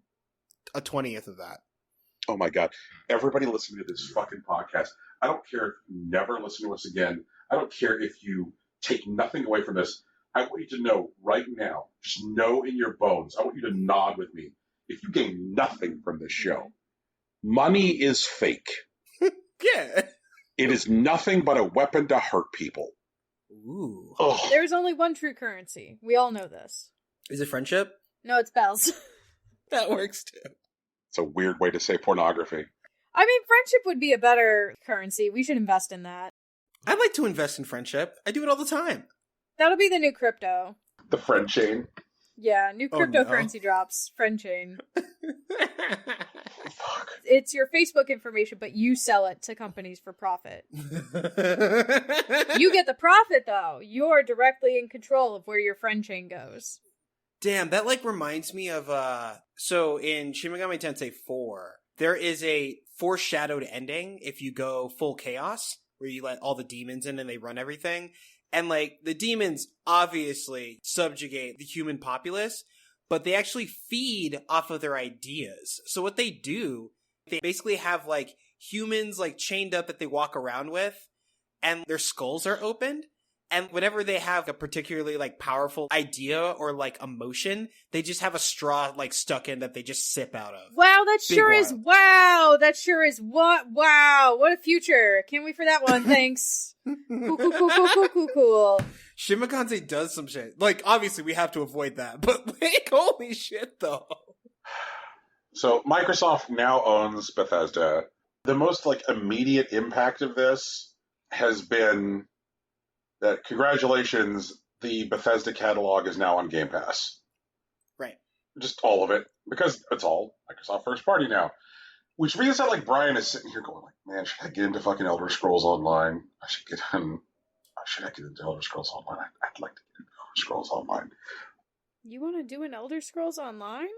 Speaker 2: a 20th of that.
Speaker 1: Oh, my God. Everybody listening to this fucking podcast, I don't care if you never listen to us again. I don't care if you take nothing away from this. I want you to know right now, just know in your bones, I want you to nod with me. If you gain nothing from this show, money is fake.
Speaker 2: Yeah.
Speaker 1: It is nothing but a weapon to hurt people.
Speaker 2: Ooh.
Speaker 1: Ugh.
Speaker 3: There's only one true currency. We all know this.
Speaker 2: Is it friendship?
Speaker 3: No, it's bells.
Speaker 2: That works, too.
Speaker 1: It's a weird way to say pornography.
Speaker 3: I mean, friendship would be a better currency. We should invest in that.
Speaker 2: I'd like to invest in friendship. I do it all the time.
Speaker 3: That'll be the new crypto.
Speaker 1: The friend chain.
Speaker 3: Yeah, new
Speaker 2: Oh,
Speaker 3: cryptocurrency drops. Friend chain.
Speaker 1: Fuck.
Speaker 3: It's your Facebook information, but you sell it to companies for profit. You get the profit, though. You're directly in control of where your friend chain goes.
Speaker 2: Damn, that, like, reminds me of, so in Shin Megami Tensei 4, there is a foreshadowed ending if you go full chaos, where you let all the demons in and they run everything. And, like, the demons obviously subjugate the human populace, but they actually feed off of their ideas. So what they do, they basically have, like, humans like chained up that they walk around with, and their skulls are opened. And whenever they have a particularly like powerful idea or like emotion, they just have a straw like stuck in that they just sip out of.
Speaker 3: Wow, that
Speaker 2: Big
Speaker 3: sure is
Speaker 2: wild.
Speaker 3: wow. That sure is wow. What a future. Can't wait for that one. Thanks. Cool.
Speaker 2: Shimakaze does some shit. Like, obviously we have to avoid that, but like, holy shit though.
Speaker 1: So Microsoft now owns Bethesda. The most like immediate impact of this has been that congratulations, the Bethesda catalog is now on Game Pass.
Speaker 2: Right.
Speaker 1: Just all of it, because it's all Microsoft first party now. Which means that like Brian is sitting here going like, man, should I get into fucking Elder Scrolls Online? Should I get into Elder Scrolls Online? I'd like to get into Elder Scrolls Online.
Speaker 3: You want to do an Elder Scrolls Online?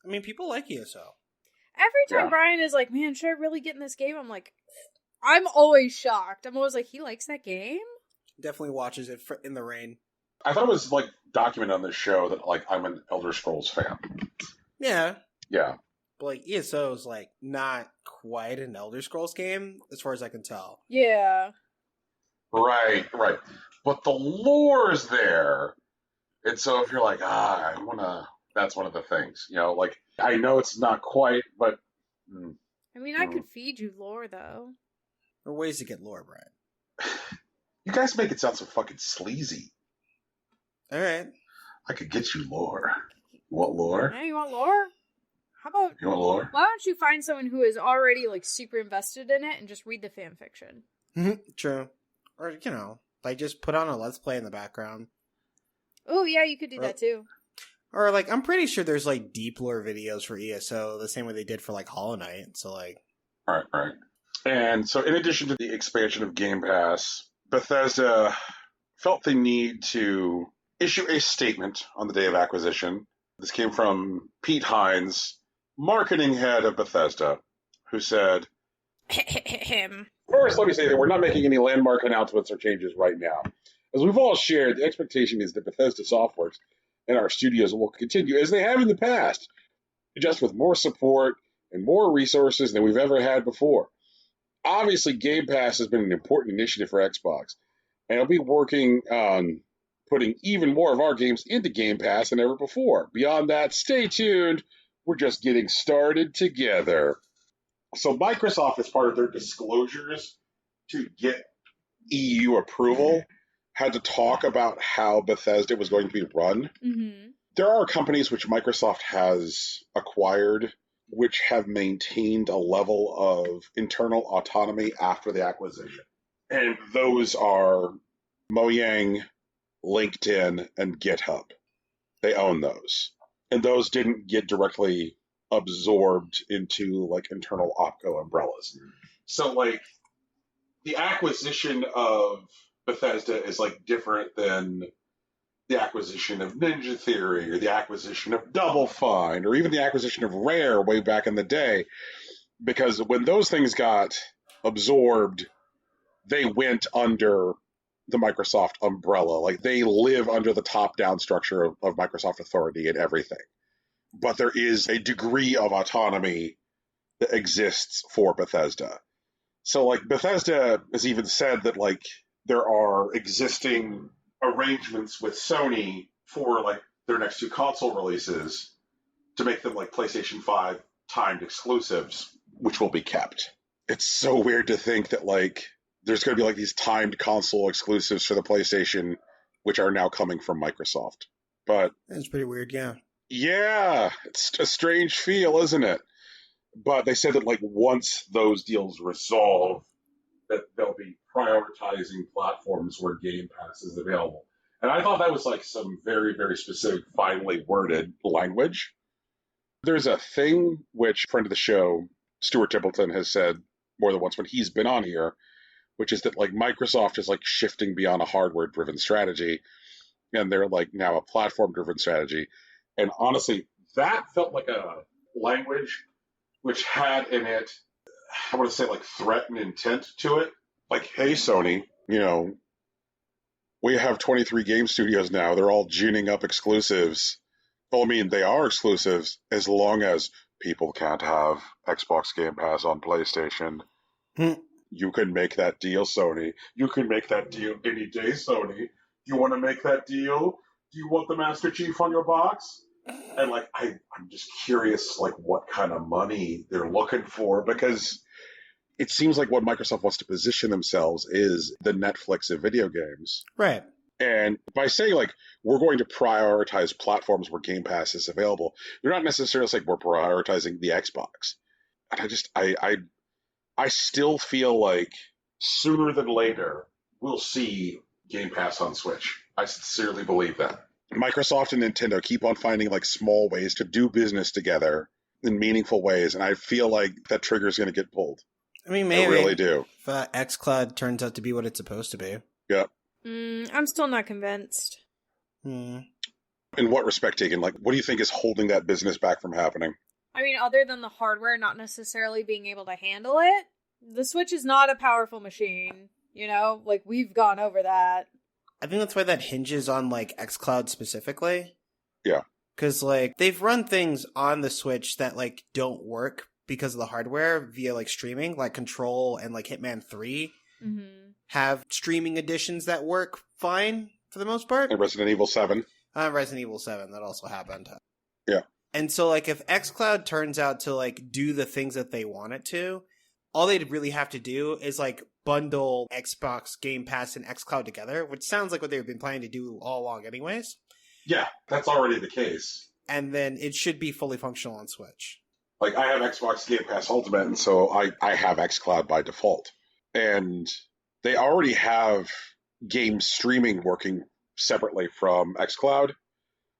Speaker 2: I mean, people like ESO.
Speaker 3: Every time Brian is like, man, should I really get in this game? I'm always shocked. I'm always like, he likes that game?
Speaker 2: Definitely watches it in the rain.
Speaker 1: I thought it was like documented on this show that like I'm an Elder Scrolls fan.
Speaker 2: Yeah.
Speaker 1: Yeah.
Speaker 2: But like ESO is like not quite an Elder Scrolls game, as far as I can tell.
Speaker 3: Yeah.
Speaker 1: Right. But the lore's there. And so if you're like, that's one of the things, like I know it's not quite, but
Speaker 3: I mean, I could feed you lore though.
Speaker 2: There are ways to get lore, Brian.
Speaker 1: You guys make it sound so fucking sleazy.
Speaker 2: All right.
Speaker 1: I could get you lore. You want lore?
Speaker 3: Yeah, you want lore? How about...
Speaker 1: You want lore?
Speaker 3: Why don't you find someone who is already, like, super invested in it and just read the fan fiction?
Speaker 2: True. Or, like, just put on a Let's Play in the background.
Speaker 3: Oh, yeah, you could do that, too.
Speaker 2: Or, like, I'm pretty sure there's, like, deep lore videos for ESO, the same way they did for, like, Hollow Knight. So, like...
Speaker 1: Right. And so, in addition to the expansion of Game Pass, Bethesda felt the need to issue a statement on the day of acquisition. This came from Pete Hines, marketing head of Bethesda, who said, First, let me say that we're not making any landmark announcements or changes right now. As we've all shared, the expectation is that Bethesda Softworks and our studios will continue as they have in the past, just with more support and more resources than we've ever had before. Obviously, Game Pass has been an important initiative for Xbox, and I'll be working on putting even more of our games into Game Pass than ever before. Beyond that, stay tuned. We're just getting started together. So Microsoft, as part of their disclosures to get EU approval, had to talk about how Bethesda was going to be run.
Speaker 3: Mm-hmm.
Speaker 1: There are companies which Microsoft has acquired which have maintained a level of internal autonomy after the acquisition. And those are Mojang, LinkedIn, and GitHub. They own those. And those didn't get directly absorbed into like internal OpCo umbrellas. So like the acquisition of Bethesda is like different than the acquisition of Ninja Theory or the acquisition of Double Fine or even the acquisition of Rare way back in the day, because when those things got absorbed, they went under the Microsoft umbrella. Like they live under the top-down structure of Microsoft authority and everything. But there is a degree of autonomy that exists for Bethesda. So like Bethesda has even said that like there are existing arrangements with Sony for like their next two console releases to make them like PlayStation 5 timed exclusives, which will be kept. It's so weird to think that like there's going to be like these timed console exclusives for the PlayStation, which are now coming from Microsoft. But
Speaker 2: that's pretty weird, yeah.
Speaker 1: Yeah, it's a strange feel, isn't it? But they said that like once those deals resolve, that they'll be prioritizing platforms where Game Pass is available. And I thought that was like some very, very specific, finely worded language. There's a thing which a friend of the show, Stuart Templeton, has said more than once when he's been on here, which is that like Microsoft is like shifting beyond a hardware-driven strategy, and they're like now a platform-driven strategy. And honestly, that felt like a language which had in it, I want to say like threat and intent to it. Like, hey, Sony, we have 23 game studios now. They're all ginning up exclusives. Well, I mean, they are exclusives as long as people can't have Xbox Game Pass on PlayStation. You can make that deal, Sony. You can make that deal any day, Sony. Do you want to make that deal? Do you want the Master Chief on your box? And like, I'm just curious, like, what kind of money they're looking for, because it seems like what Microsoft wants to position themselves is the Netflix of video games.
Speaker 2: Right.
Speaker 1: And by saying, like, we're going to prioritize platforms where Game Pass is available, you're not necessarily saying we're prioritizing the Xbox. And I still feel like sooner than later, we'll see Game Pass on Switch. I sincerely believe that. Microsoft and Nintendo keep on finding, like, small ways to do business together in meaningful ways, and I feel like that trigger is going to get pulled.
Speaker 2: I mean, maybe.
Speaker 1: I really do.
Speaker 2: If xCloud turns out to be what it's supposed to be.
Speaker 1: Yeah.
Speaker 3: I'm still not convinced.
Speaker 2: Hmm.
Speaker 1: In what respect, Tegan? Like, what do you think is holding that business back from happening?
Speaker 3: I mean, other than the hardware not necessarily being able to handle it, the Switch is not a powerful machine. You know, like, we've gone over that.
Speaker 2: I think that's why that hinges on, like, xCloud specifically.
Speaker 1: Yeah.
Speaker 2: Because, like, they've run things on the Switch that, like, don't work because of the hardware via, like, streaming, like Control and, like, Hitman 3 have streaming editions that work fine for the most part.
Speaker 1: And Resident Evil 7.
Speaker 2: Resident Evil 7, that also happened.
Speaker 1: Yeah.
Speaker 2: And so, like, if xCloud turns out to, like, do the things that they want it to, all they'd really have to do is, like, bundle Xbox Game Pass and xCloud together, which sounds like what they've been planning to do all along anyways.
Speaker 1: Yeah, that's already the case.
Speaker 2: And then it should be fully functional on Switch.
Speaker 1: Like, I have Xbox Game Pass Ultimate, and so I have xCloud by default. And they already have game streaming working separately from xCloud.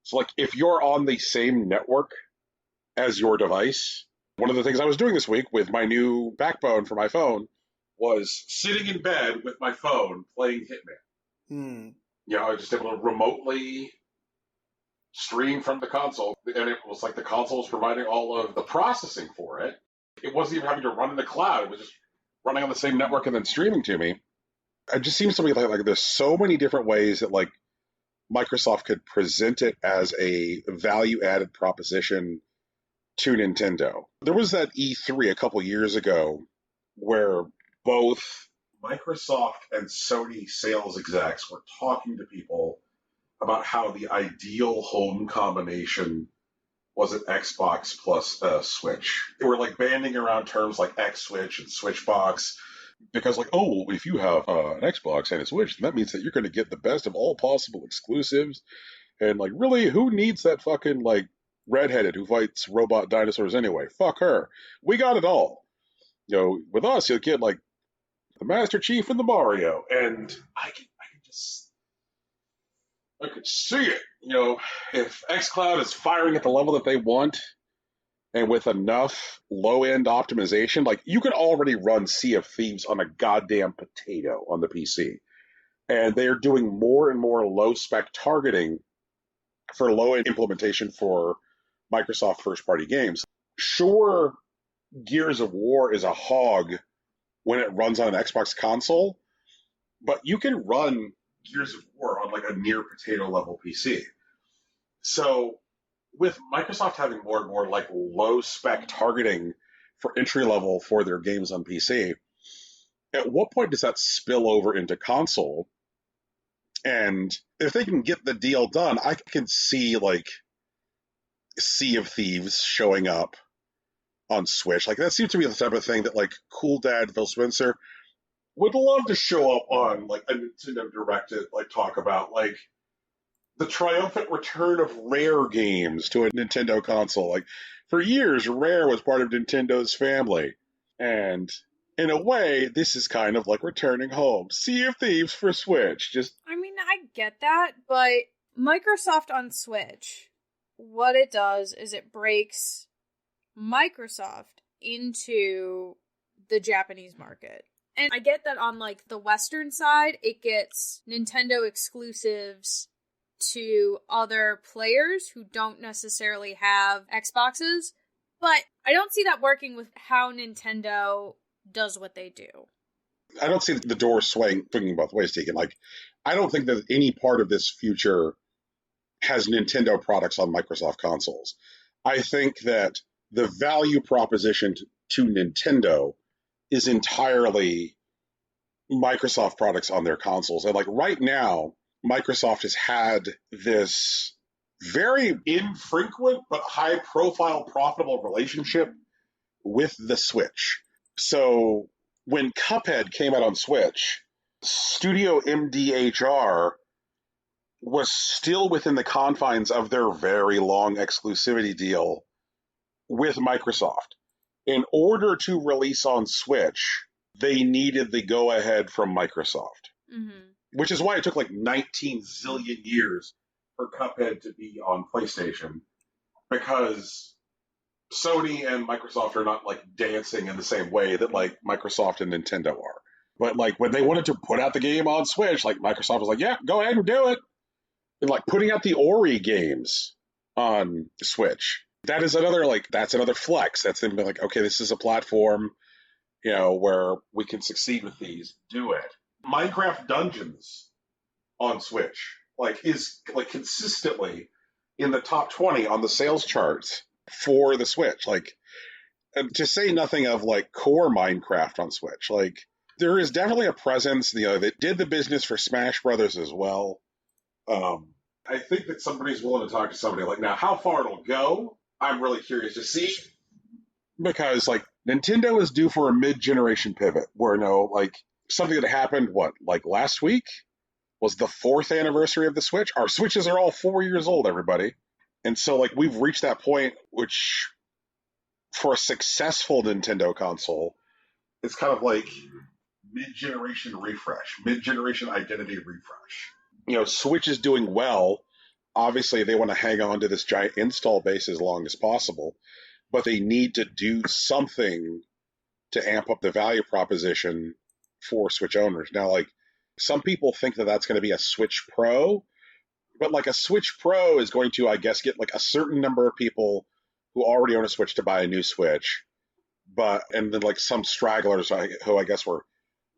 Speaker 1: So, like, if you're on the same network as your device, one of the things I was doing this week with my new backbone for my phone was sitting in bed with my phone playing Hitman. You know, I was just able to remotely stream from the console, and it was like the console was providing all of the processing for it. It wasn't even having to run in the cloud. It was just running on the same network and then streaming to me. It just seems to me like there's so many different ways that, like, Microsoft could present it as a value-added proposition to Nintendo. There was that E3 a couple years ago where both Microsoft and Sony sales execs were talking to people about how the ideal home combination was an Xbox plus a Switch. They were, like, banding around terms like X-Switch and Switchbox because, like, oh, if you have an Xbox and a Switch, then that means that you're going to get the best of all possible exclusives. And, like, really, who needs that fucking, like, redheaded who fights robot dinosaurs anyway? Fuck her. We got it all. You know, with us, you'll get, like, the Master Chief and the Mario. And I could see it. You know, if xCloud is firing at the level that they want, and with enough low-end optimization, like, you can already run Sea of Thieves on a goddamn potato on the PC. And they are doing more and more low-spec targeting for low-end implementation for Microsoft first-party games. Sure, Gears of War is a hog when it runs on an Xbox console, but you can run Gears of War on, like, a near potato level PC. So with Microsoft having more and more, like, low spec targeting for entry level for their games on PC, at what point does that spill over into console? And if they can get the deal done, I can see, like, Sea of Thieves showing up on Switch. Like, that seems to be the type of thing that, like, cool dad Phil Spencer would love to show up on, like, a Nintendo Direct to, like, talk about, like, the triumphant return of Rare games to a Nintendo console. Like, for years, Rare was part of Nintendo's family. And in a way, this is kind of like returning home. Sea of Thieves for Switch.
Speaker 3: I mean, I get that, but Microsoft on Switch, what it does is it breaks Microsoft into the Japanese market. And I get that on, like, the Western side, it gets Nintendo exclusives to other players who don't necessarily have Xboxes, but I don't see that working with how Nintendo does what they do.
Speaker 1: I don't see the door swinging both ways, Tegan. Like, I don't think that any part of this future has Nintendo products on Microsoft consoles. I think that the value proposition to Nintendo is entirely Microsoft products on their consoles. And like right now, Microsoft has had this very infrequent but high profile profitable relationship with the Switch. So when Cuphead came out on Switch, Studio MDHR was still within the confines of their very long exclusivity deal with Microsoft. In order to release on Switch, they needed the go-ahead from Microsoft.
Speaker 3: Mm-hmm.
Speaker 1: Which is why it took like 19 zillion years for Cuphead to be on PlayStation. Because Sony and Microsoft are not like dancing in the same way that like Microsoft and Nintendo are. But like when they wanted to put out the game on Switch, like Microsoft was like, yeah, go ahead and do it. And like putting out the Ori games on the Switch. That's another flex. That's them being like, okay, this is a platform, where we can succeed with these. Do it. Minecraft Dungeons on Switch is consistently in the top 20 on the sales charts for the Switch. To say nothing of core Minecraft on Switch. There is definitely a presence, that did the business for Smash Brothers as well. I think that somebody's willing to talk to somebody. Now, how far it'll go, I'm really curious to see. Because, Nintendo is due for a mid-generation pivot where, something that happened, last week was the 4th anniversary of the Switch. Our Switches are all 4 years old, everybody. And so, we've reached that point, which, for a successful Nintendo console, it's kind of mid-generation refresh, mid-generation identity refresh. Switch is doing well. Obviously, they want to hang on to this giant install base as long as possible, but they need to do something to amp up the value proposition for Switch owners. Now, some people think that that's going to be a Switch Pro, but a Switch Pro is going to, I guess, get a certain number of people who already own a Switch to buy a new Switch, and then some stragglers who I guess were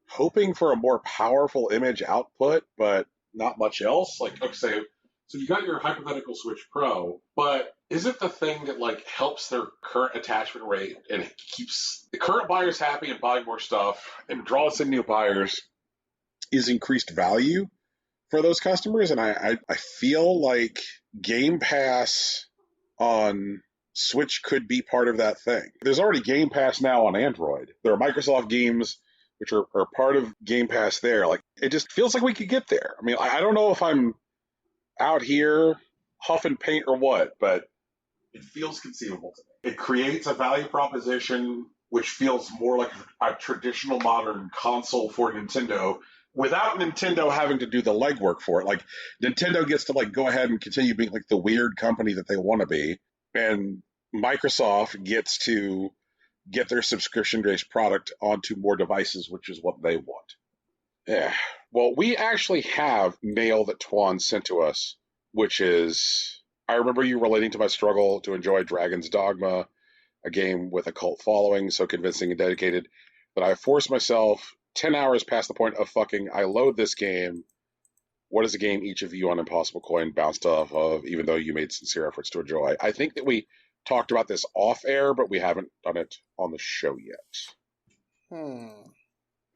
Speaker 1: hoping for a more powerful image output, but not much else. Okay, so you got your hypothetical Switch Pro, but is it the thing that helps their current attachment rate and keeps the current buyers happy and buying more stuff and draws in new buyers is increased value for those customers? And I feel like Game Pass on Switch could be part of that thing. There's already Game Pass now on Android. There are Microsoft games which are part of Game Pass there. It just feels like we could get there. I mean, I don't know if I'm out here huffing paint or what, but it feels conceivable to me. It creates a value proposition which feels more like a traditional modern console for Nintendo without Nintendo having to do the legwork for it. Nintendo gets to go ahead and continue being the weird company that they want to be, and Microsoft gets to get their subscription-based product onto more devices, which is what they want. Yeah. Well, we actually have mail that Tuan sent to us, which is, I remember you relating to my struggle to enjoy Dragon's Dogma, a game with a cult following, so convincing and dedicated that I forced myself 10 hours past the point of I load this game. What is a game each of you on Impossible Coin bounced off of, even though you made sincere efforts to enjoy? I think that we talked about this off air, but we haven't done it on the show yet.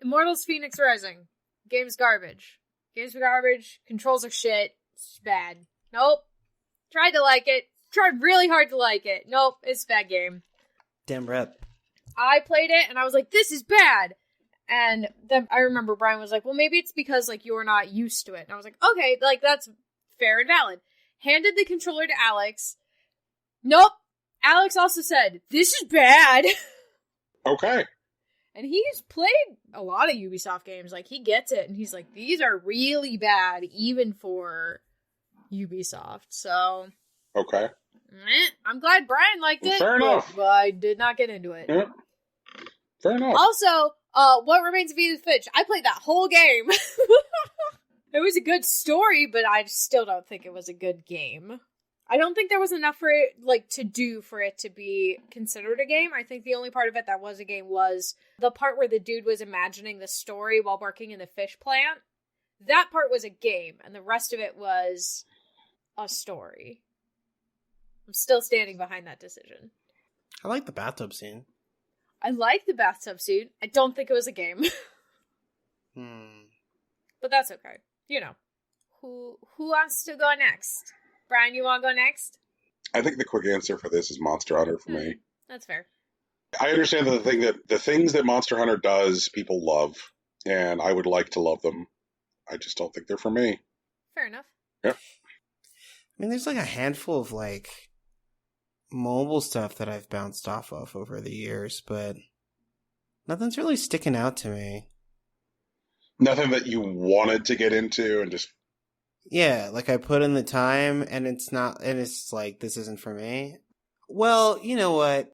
Speaker 3: Immortals Phoenix Rising. Game's garbage. Games are garbage. Controls are shit. It's bad. Nope. Tried to like it. Tried really hard to like it. Nope. It's a bad game.
Speaker 2: Damn rep.
Speaker 3: I played it and I was like, this is bad. And then I remember Brian was like, well, maybe it's because you're not used to it. And I was like, okay, that's fair and valid. Handed the controller to Alex. Nope. Alex also said, this is bad.
Speaker 1: Okay.
Speaker 3: And he's played a lot of Ubisoft games. He gets it. And he's like, these are really bad, even for Ubisoft. So.
Speaker 1: Okay.
Speaker 3: I'm glad Brian liked it.
Speaker 1: Fair enough.
Speaker 3: But I did not get into it.
Speaker 1: Yeah. Fair enough.
Speaker 3: Also, What Remains of Edith Finch. I played that whole game. It was a good story, but I still don't think it was a good game. I don't think there was enough for it, to do for it to be considered a game. I think the only part of it that was a game was the part where the dude was imagining the story while working in the fish plant. That part was a game, and the rest of it was a story. I'm still standing behind that decision.
Speaker 2: I like the bathtub scene.
Speaker 3: I like the bathtub scene. I don't think it was a game. But that's okay. You know. Who wants to go next? Brian, you want to go next?
Speaker 1: I think the quick answer for this is Monster Hunter for me.
Speaker 3: That's fair.
Speaker 1: I understand that the things that Monster Hunter does, people love, and I would like to love them. I just don't think they're for me.
Speaker 3: Fair enough.
Speaker 1: Yeah.
Speaker 2: I mean, there's like a handful of like mobile stuff that I've bounced off of over the years, but nothing's really sticking out to me.
Speaker 1: Nothing that you wanted to get into and just...
Speaker 2: Yeah, like I put in the time and it's like, this isn't for me. Well, you know what?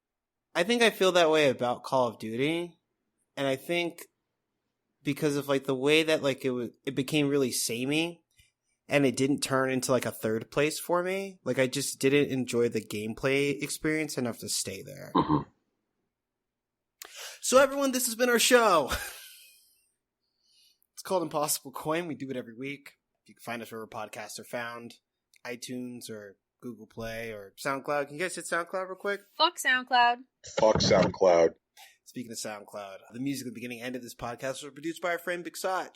Speaker 2: I think I feel that way about Call of Duty. And I think because of like the way that like it became really samey and it didn't turn into like a third place for me. Like I just didn't enjoy the gameplay experience enough to stay there.
Speaker 1: Mm-hmm.
Speaker 2: So everyone, this has been our show. It's called Impossible Coin. We do it every week. You can find us wherever podcasts are found. iTunes or Google Play or SoundCloud. Can you guys hit SoundCloud real quick?
Speaker 3: Fuck SoundCloud.
Speaker 1: Fuck SoundCloud.
Speaker 2: Speaking of SoundCloud, the music at the beginning and end of this podcast was produced by our friend Big Sach.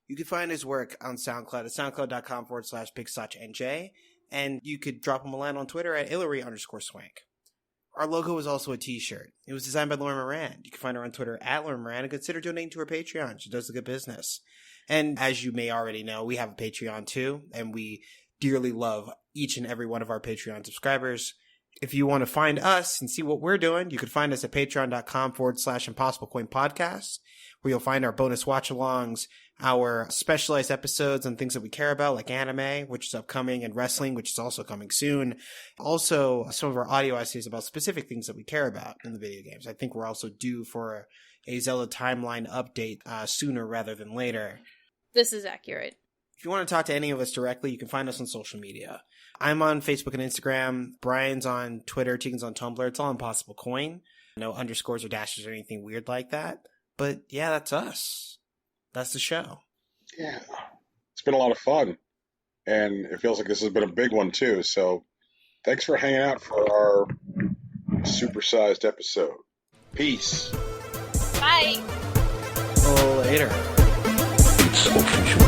Speaker 2: You can find his work on SoundCloud at soundcloud.com/BigSachNJ. And you could drop him a line on Twitter at Hillary_Swank. Our logo is also a t-shirt. It was designed by Lauren Moran. You can find her on Twitter at Lauren Moran and consider donating to her Patreon. She does a good business. And as you may already know, we have a Patreon too, and we dearly love each and every one of our Patreon subscribers. If you want to find us and see what we're doing, you can find us at patreon.com/ImpossibleCoinPodcast, where you'll find our bonus watch-alongs, our specialized episodes on things that we care about, like anime, which is upcoming, and wrestling, which is also coming soon. Also, some of our audio essays about specific things that we care about in the video games. I think we're also due for a Zelda timeline update sooner rather than later.
Speaker 3: This is accurate.
Speaker 2: If you want to talk to any of us directly, you can find us on social media. I'm on Facebook and Instagram. Brian's on Twitter. Tegan's on Tumblr. It's all Impossible Coin. No underscores or dashes or anything weird like that. But yeah, that's us. That's the show.
Speaker 1: Yeah. It's been a lot of fun. And it feels like this has been a big one too. So thanks for hanging out for our supersized episode. Peace.
Speaker 3: Bye.
Speaker 2: Oh, later.
Speaker 4: It's official.